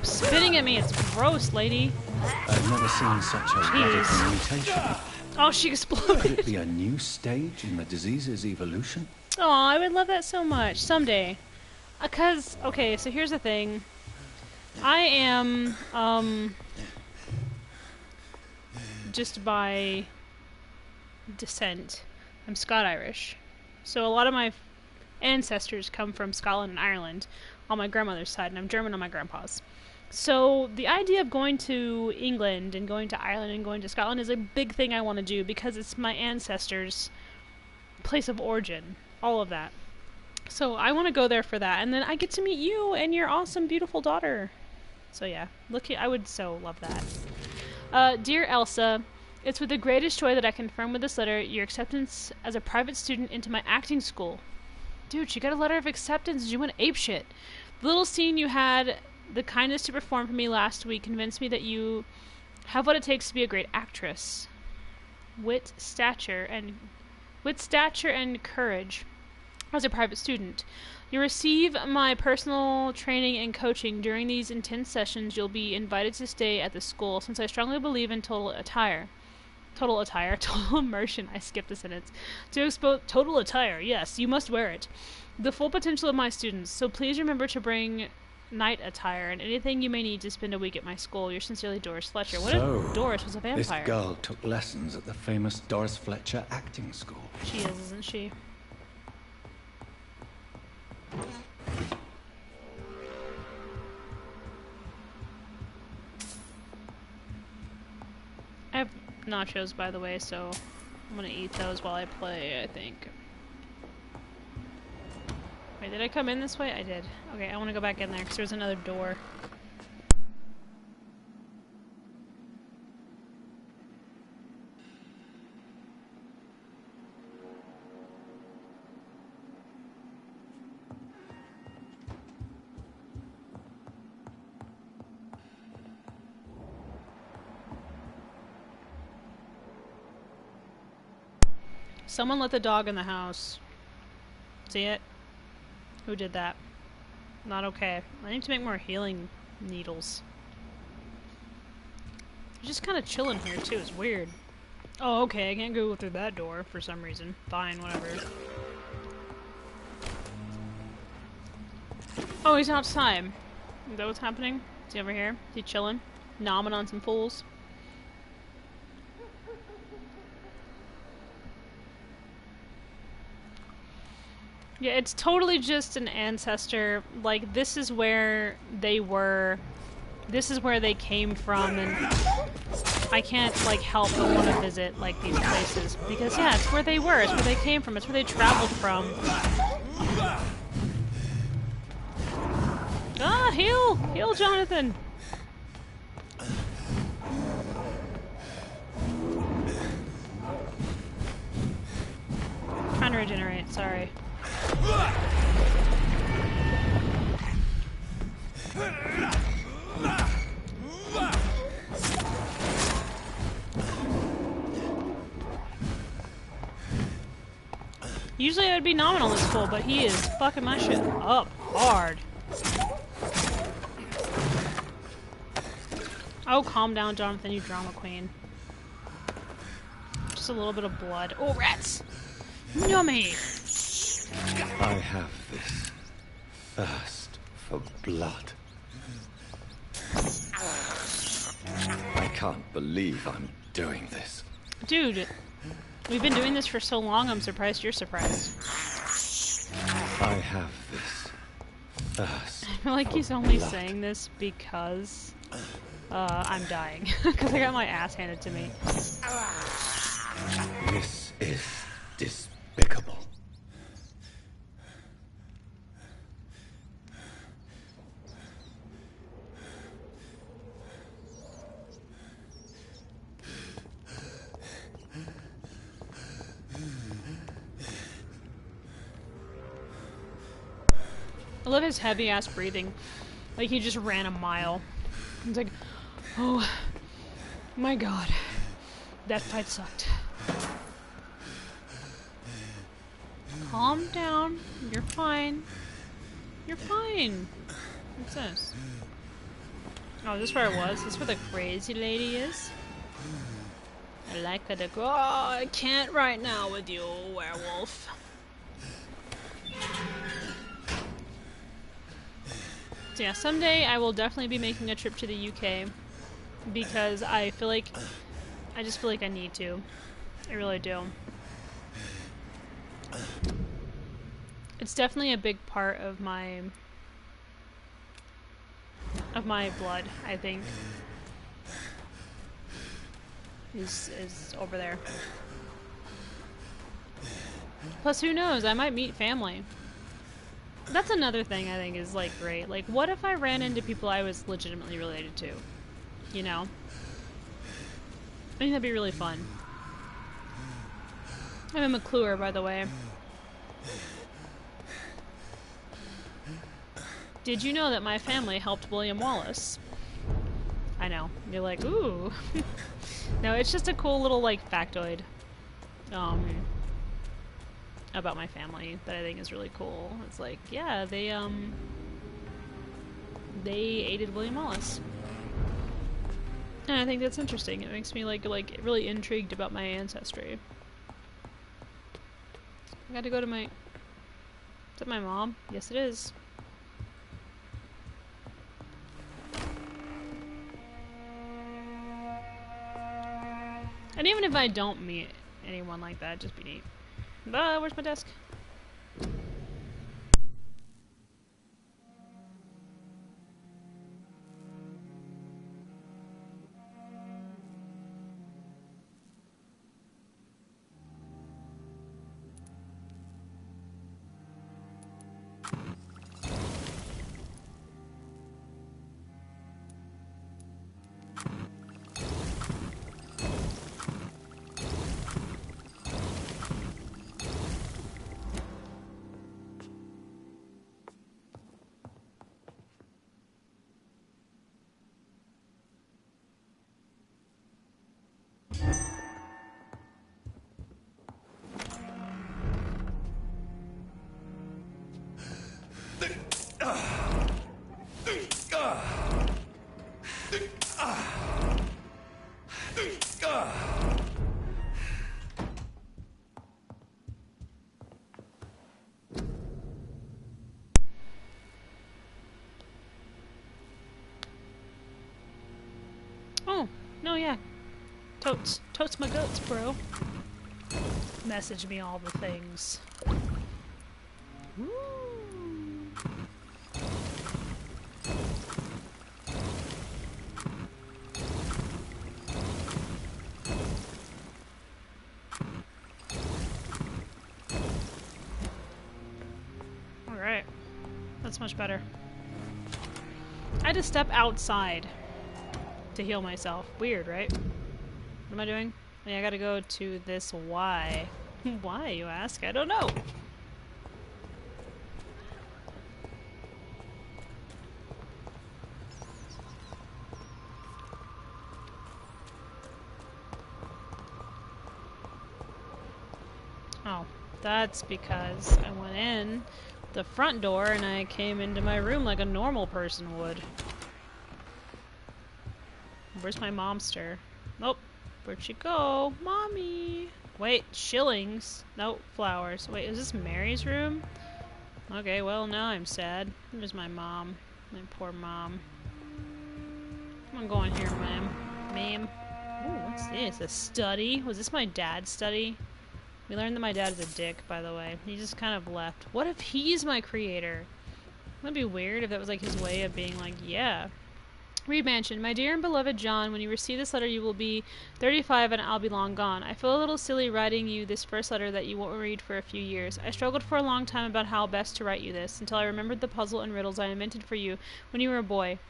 Stop spitting at me. It's gross, lady. I've never seen such a radical mutation. Oh, she exploded. Could it be a new stage in the disease's evolution? Oh, I would love that so much. Someday. Because, okay, so here's the thing. I am, just by descent, I'm Scot-Irish. So a lot of my ancestors come from Scotland and Ireland on my grandmother's side, and I'm German on my grandpa's. So the idea of going to England and going to Ireland and going to Scotland is a big thing I want to do because it's my ancestors' place of origin, all of that. So I want to go there for that, and then I get to meet you and your awesome, beautiful daughter. So yeah, I would so love that. Dear Elsa, it's with the greatest joy that I confirm with this letter your acceptance as a private student into my acting school. Dude, she got a letter of acceptance. You went apeshit. The little scene you had the kindness to perform for me last week convinced me that you have what it takes to be a great actress. Wit, stature, and courage as a private student. You receive my personal training and coaching. During these intense sessions, you'll be invited to stay at the school, since I strongly believe in total immersion. I skipped a sentence. To expose total attire, yes, you must wear it. The full potential of my students, so please remember to bring night attire and anything you may need to spend a week at my school. Yours sincerely, Doris Fletcher. What if Doris was a vampire? This girl took lessons at the famous Doris Fletcher acting school. She is, isn't she? I have nachos, by the way, so I'm gonna eat those while I play, I think. Wait, did I come in this way? I did. Okay, I want to go back in there because there's another door. Someone let the dog in the house. See it? Who did that? Not okay. I need to make more healing needles. It's just kind of chilling here too. It's weird. Oh, okay. I can't go through that door for some reason. Fine, whatever. Oh, he's outside. Is that what's happening? Is he over here? Is he chilling? Nomming on some fools? Yeah, it's totally just an ancestor. Like, this is where they were. This is where they came from, and I can't, like, help but want to visit, like, these places. Because, yeah, it's where they were. It's where they came from. It's where they traveled from. Ah, heal! Heal, Jonathan! Trying to regenerate, sorry. Usually I would be nominal in this school, but he is fucking my shit up hard. Oh, calm down, Jonathan, you drama queen. Just a little bit of blood. Oh, rats! Yummy! I have this thirst for blood. I can't believe I'm doing this. Dude, we've been doing this for so long, I'm surprised you're surprised. I have this thirst. I feel like he's only saying this because I'm dying. Because I got my ass handed to me. This is despicable. I love his heavy ass breathing. Like he just ran a mile. It's like, oh my god. That fight sucked. Calm down. You're fine. You're fine. What's this? Oh, is this where it was? Is this where the crazy lady is? I like her to go. Oh, I can't right now with you, werewolf. So yeah, someday I will definitely be making a trip to the UK because I just feel like I need to. I really do. It's definitely a big part of my blood, I think. Is over there. Plus, who knows? I might meet family. That's another thing I think is like great. Like, what if I ran into people I was legitimately related to? You know? I think that'd be really fun. I'm a McClure, by the way. Did you know that my family helped William Wallace? I know. You're like, ooh. No, it's just a cool little, like, factoid. About my family that I think is really cool. It's like, yeah, they aided William Wallace. And I think that's interesting. It makes me, like really intrigued about my ancestry. I gotta go to my... Is that my mom? Yes, it is. And even if I don't meet anyone like that, just be neat. Where's my desk? Oh, no, yeah. Totes my guts, bro. Message me all the things. Woo. Alright. That's much better. I had to step outside to heal myself. Weird, right? What am I doing? Yeah, I gotta go to this Y. Why, you ask? I don't know. Oh, that's because I went in the front door and I came into my room like a normal person would. Where's my momster? Nope. Where'd she go? Mommy! Wait, shillings? Nope, flowers. Wait, is this Mary's room? Okay, well, now I'm sad. There's my mom. My poor mom. I'm going here, ma'am. Ma'am. Ooh, what's this? A study? Was this my dad's study? We learned that my dad is a dick, by the way. He just kind of left. What if he's my creator? That'd be weird if that was like his way of being like, yeah. Reed Mansion. My dear and beloved John, when you receive this letter you will be 35 and I'll be long gone. I feel a little silly writing you this first letter that you won't read for a few years. I struggled for a long time about how best to write you this, until I remembered the puzzle and riddles I invented for you when you were a boy.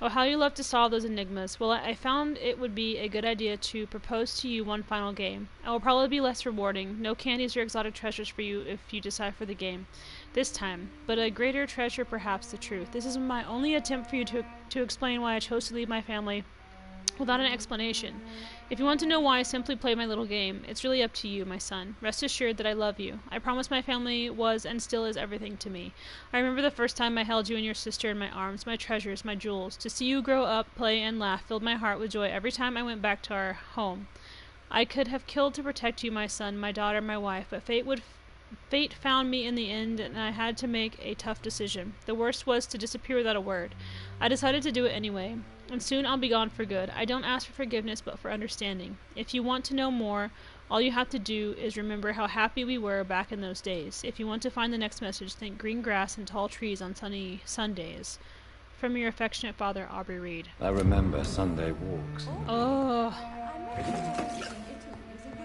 Oh, how you love to solve those enigmas. Well, I found it would be a good idea to propose to you one final game. It will probably be less rewarding. No candies or exotic treasures for you if you decipher the game this time, but a greater treasure, perhaps the truth. This is my only attempt for you to explain why I chose to leave my family without an explanation. If you want to know why I simply play my little game, it's really up to you, my son. Rest assured that I love you. I promise my family was and still is everything to me. I remember the first time I held you and your sister in my arms, my treasures, my jewels. To see you grow up, play, and laugh filled my heart with joy every time I went back to our home. I could have killed to protect you, my son, my daughter, my wife, but fate found me in the end, and I had to make a tough decision. The worst was to disappear without a word. I decided to do it anyway, and soon I'll be gone for good. I don't ask for forgiveness, but for understanding. If you want to know more, all you have to do is remember how happy we were back in those days. If you want to find the next message, think green grass and tall trees on sunny Sundays. From your affectionate father, Aubrey Reed. I remember Sunday walks. Oh.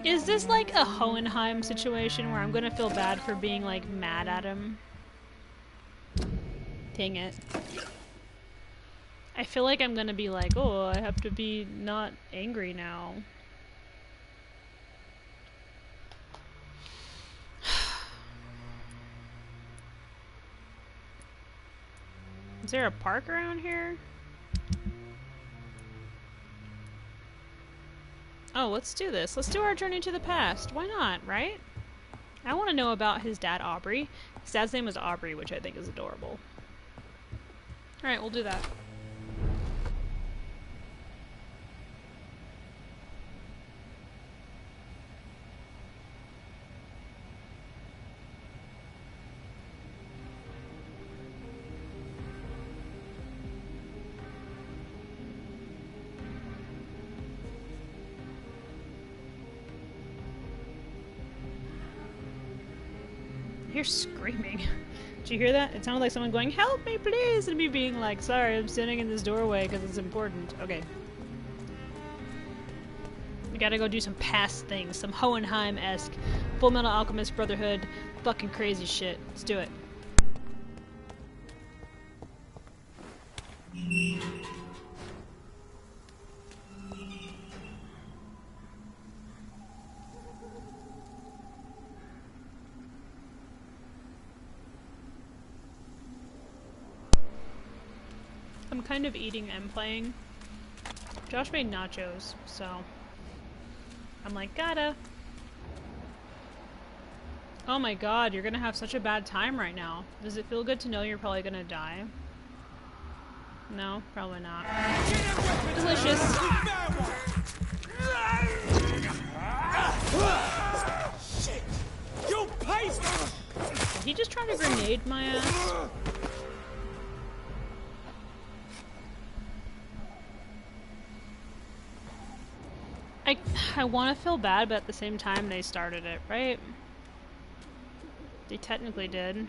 Is this like a Hohenheim situation where I'm gonna feel bad for being like mad at him? Dang it. I feel like I'm gonna be like, oh, I have to be not angry now. Is there a park around here? Oh, let's do this. Let's do our journey to the past. Why not, right? I want to know about his dad, Aubrey. His dad's name was Aubrey, which I think is adorable. Alright, we'll do that. You're screaming. Did you hear that? It sounded like someone going, "Help me, please!" and me being like, "Sorry, I'm standing in this doorway because it's important." Okay. We gotta go do some past things. Some Hohenheim-esque Full Metal Alchemist Brotherhood fucking crazy shit. Let's do it. I'm kind of eating and playing. Josh made nachos, so I'm like, gotta. Oh my god, you're gonna have such a bad time right now. Does it feel good to know you're probably gonna die? No, probably not. Delicious. Shit! You placed! Did he just try to grenade my ass? I want to feel bad, but at the same time, they started it, right? They technically did.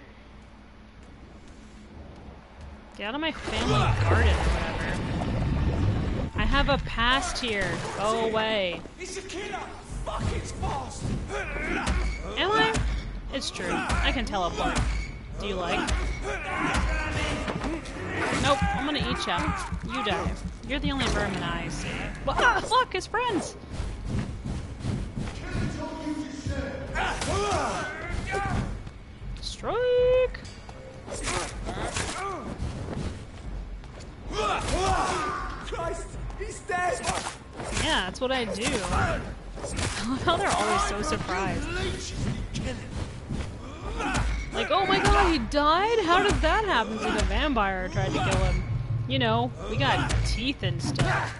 Get out of my family garden or whatever. I have a past here. Go away. It's a killer! Fuck, it's fast! Am I? It's true. I can teleport. Do you like? Nope, I'm gonna eat ya. You die. You're the only vermin I see. Well, ah, look, his friends! Strike! Christ, he's dead! Yeah, that's what I do. I love how they're always so surprised. Like, oh my god, he died? How did that happen? It's like a vampire tried to kill him. You know, we got teeth and stuff.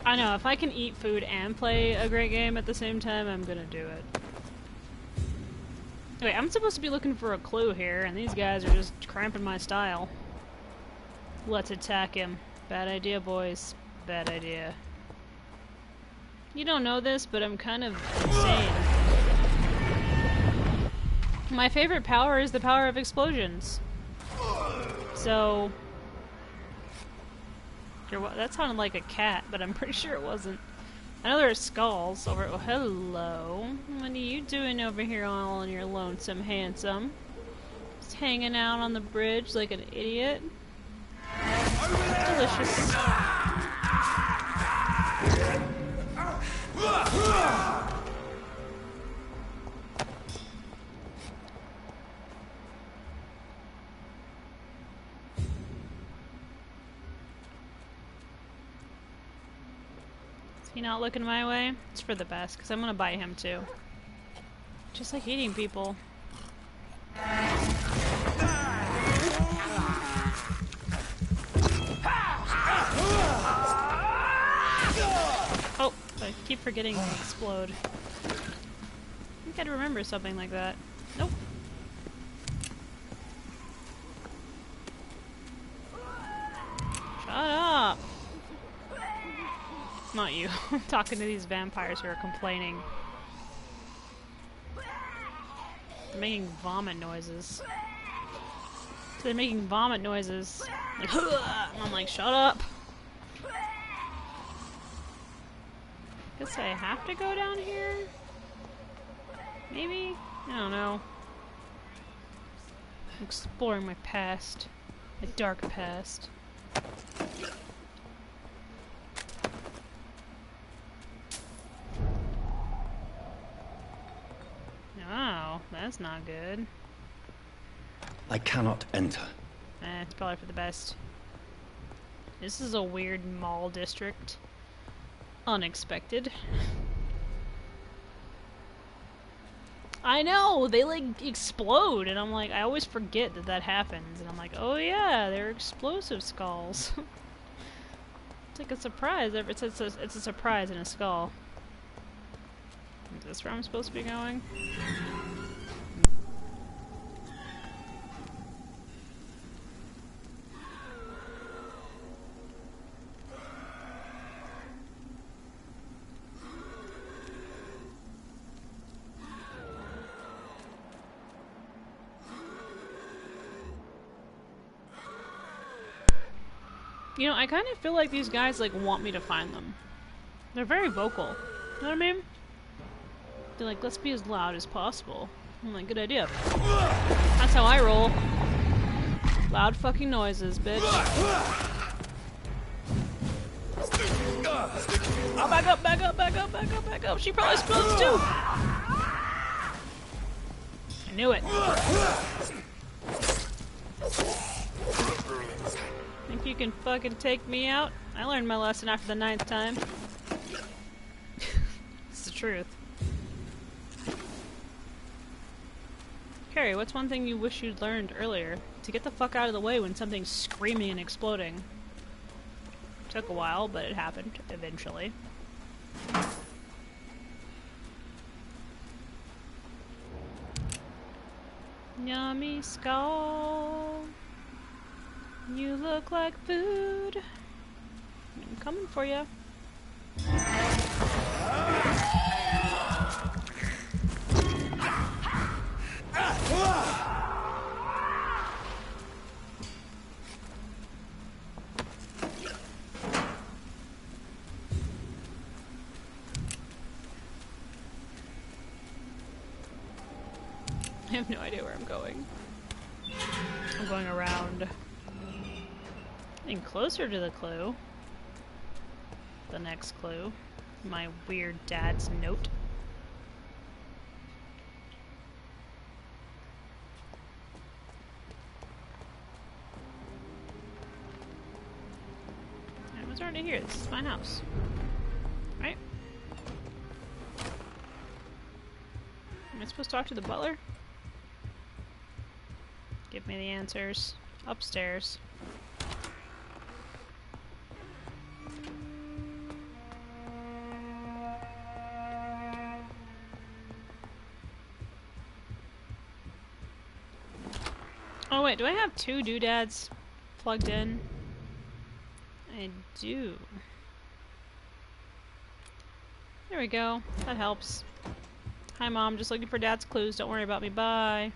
I know, if I can eat food and play a great game at the same time, I'm gonna do it. Wait, I'm supposed to be looking for a clue here, and these guys are just cramping my style. Let's attack him. Bad idea, boys. Bad idea. You don't know this, but I'm kind of insane. My favorite power is the power of explosions. So... that sounded like a cat, but I'm pretty sure it wasn't. I know there are skulls over... Oh, hello. What are you doing over here all on your lonesome handsome? Just hanging out on the bridge like an idiot? Delicious. he not looking my way? It's for the best, because I'm gonna bite him too. Just like eating people. Oh, I keep forgetting to explode. I think I'd remember something like that. Nope. Shut up! Not you. I'm talking to these vampires who are complaining. They're making vomit noises. So they're making vomit noises. Like, and I'm like, shut up! Guess I have to go down here? Maybe? I don't know. I'm exploring my past. My dark past. Oh, that's not good. I cannot enter. It's probably for the best. This is a weird mall district. Unexpected. I know! They like explode and I'm like, I always forget that that happens and I'm like, oh yeah, they're explosive skulls. It's like a surprise. It's a surprise in a skull. Is this where I'm supposed to be going? You know, I kind of feel like these guys like want me to find them. They're very vocal. You know what I mean? They're like, let's be as loud as possible. I'm like, good idea. That's how I roll. Loud fucking noises, bitch. Oh, back up, back up, back up, back up, back up. She probably explodes too. I knew it. Think you can fucking take me out? I learned my lesson after the 9th time. It's the truth. Carrie, what's one thing you wish you'd learned earlier? To get the fuck out of the way when something's screaming and exploding. Took a while, but it happened eventually. Yummy skull. You look like food. I'm coming for you. I have no idea where I'm going. I'm going around. Getting closer to the clue. The next clue. My weird dad's note. I was already here. This is my house. Right? Am I supposed to talk to the butler? Give me the answers. Upstairs. Oh wait, do I have 2 doodads plugged in? I do. There we go. That helps. Hi Mom, just looking for Dad's clues. Don't worry about me. Bye.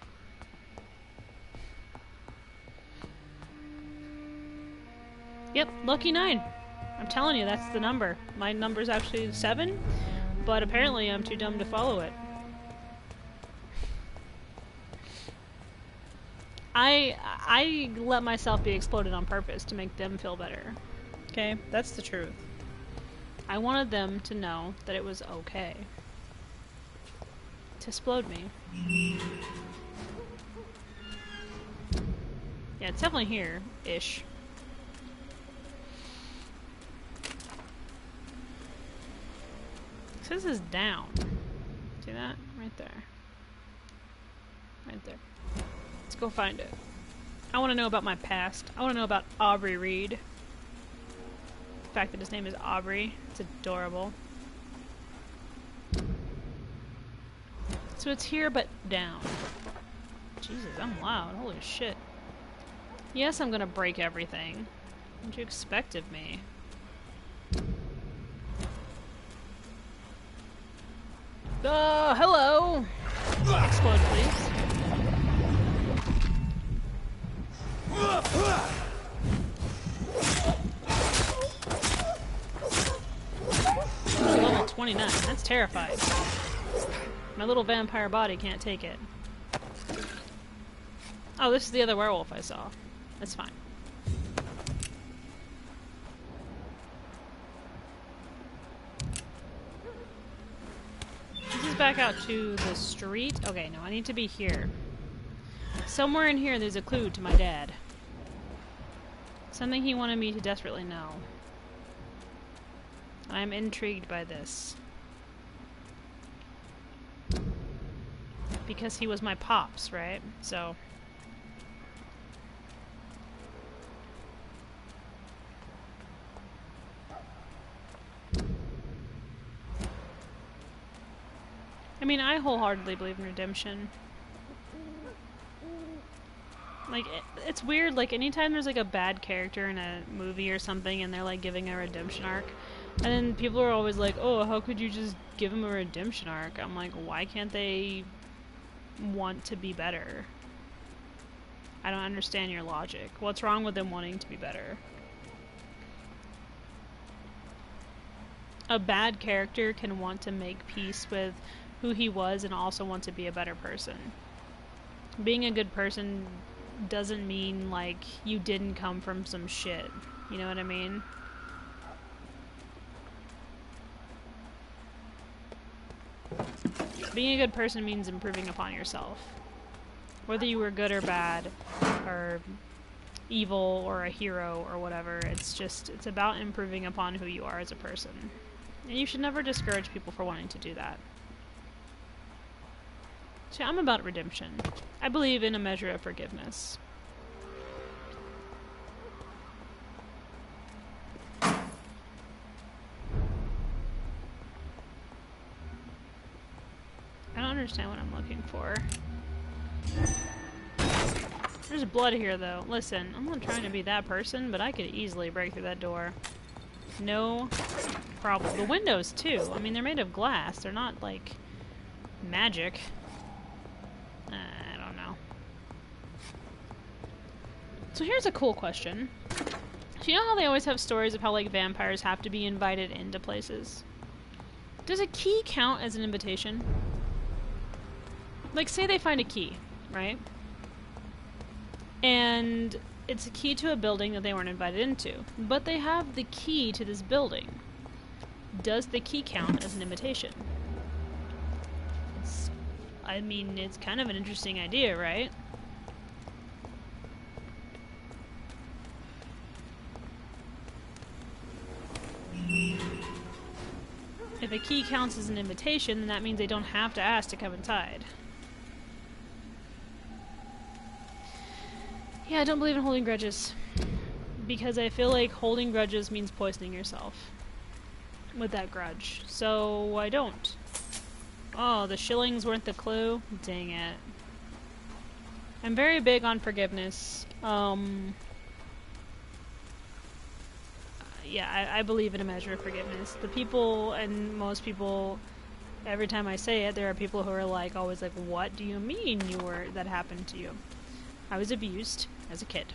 Yep, lucky 9. I'm telling you, that's the number. My number's actually 7, but apparently I'm too dumb to follow it. I let myself be exploded on purpose to make them feel better. Okay? That's the truth. I wanted them to know that it was okay to explode me. Yeah, it's definitely here-ish. This is down. See that? Right there. Right there. Let's go find it. I want to know about my past. I want to know about Aubrey Reed. The fact that his name is Aubrey. It's adorable. So it's here, but down. Jesus, I'm loud. Holy shit. Yes, I'm gonna break everything. What do you expect of me? Hello! Explode, please. Level 29. That's terrifying. My little vampire body can't take it. Oh, this is the other werewolf I saw. That's fine. This is back out to the street. Okay, no, I need to be here. Somewhere in here there's a clue to my dad. Something he wanted me to desperately know. I'm intrigued by this. Because he was my pops, right? So... I mean, I wholeheartedly believe in redemption. Like, it's weird, like, anytime there's, like, a bad character in a movie or something and they're, like, giving a redemption arc, and then people are always like, oh, how could you just give him a redemption arc? I'm like, why can't they want to be better? I don't understand your logic. What's wrong with them wanting to be better? A bad character can want to make peace with who he was and also want to be a better person. Being a good person doesn't mean, like, you didn't come from some shit. You know what I mean? Being a good person means improving upon yourself. Whether you were good or bad, or evil, or a hero, or whatever, it's about improving upon who you are as a person. And you should never discourage people for wanting to do that. So I'm about redemption. I believe in a measure of forgiveness. I don't understand what I'm looking for. There's blood here, though. Listen, I'm not trying to be that person, but I could easily break through that door. No problem. The windows, too. I mean, they're made of glass. They're not, like, magic. I don't know. So here's a cool question. Do you know how they always have stories of how, like, vampires have to be invited into places? Does a key count as an invitation? Like, say they find a key, right? And it's a key to a building that they weren't invited into. But they have the key to this building. Does the key count as an invitation? I mean, it's kind of an interesting idea, right? If a key counts as an invitation, then that means they don't have to ask to come inside. Yeah, I don't believe in holding grudges. Because I feel like holding grudges means poisoning yourself with that grudge. So I don't. Oh, the shillings weren't the clue? Dang it. I'm very big on forgiveness. Yeah, I believe in a measure of forgiveness. The people, and most people, every time I say it, there are people who are like, always like, what do you mean that happened to you? I was abused as a kid,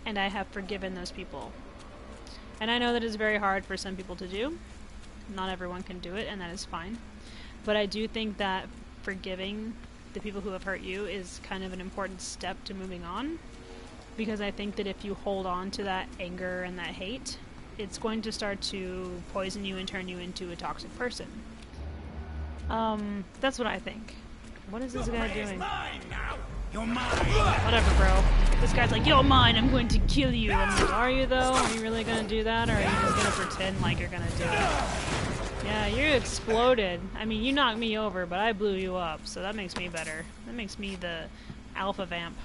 and I have forgiven those people. And I know that it's very hard for some people to do. Not everyone can do it, and that is fine. But I do think that forgiving the people who have hurt you is kind of an important step to moving on. Because I think that if you hold on to that anger and that hate, it's going to start to poison you and turn you into a toxic person. That's what I think. What is this guy doing? You're mine. Whatever, bro. This guy's like, you're mine, I'm going to kill you. I'm like, are you though? Are you really gonna do that? Or are you just gonna pretend like you're gonna do it? Yeah, you exploded. I mean, you knocked me over, but I blew you up, so that makes me better. That makes me the alpha vamp.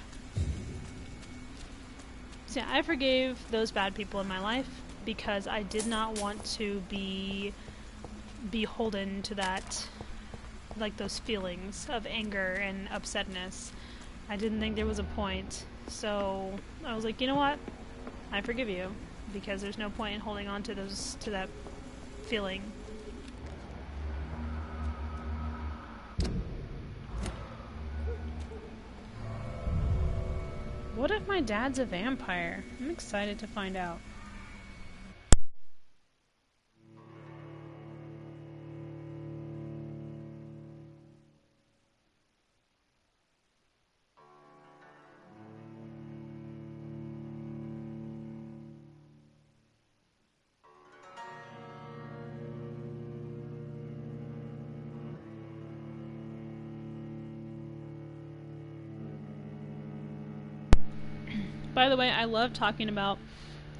So yeah, I forgave those bad people in my life because I did not want to be beholden to that, like those feelings of anger and upsetness. I didn't think there was a point, so I was like, you know what? I forgive you because there's no point in holding on to that feeling. What if my dad's a vampire? I'm excited to find out. By the way, I love talking about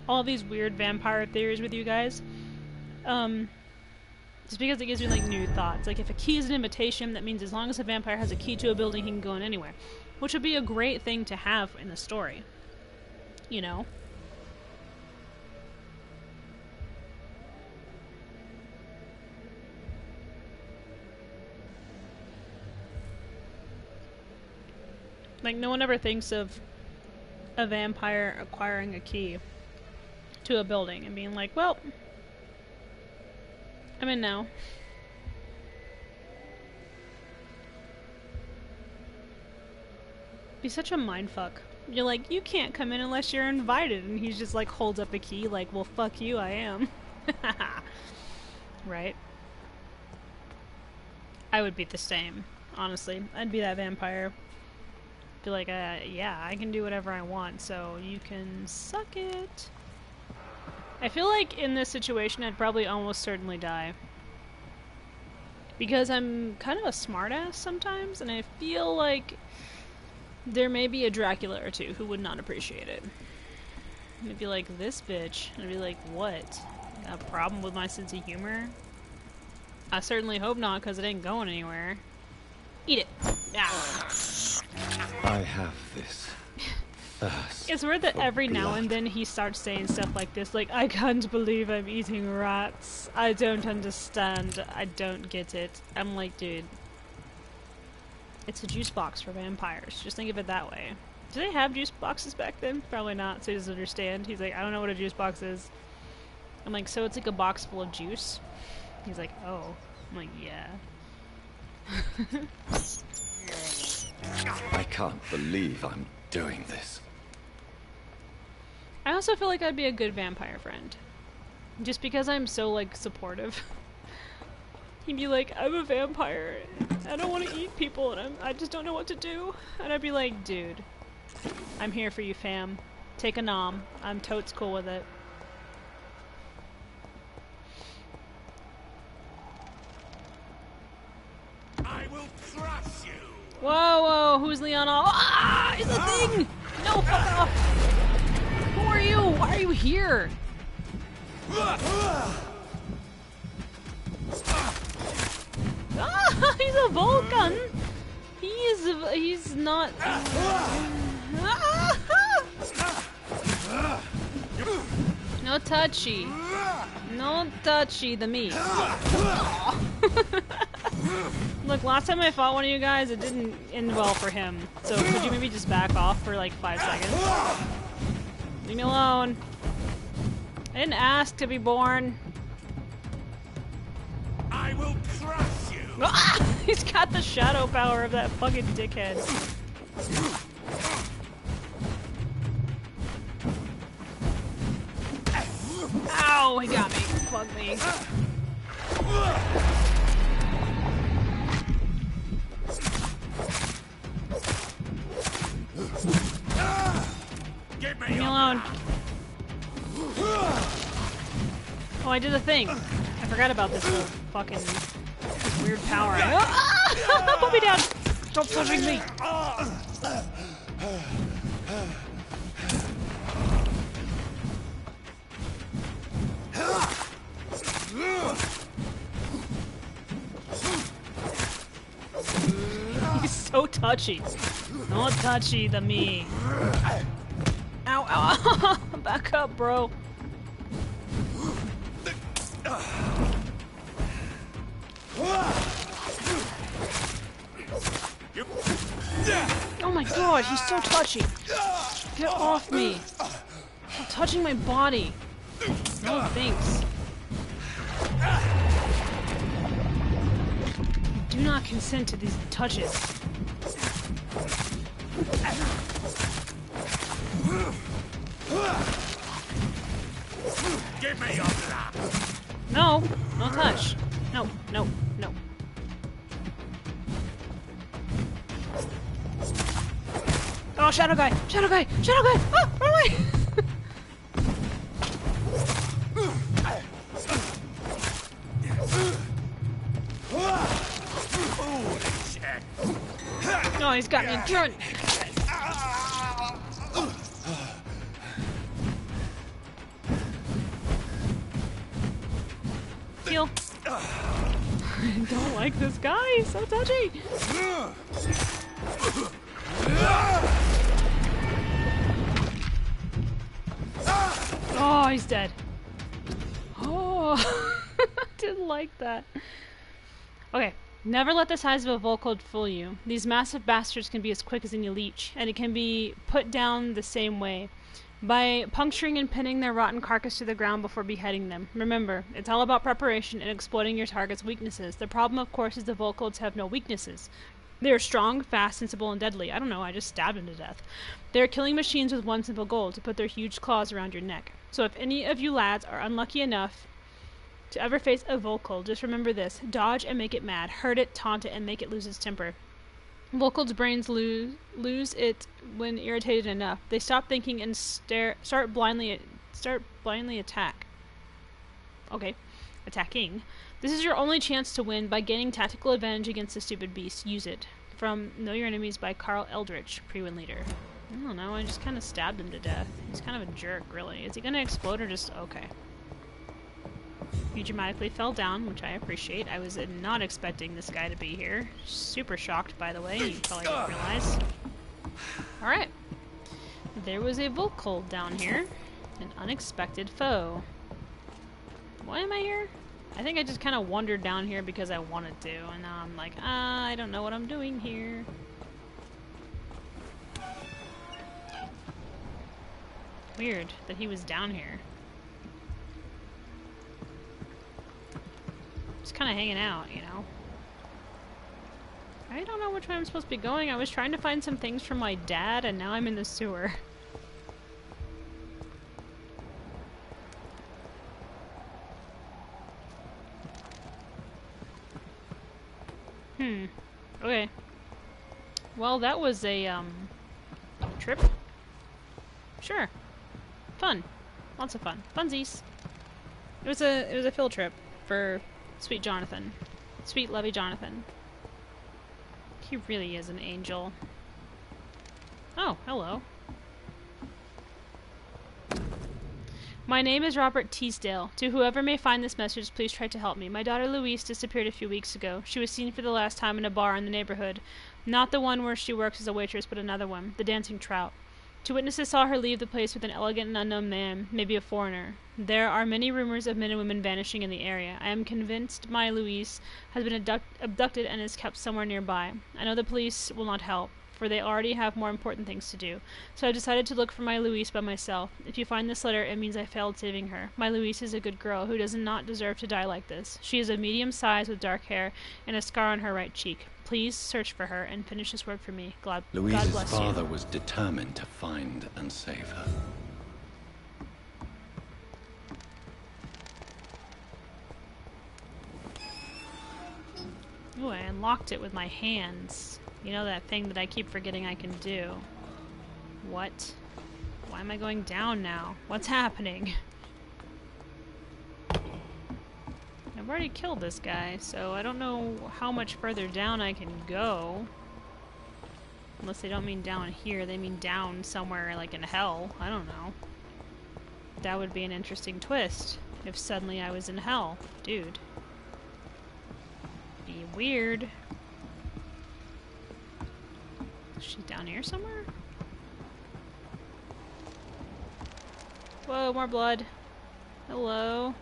all these weird vampire theories with you guys. Just because it gives me like new thoughts. Like if a key is an invitation, that means as long as a vampire has a key to a building, he can go in anywhere. Which would be a great thing to have in the story. You know? Like no one ever thinks of a vampire acquiring a key to a building and being like, well, I'm in now. Be such a mindfuck. You're like, you can't come in unless you're invited, and he's just like holds up a key like, well, fuck you, I am. Right? I would be the same, honestly. I'd be that vampire. Be like, yeah, I can do whatever I want, so you can suck it. I feel like in this situation I'd probably almost certainly die. Because I'm kind of a smartass sometimes, and I feel like there may be a Dracula or two who would not appreciate it. And I'd be like, this bitch. And I'd be like, what? Got a problem with my sense of humor? I certainly hope not, because it ain't going anywhere. Eat it. Ah. I have this thirst. It's weird that every now blood. and then he starts saying stuff like this, like, I can't believe I'm eating rats. I don't understand. I don't get it. I'm like, dude, it's a juice box for vampires. Just think of it that way. Do they have juice boxes back then? Probably not, so he doesn't understand. He's like, I don't know what a juice box is. I'm like, so it's like a box full of juice? He's like, oh. I'm like, yeah. I can't believe I'm doing this. I also feel like I'd be a good vampire friend. Just because I'm so, like, supportive. He'd be like, I'm a vampire. I don't want to eat people, and I just don't know what to do. And I'd be like, dude, I'm here for you, fam. Take a nom. I'm totes cool with it. I will crush you. Whoa, whoa, who's Leonov? Ah, it's a thing! No, fuck off! Who are you? Why are you here? Ah, he's a Vulcan! He's not... No touchy. No touchy the meat. Look, last time I fought one of you guys, it didn't end well for him. So could you maybe just back off for like 5 seconds? Leave me alone. I didn't ask to be born. I will crush you. Ah! He's got the shadow power of that fucking dickhead. Ow, he got me. Fuck me. Give Leave me alone. Oh, I did a thing. I forgot about this little fucking this weird power. Ah! Put me down! Stop pushing me! He's so touchy. Not touchy to me. Ow, ow, ow. Back up, bro. Oh my god, he's so touchy. Get off me. Stop touching my body. No thanks. Do not consent to these touches. Give me your blood! No, no touch. No, no, no. Oh, shadow guy! Shadow guy! Shadow guy! Ah, run away! No, he's got me. Run! Heal. I don't like this guy. He's so touchy. Oh, he's dead. Oh, I didn't like that. Okay, never let the size of a Volkhold fool you. These massive bastards can be as quick as any leech, and it can be put down the same way. By puncturing and pinning their rotten carcass to the ground before beheading them. Remember, it's all about preparation and exploiting your target's weaknesses. The problem, of course, is the Volkolds have no weaknesses. They are strong, fast, sensible, and deadly. I don't know, I just stabbed him to death. They are killing machines with one simple goal, to put their huge claws around your neck. So if any of you lads are unlucky enough to ever face a Volkold, just remember this. Dodge and make it mad. Hurt it, taunt it, and make it lose its temper. Volkold's brains lose it when irritated enough. They stop thinking and start blindly attack. Okay, attacking. This is your only chance to win by gaining tactical advantage against the stupid beast. Use it. From Know Your Enemies by Carl Eldritch, pre-win leader. I don't know, I just kind of stabbed him to death. He's kind of a jerk, really. Is he gonna explode or just... okay. He dramatically fell down, which I appreciate. I was not expecting this guy to be here. Super shocked, by the way. You probably didn't realize. Alright. There was a Volkhold down here. An unexpected foe. Why am I here? I think I just kind of wandered down here because I wanted to, and now I'm like, I don't know what I'm doing here. Weird that he was down here. Just kind of hanging out, you know. I don't know which way I'm supposed to be going. I was trying to find some things from my dad, and now I'm in the sewer. Okay. Well, that was a, trip? Sure. Fun. Lots of fun. Funsies. It was a field trip for sweet Jonathan. Sweet, lovey Jonathan. He really is an angel. Oh, hello. My name is Robert Teasdale. To whoever may find this message, please try to help me. My daughter Louise disappeared a few weeks ago. She was seen for the last time in a bar in the neighborhood. Not the one where she works as a waitress, but another one. The Dancing Trout. Two witnesses saw her leave the place with an elegant and unknown man, maybe a foreigner. There are many rumors of men and women vanishing in the area. I am convinced my Louise has been abducted and is kept somewhere nearby. I know the police will not help, for they already have more important things to do. So I decided to look for my Louise by myself. If you find this letter, it means I failed saving her. My Louise is a good girl who does not deserve to die like this. She is of medium size with dark hair and a scar on her right cheek. Please search for her and finish this work for me. God Louise's bless father you. was determined to find and save her. Ooh, I unlocked it with my hands. You know that thing that I keep forgetting I can do. What? Why am I going down now? What's happening? I've already killed this guy, so I don't know how much further down I can go. Unless they don't mean down here, they mean down somewhere like in hell. I don't know. That would be an interesting twist, if suddenly I was in hell. Dude. Be weird. Is she down here somewhere? Whoa, more blood. Hello.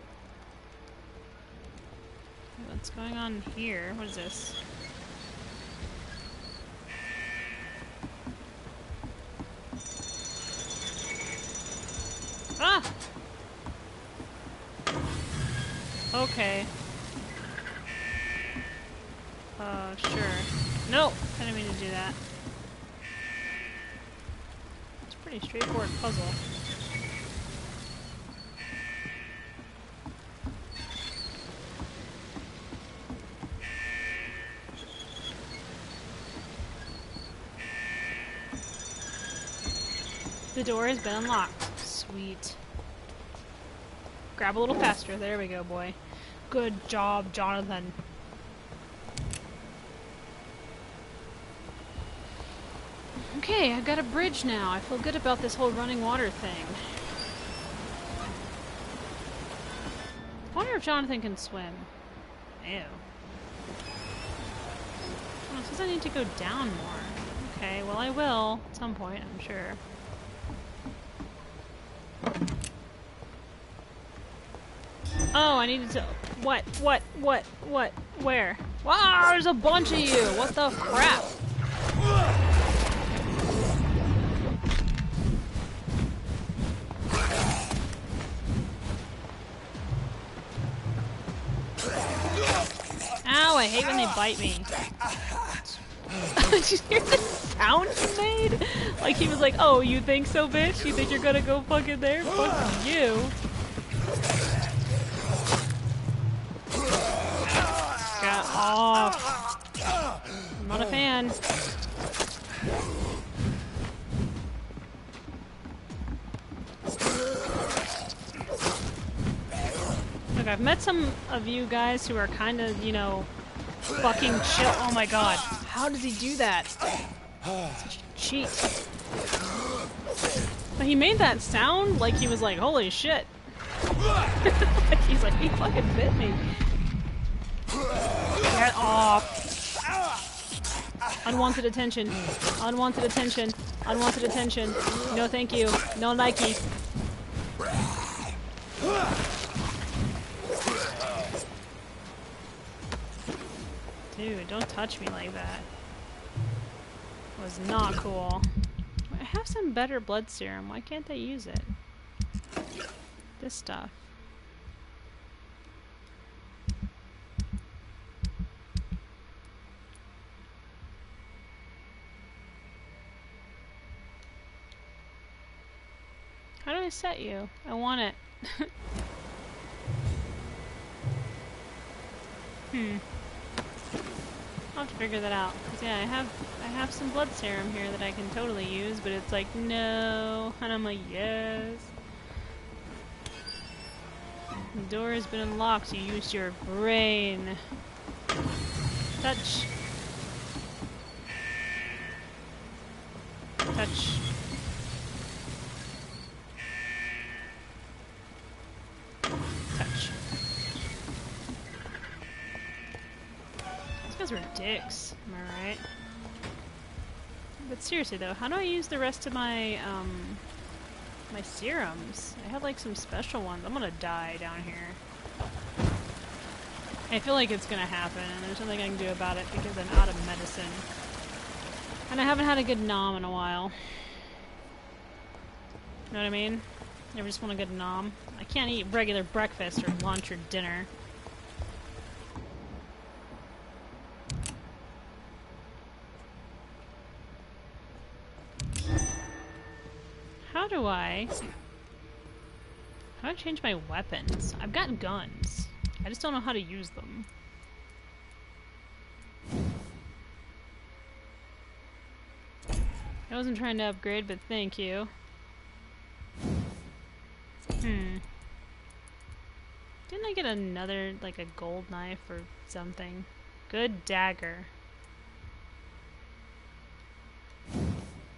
What's going on here? What is this? Ah! Okay. Sure. Nope! I didn't mean to do that. It's a pretty straightforward puzzle. The door has been unlocked. Sweet. Grab a little faster. There we go, boy. Good job, Jonathan. Okay, I've got a bridge now. I feel good about this whole running water thing. I wonder if Jonathan can swim. Ew. Oh, it says I need to go down more. Okay, well I will at some point, I'm sure. Oh, I needed to... What? Where? Wow, there's a bunch of you! What the crap? Ow, I hate when they bite me. Did you hear the sound he made? Like he was like, oh, you think so, bitch? You think you're gonna go fucking there? Fuck you. Got off. I'm not a fan. Look, I've met some of you guys who are kind of, you know, fucking chill. Oh my god. How does he do that? Such a cheat. But he made that sound like he was like, holy shit. Like he's like, he fucking bit me. Get off. Unwanted attention. Unwanted attention. Unwanted attention. No thank you. No Nike. Dude, don't touch me like that. Was not cool. I have some better blood serum. Why can't I use it? This stuff. How do I set you? I want it. I'll have to figure that out. 'Cause yeah, I have some blood serum here that I can totally use, but it's like no, and I'm like yes. The door has been unlocked. You used your brain. Touch. Touch. Touch. These guys are dicks. Am I right? But seriously though, how do I use the rest of my my serums? I have like some special ones. I'm gonna die down here. I feel like it's gonna happen, and there's nothing I can do about it because I'm out of medicine. And I haven't had a good nom in a while. You know what I mean? You ever just want a good nom? I can't eat regular breakfast or lunch or dinner. How do I change my weapons? I've got guns. I just don't know how to use them. I wasn't trying to upgrade, but thank you. Didn't I get another, like a gold knife or something? Good dagger.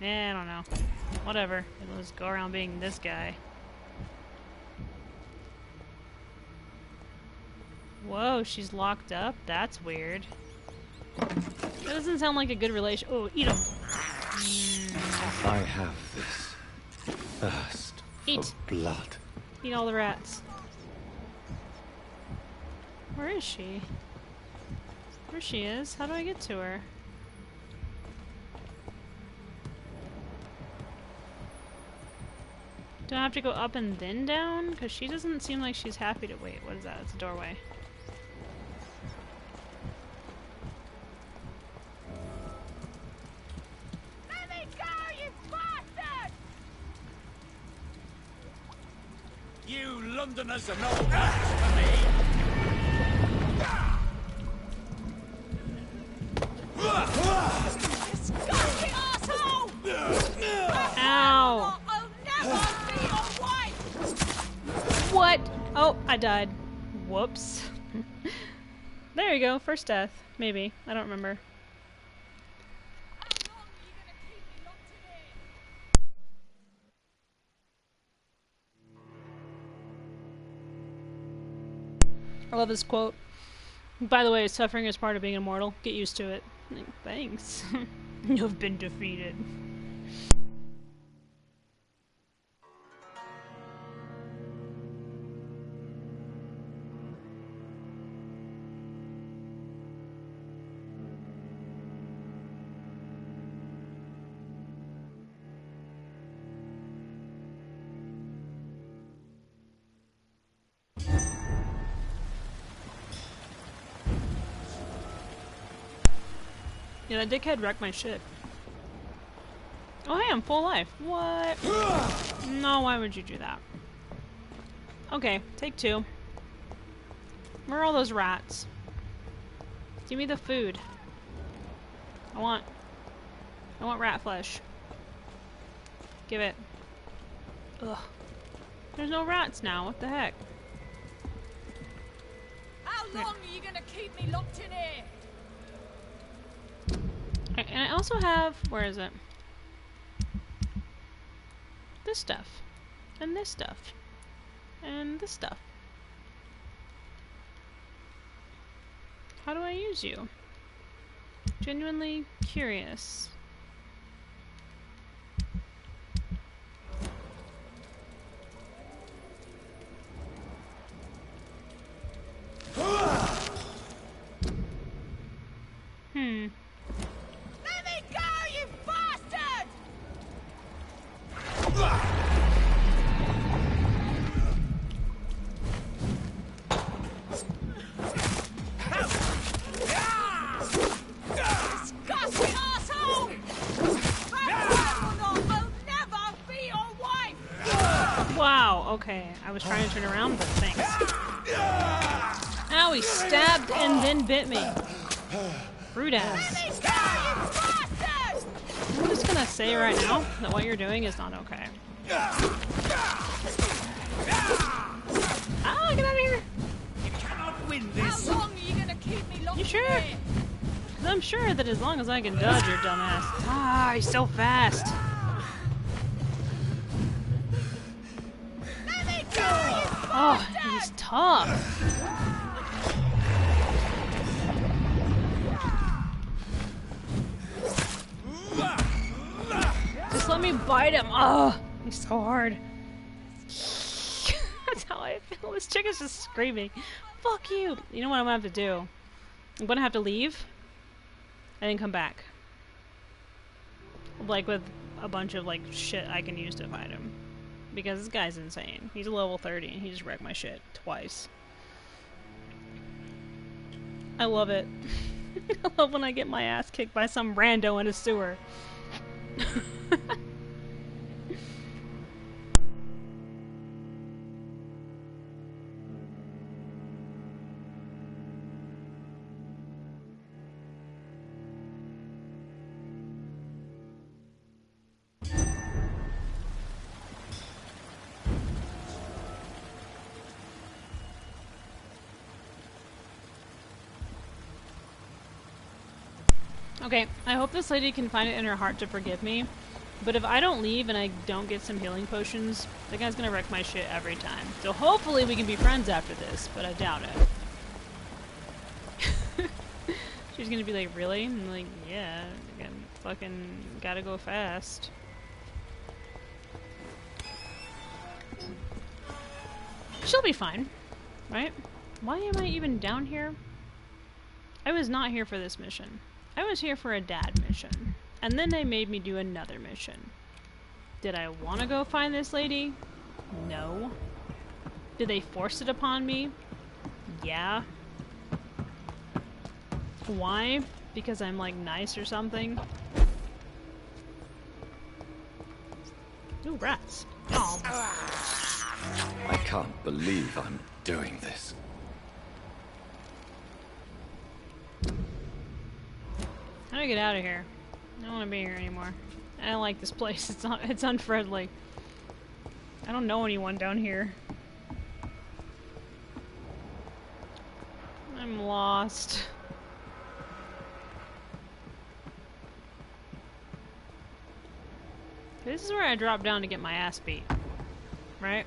I don't know. Whatever. It'll just go around being this guy. Whoa, she's locked up? That's weird. That doesn't sound like a good relation. Oh, eat him! I have this thirst for blood. Eat all the rats. Where is she? There she is. How do I get to her? Do I have to go up and then down? Because she doesn't seem like she's happy to wait. What is that? It's a doorway. Let me go, you bastard! You Londoners are no match for me! Disgusting asshole! Ow! I'll never be your wife! What? Oh, I died. Whoops. There you go. First death. Maybe. I don't remember. I love this quote. By the way, suffering is part of being immortal. Get used to it. Like, thanks. You've been defeated. Yeah, that dickhead wrecked my shit. Oh hey, I'm full life. What? No, why would you do that? Okay, take two. Where are all those rats? Give me the food. I want rat flesh. Give it. Ugh. There's no rats now, what the heck? How long are you gonna keep me locked in here? And I also have, where is it? This stuff. And this stuff. And this stuff. How do I use you? Genuinely curious. Let me go, you bastard! Disgusting asshole! I'll never be your wife! Wow, okay. I was trying to turn around, but thanks. Ow, he stabbed and then bit me. Rude ass. I'm just gonna say right now that what you're doing is not okay. Ah, get out of here! You cannot win this! How long are you gonna keep me locked You sure? in here? 'Cause I'm sure that as long as I can dodge your dumbass. Ah, he's so fast. Let me go, you Oh, he's tough. Just let me bite him. Oh, he's so hard. That's how I feel. This chick is just screaming. Fuck you. You know what I'm gonna have to do? I'm gonna have to leave and then come back. Like with a bunch of like shit I can use to fight him. Because this guy's insane. He's a level 30 and he just wrecked my shit twice. I love it. I love when I get my ass kicked by some rando in a sewer. Okay, I hope this lady can find it in her heart to forgive me, but if I don't leave and I don't get some healing potions, the guy's gonna wreck my shit every time. So hopefully we can be friends after this, but I doubt it. She's gonna be like, really? I'm like, yeah. Again. Fucking gotta go fast. She'll be fine, right? Why am I even down here? I was not here for this mission. I was here for a dad mission. And then they made me do another mission. Did I want to go find this lady? No. Did they force it upon me? Yeah. Why? Because I'm like nice or something? Ooh, rats. Oh. I can't believe I'm doing this. How do I get out of here? I don't want to be here anymore. I don't like this place. It's unfriendly. I don't know anyone down here. I'm lost. This is where I drop down to get my ass beat. Right?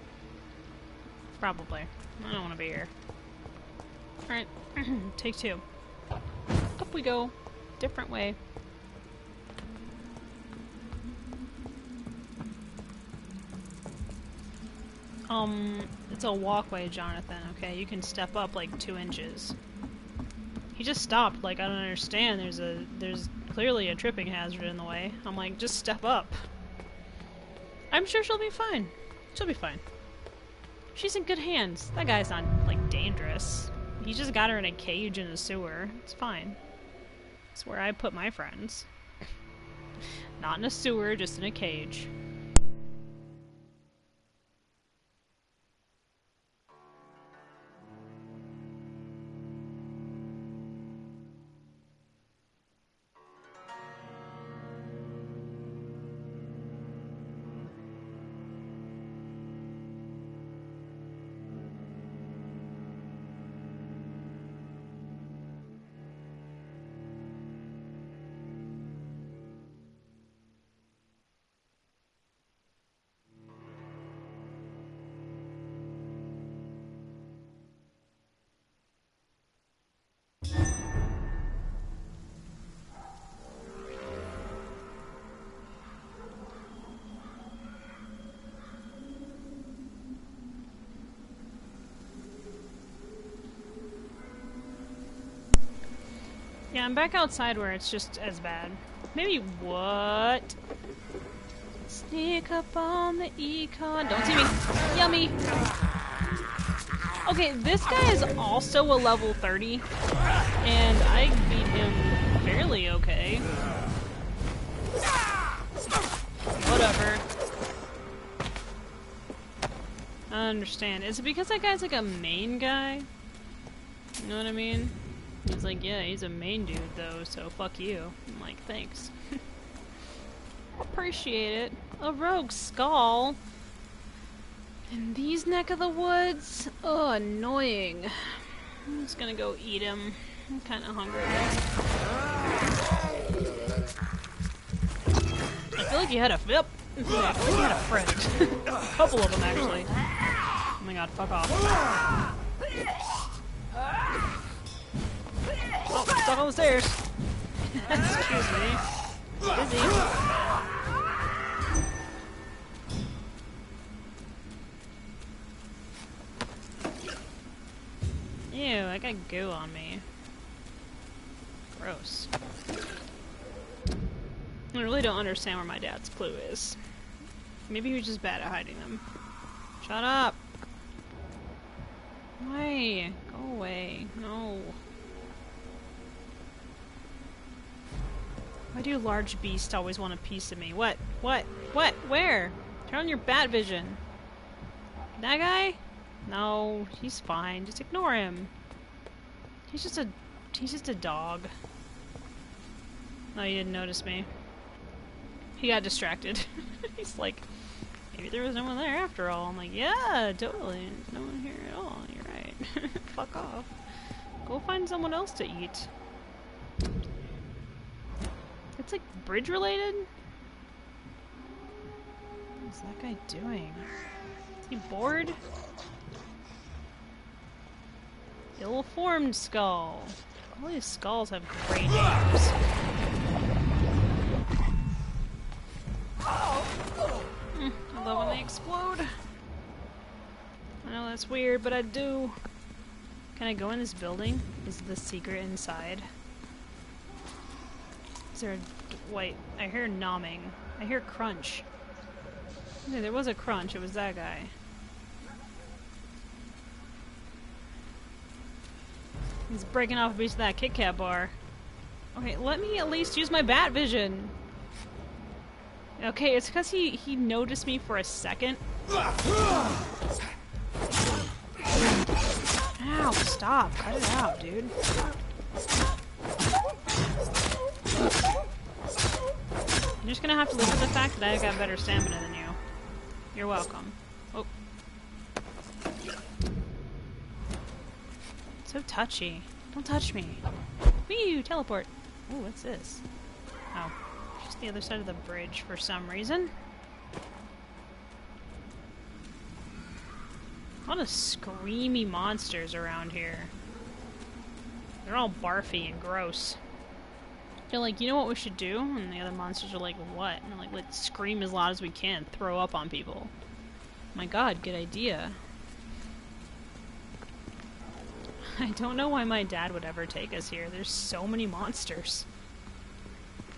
Probably. I don't want to be here. Alright. Take two. Up we go. Different way. It's a walkway, Jonathan, okay? You can step up like 2 inches. He just stopped, like, I don't understand. There's clearly a tripping hazard in the way. I'm like, just step up. I'm sure she'll be fine. She'll be fine. She's in good hands. That guy's not, like, dangerous. He just got her in a cage in a sewer. It's fine. It's where I put my friends. Not in a sewer, just in a cage. Yeah, I'm back outside where it's just as bad. Maybe what? Sneak up on the econ. Don't see me. Yummy. Okay, this guy is also a level 30, and I beat him fairly okay. Whatever. I understand. Is it because that guy's like a main guy? You know what I mean? He's like, yeah, he's a main dude though, so fuck you. I'm like, thanks. Appreciate it. A rogue skull? In these neck of the woods? Oh, annoying. I'm just gonna go eat him. I'm kinda hungry. I feel like you had a... Yep. I feel like you had a friend. A couple of them, actually. Oh my god, fuck off. Oh, stuck on the stairs. Excuse me. Busy. Ew, I got goo on me. Gross. I really don't understand where my dad's clue is. Maybe he was just bad at hiding them. Shut up! Why? Go away. No. Why do large beasts always want a piece of me? What? What? What? Where? Turn on your bat vision. That guy? No, he's fine. Just ignore him. He's just a dog. No, he didn't notice me. He got distracted. He's like, maybe there was no one there after all. I'm like, yeah, totally. There's no one here at all. You're right. Fuck off. Go find someone else to eat. It's like bridge related? What's that guy doing? Is he bored? Ill-formed skull. All these skulls have great names. explode. I know that's weird, but I do. Can I go in this building? Is the secret inside? Is there a... Wait, I hear nomming. I hear crunch. Okay, there was a crunch. It was that guy. He's breaking off a piece of that Kit Kat bar. Okay, let me at least use my bat vision. Okay, it's because he noticed me for a second. Ow, stop. Cut it out, dude. I'm just gonna have to live with the fact that I got better stamina than you. You're welcome. Oh. So touchy. Don't touch me. Whee! Teleport. Oh, what's this? Oh. Just the other side of the bridge for some reason. A lot of screamy monsters around here. They're all barfy and gross. They're like, you know what we should do? And the other monsters are like, what? And they're like, let's scream as loud as we can, throw up on people. My god, good idea. I don't know why my dad would ever take us here. There's so many monsters.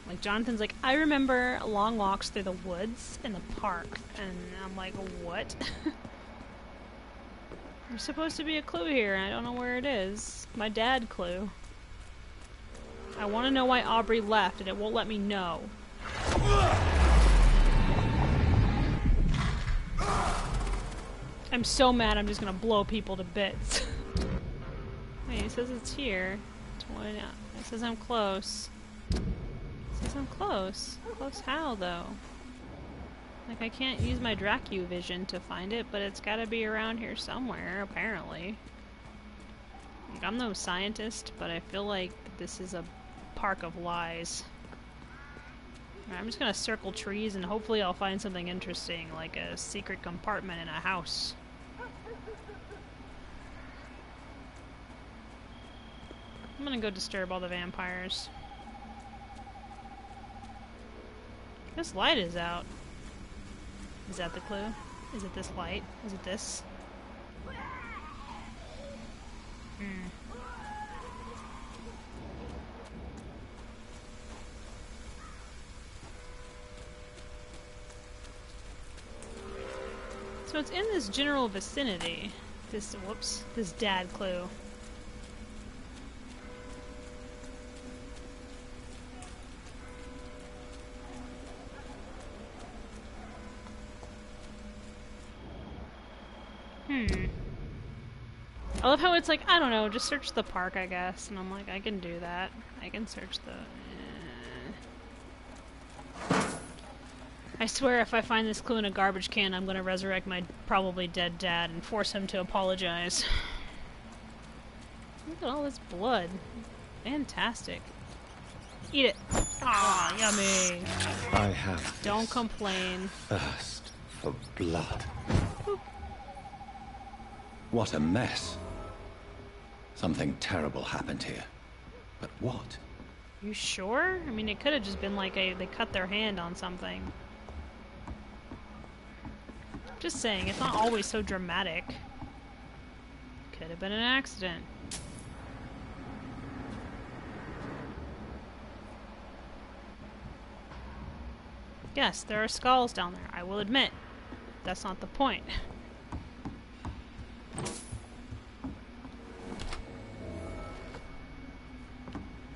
Like, Jonathan's like, I remember long walks through the woods in the park. And I'm like, what? There's supposed to be a clue here, and I don't know where it is. My dad clue. I want to know why Aubrey left, and it won't let me know. I'm so mad I'm just gonna blow people to bits. Wait, it says it's here. It says I'm close. It says I'm close. Close how, though? Like, I can't use my Dracu vision to find it, but it's gotta be around here somewhere, apparently. Like, I'm no scientist, but I feel like this is a park of lies. Right, I'm just gonna circle trees and hopefully I'll find something interesting, like a secret compartment in a house. I'm gonna go disturb all the vampires. This light is out. Is that the clue? Is it this light? Is it this? So it's in this general vicinity. This dad clue. I love how it's like, I don't know, just search the park, I guess. And I'm like, I can do that. I can search the... I swear if I find this clue in a garbage can, I'm gonna resurrect my probably dead dad and force him to apologize. Look at all this blood. Fantastic. Eat it. Aw, yummy. I have. Don't complain. Thirst for blood. Boop. What a mess. Something terrible happened here. But what? You sure? I mean, it could have just been like they cut their hand on something. Just saying, it's not always so dramatic. Could have been an accident. Yes, there are skulls down there, I will admit. That's not the point.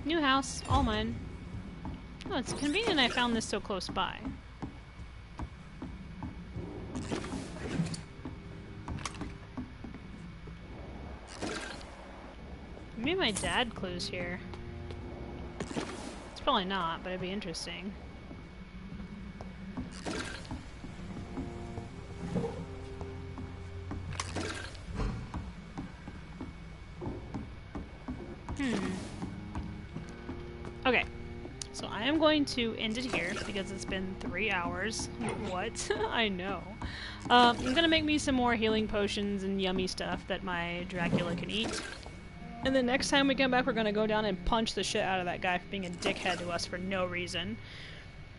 New house, all mine. Oh, it's convenient I found this so close by. Maybe my dad clues here. It's probably not, but it'd be interesting. Okay, so I am going to end it here because it's been 3 hours. What? I know. I'm gonna make me some more healing potions and yummy stuff that my Dracula can eat. And then next time we come back, we're gonna go down and punch the shit out of that guy for being a dickhead to us for no reason.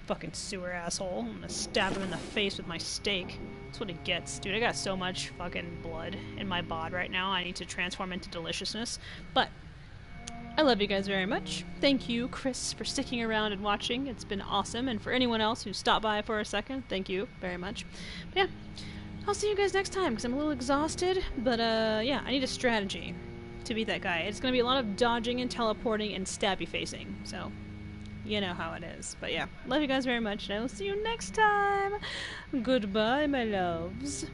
Fucking sewer asshole. I'm gonna stab him in the face with my stake. That's what he gets. Dude, I got so much fucking blood in my bod right now. I need to transform into deliciousness. But I love you guys very much. Thank you, Chris, for sticking around and watching. It's been awesome. And for anyone else who stopped by for a second, thank you very much. But yeah, I'll see you guys next time, because I'm a little exhausted. But yeah, I need a strategy to beat that guy. It's going to be a lot of dodging and teleporting and stabby facing. So, you know how it is. But yeah, love you guys very much, and I will see you next time. Goodbye, my loves.